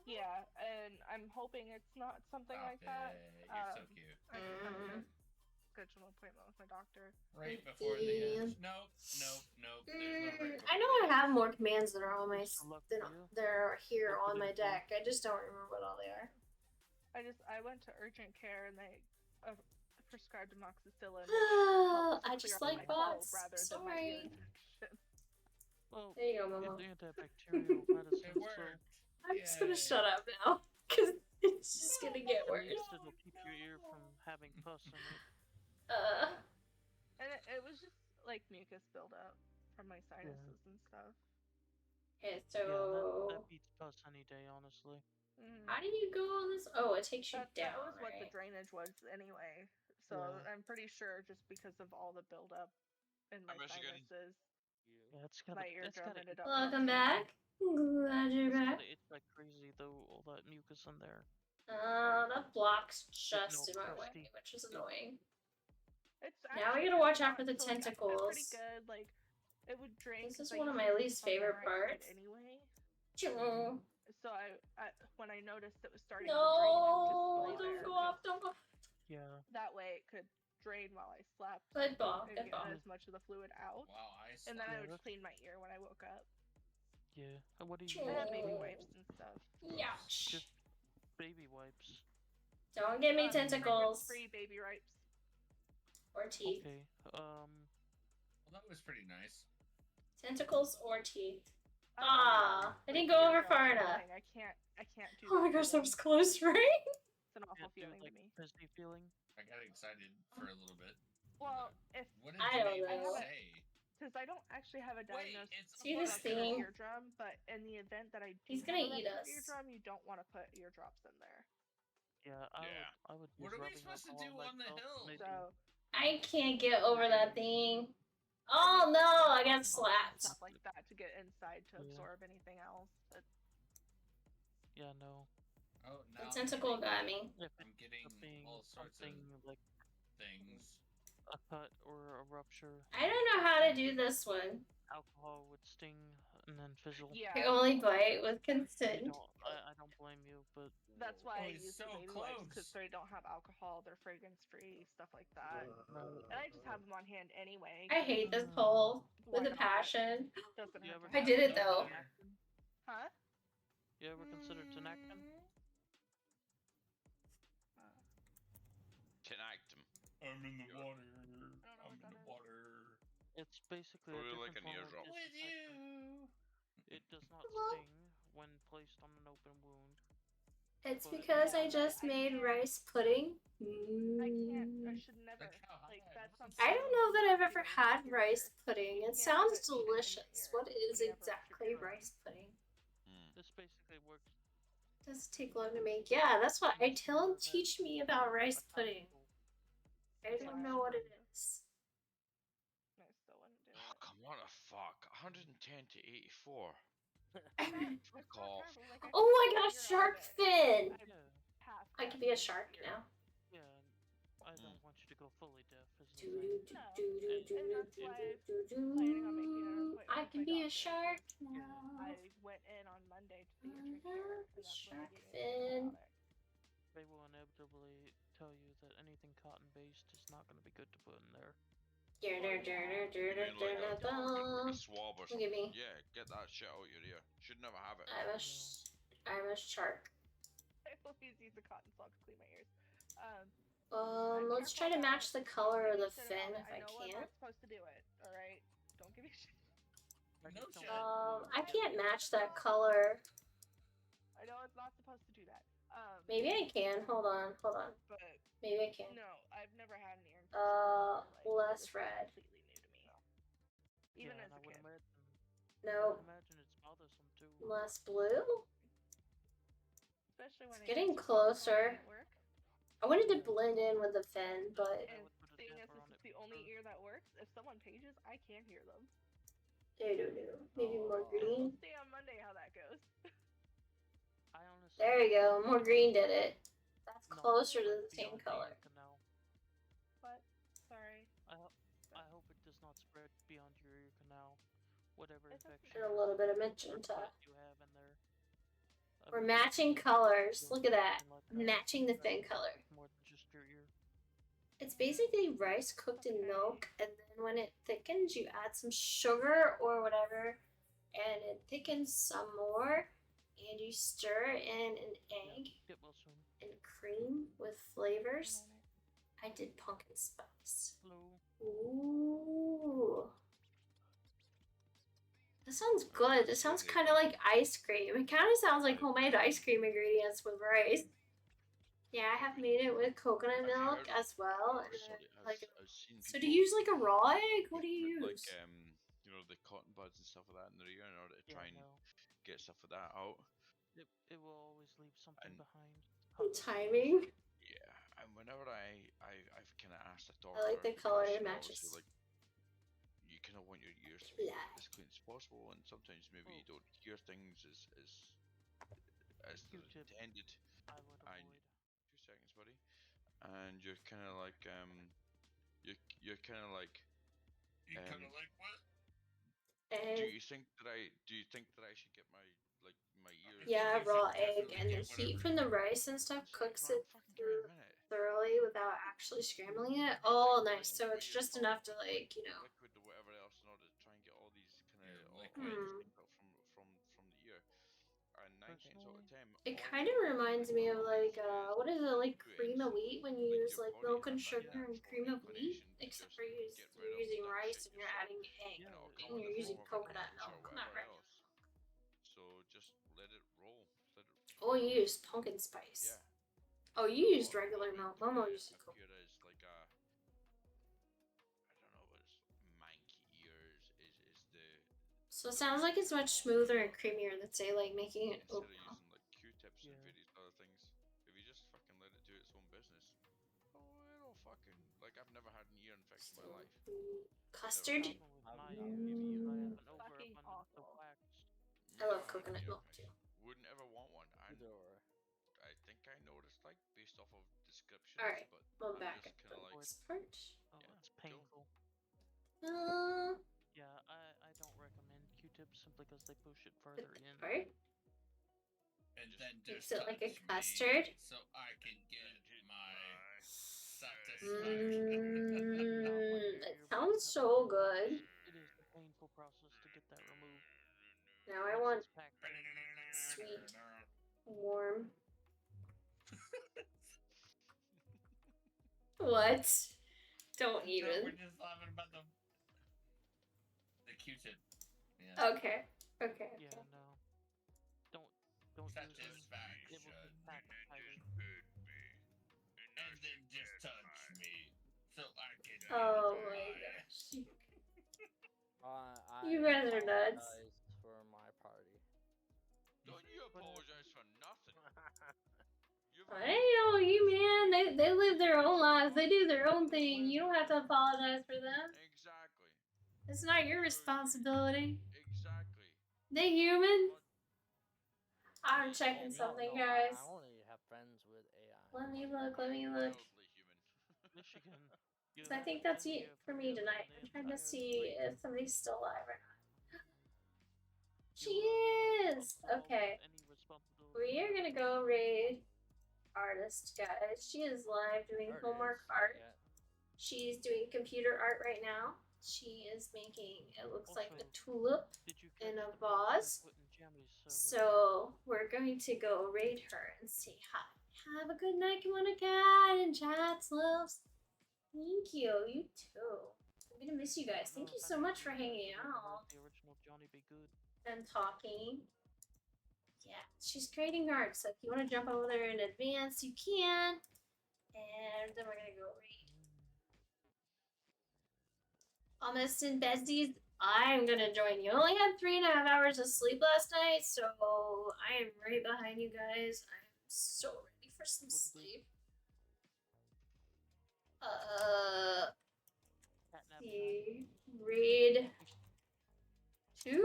Yeah, and I'm hoping it's not something like that. You're so cute. I just have to schedule an appointment with my doctor. Right before the end. Nope. There's no right I know I have more commands that are on my that are here What on could my it be? deck. I just don't remember what all they are. I went to urgent care and they prescribed amoxicillin. I just like bots. Sorry. Well, There you go, Momo. it's antibacterial medicine, so I'm just gonna shut up now, cause it's just gonna get at worse. least it'll keep your ear from having pus in it. And it was just like mucus buildup from my sinuses and stuff. Okay, Yeah, so that beats pus any day, honestly. how do you go on this? Oh, it takes you down. That was what the right? drainage was anyway. So Yeah. I'm pretty sure just because of all the buildup in my sinuses, Yeah, it's gotta, my eardrum ended up. Welcome back. Glad you're back. It's like crazy though, all that mucus in there. That block's just in my way, crusty. which is annoying. It's Now we actually gotta watch not- out for the so, like, I feel tentacles. pretty good. Like it would drain. This is 'cause I one of used my to least sleep on the favorite right side parts. Anyway. Choo. So I when I noticed it was starting No, to drain, I would just lay don't there. go off, don't go. Yeah. That way it could drain while I slept. Good ball, and good get ball. as much of the fluid out. Wow, and then I slept. would clean my ear when I woke up. Yeah. And what do you Choo. I had baby wipes and stuff. Ouch. Just baby wipes. Don't give me tentacles. Free baby wipes. Or teeth. Okay. Well, that was pretty nice. Tentacles or teeth. Ah, I didn't go over far enough. I can't do. Oh my gosh, that was close, right? It's an awful feeling to me. Fizzy feeling. I got excited for a little bit. Well, if What did I you don't even know. say? because I don't actually have a diagnosis. See this for thing? eardrum, but in the event that I do He's gonna have a eat ruptured us. eardrum, you don't want to put eardrops in there. Yeah, I would use What are we rubbing supposed to alcohol do on the myself, hill? maybe. So I can't get over that thing. Oh no, I got slapped. stuff like that to get inside to Yeah. absorb anything else. But Yeah, no. Oh, The now tentacle got me. If I'm it's getting being all sorts of something like things. a cut or a rupture, I don't know how to do this one. alcohol would sting and then fizzle. yeah, I only bite with consent. I don't blame you, but that's why I he's use so the baby wipes close. because they don't have alcohol. They're fragrance free, stuff like that. And I just have them on hand anyway. I hate this poll with a Why not? passion. Doesn't You hurt ever to I have did it them. though. Huh? you ever consider tinactin? Tinactum. I'm in the water. I don't know I'm what in that the water. It's basically Probably a like different an form of eardrum. With disinfectant. you. It does not sting when placed on an open wound. It's because I just made rice pudding. I can't. I should never. Like that's something. I don't know that I've ever had rice pudding. It sounds delicious. What is exactly rice pudding? This basically works Does take long to make. Yeah, that's what I tell him. Teach me about rice pudding. I don't know what it is. I still wouldn't do Oh, it. come on, the fuck. 110 to 84. Fuck off. Oh my gosh, shark fin! I could be a shark now. Yeah, I don't want you to go fully deaf. I can be a shark now. I went in on Monday to do your trachea work, and that's when Shark they gave me fin. antibiotics. They will inevitably tell you that anything cotton-based is not going to be good to put in there. You mean like a swab or Look something? at me. Yeah, get that shit out your ear. Should never have it. I'm a shark. I always use a cotton swab to clean my ears. Let's try to match the color of the fin if I know can. I'm not supposed to do it. All right, don't give me shit. I can't match that color. I know it's not supposed to do that. Maybe I can. Hold on. But Maybe I can. no, I've never had an ear infection. Less red. Completely new to me. Even as a kid. No. Imagine it's bothersome too. Less blue. Especially when It's getting closer. I wanted to blend in with the fin, but and seeing as this is the only ear that works, if someone pages, I can hear them. I don't know. Maybe more green. We'll see on Monday how that goes. There you go. More green did it. That's closer to the same color. What? Sorry. I hope it does not spread beyond your ear canal. Whatever infection. And a little bit of magenta. You have in there. We're matching colors. Look at that. Matching the fin color. More than just your ear. It's basically rice cooked in milk, and then when it thickens, you add some sugar or whatever, and it thickens some more, and you stir in an egg and cream with flavors. I did pumpkin spice. Ooh. That sounds good. This sounds kind of like ice cream. It kind of sounds like homemade ice cream ingredients with rice. Yeah, I have made it with coconut milk as well. And then, like, so do you use like a raw egg? What do you use? Like you know, the cotton buds and stuff like that in their ear in order to try and get stuff like that out. It will always leave something behind. Timing. Yeah, and whenever I've kind of asked the doctor. I like the color it because matches. obviously, like, you kind of want your ears to be as clean as possible, and sometimes maybe you don't hear things as they're intended. And 2 seconds, buddy. And you're kind of like you're kind of like. You kind of like what? Do you think that I should get my ears? Yeah, raw egg, and the heat from the rice and stuff cooks it thoroughly without actually scrambling it. Oh, nice. So it's just enough to, like, you know. Liquid or whatever else in order to try and get all these kind of liquids from the ear. And 9 times out of 10. It kind of reminds me of like what is it, like cream of wheat when you use like milk and sugar and cream of wheat, except for you're using rice and you're adding egg and you're using coconut milk, not regular milk. So just let it roll. Oh, you used pumpkin spice. Yeah. Oh, you used regular milk. Momo used coconut. Here is like I don't know what is manky ears is the. So it sounds like it's much smoother and creamier than, say, like making it Instead oatmeal. of using like Q-tips and various other things, if you just fucking let it do its own business, it'll fucking, like, I've never had an ear infection in my life. Custard. Fucking awful. I love coconut milk too. Wouldn't ever want one. I think I noticed, like, based off of descriptions. Alright, but well, I'm back just at kinda the like, next part. It's painful. Yeah, I don't recommend Q-tips simply because they push it further in. Right? And then Makes just it like a touch me custard. so I can get my satisfaction. It sounds so good. It is a painful process to get that removed. Now I want sweet, warm. What? Don't No, even. we're just laughing about the Q-tip. Yeah. Okay. Yeah, no. Don't Satisfaction. use it. It will be backfiring. And then just touch me so I can. Oh my gosh. I You guys are nuts. apologize for my party. don't you apologize for nothing. I know you, man. They live their own lives. They do their own thing. You don't have to apologize for them. Exactly. It's not your responsibility. Exactly. They human. What? I'm checking something, guys. I only have friends with AI. Let me look. Let me look. Mildly human. Michigan. So I think that's it for me tonight. I'm trying to see if somebody's still alive or not. She is! Okay. We are gonna go raid artist, guys. She is live doing homework art. She's doing computer art right now. She is making, it looks like a tulip in a vase. So we're going to go raid her and say hi. Have a good night, KimonoKat and chats, loves. Thank you. You too. I'm gonna miss you guys. Thank you so much for hanging out and talking. Yeah, she's creating art, so if you want to jump over there in advance, you can. And then we're gonna go read. Almost in besties, I'm gonna join you. I only had 3.5 hours of sleep last night, so I am right behind you guys. I'm so ready for some sleep. See, read 2.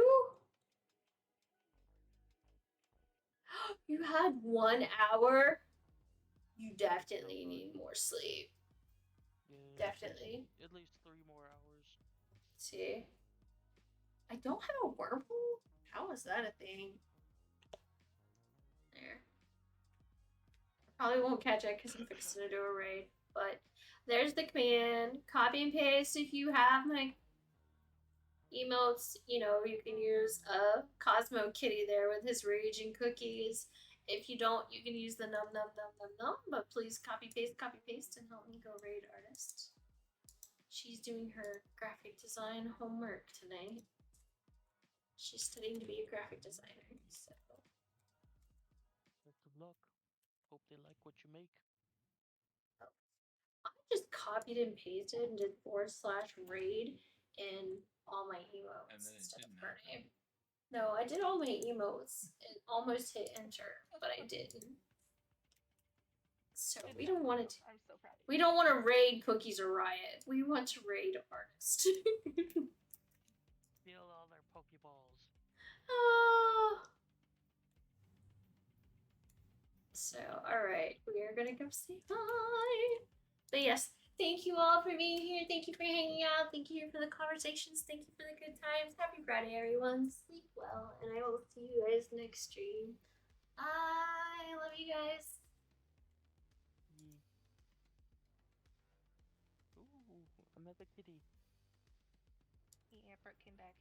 You had 1 hour. You definitely need more sleep. Yeah, Definitely. At least 3 more hours. See, I don't have a wormhole. How is that a thing? There. Probably won't catch it because I'm fixing to do a raid. But there's the command. Copy and paste if you have my emotes. You know, you can use a Cosmo Kitty there with his raging cookies. If you don't, you can use the num num num num num. But please copy paste and help me go raid artist. She's doing her graphic design homework tonight. She's studying to be a graphic designer. So. Best of luck. Hope they like what you make. I just copied and pasted and did /raid in all my emotes instead of her name. No, I did all my emotes and almost hit enter, but I didn't. So we don't want to. I'm so proud of you. We don't want to raid Cookies or Riot. We want to raid artist. Steal all their Pokeballs. So, alright, we are gonna go say hi. But yes, thank you all for being here. Thank you for hanging out. Thank you for the conversations. Thank you for the good times. Happy Friday, everyone. Sleep well, and I will see you guys next stream. I love you guys. Ooh, another kitty. Yeah, Bert came back.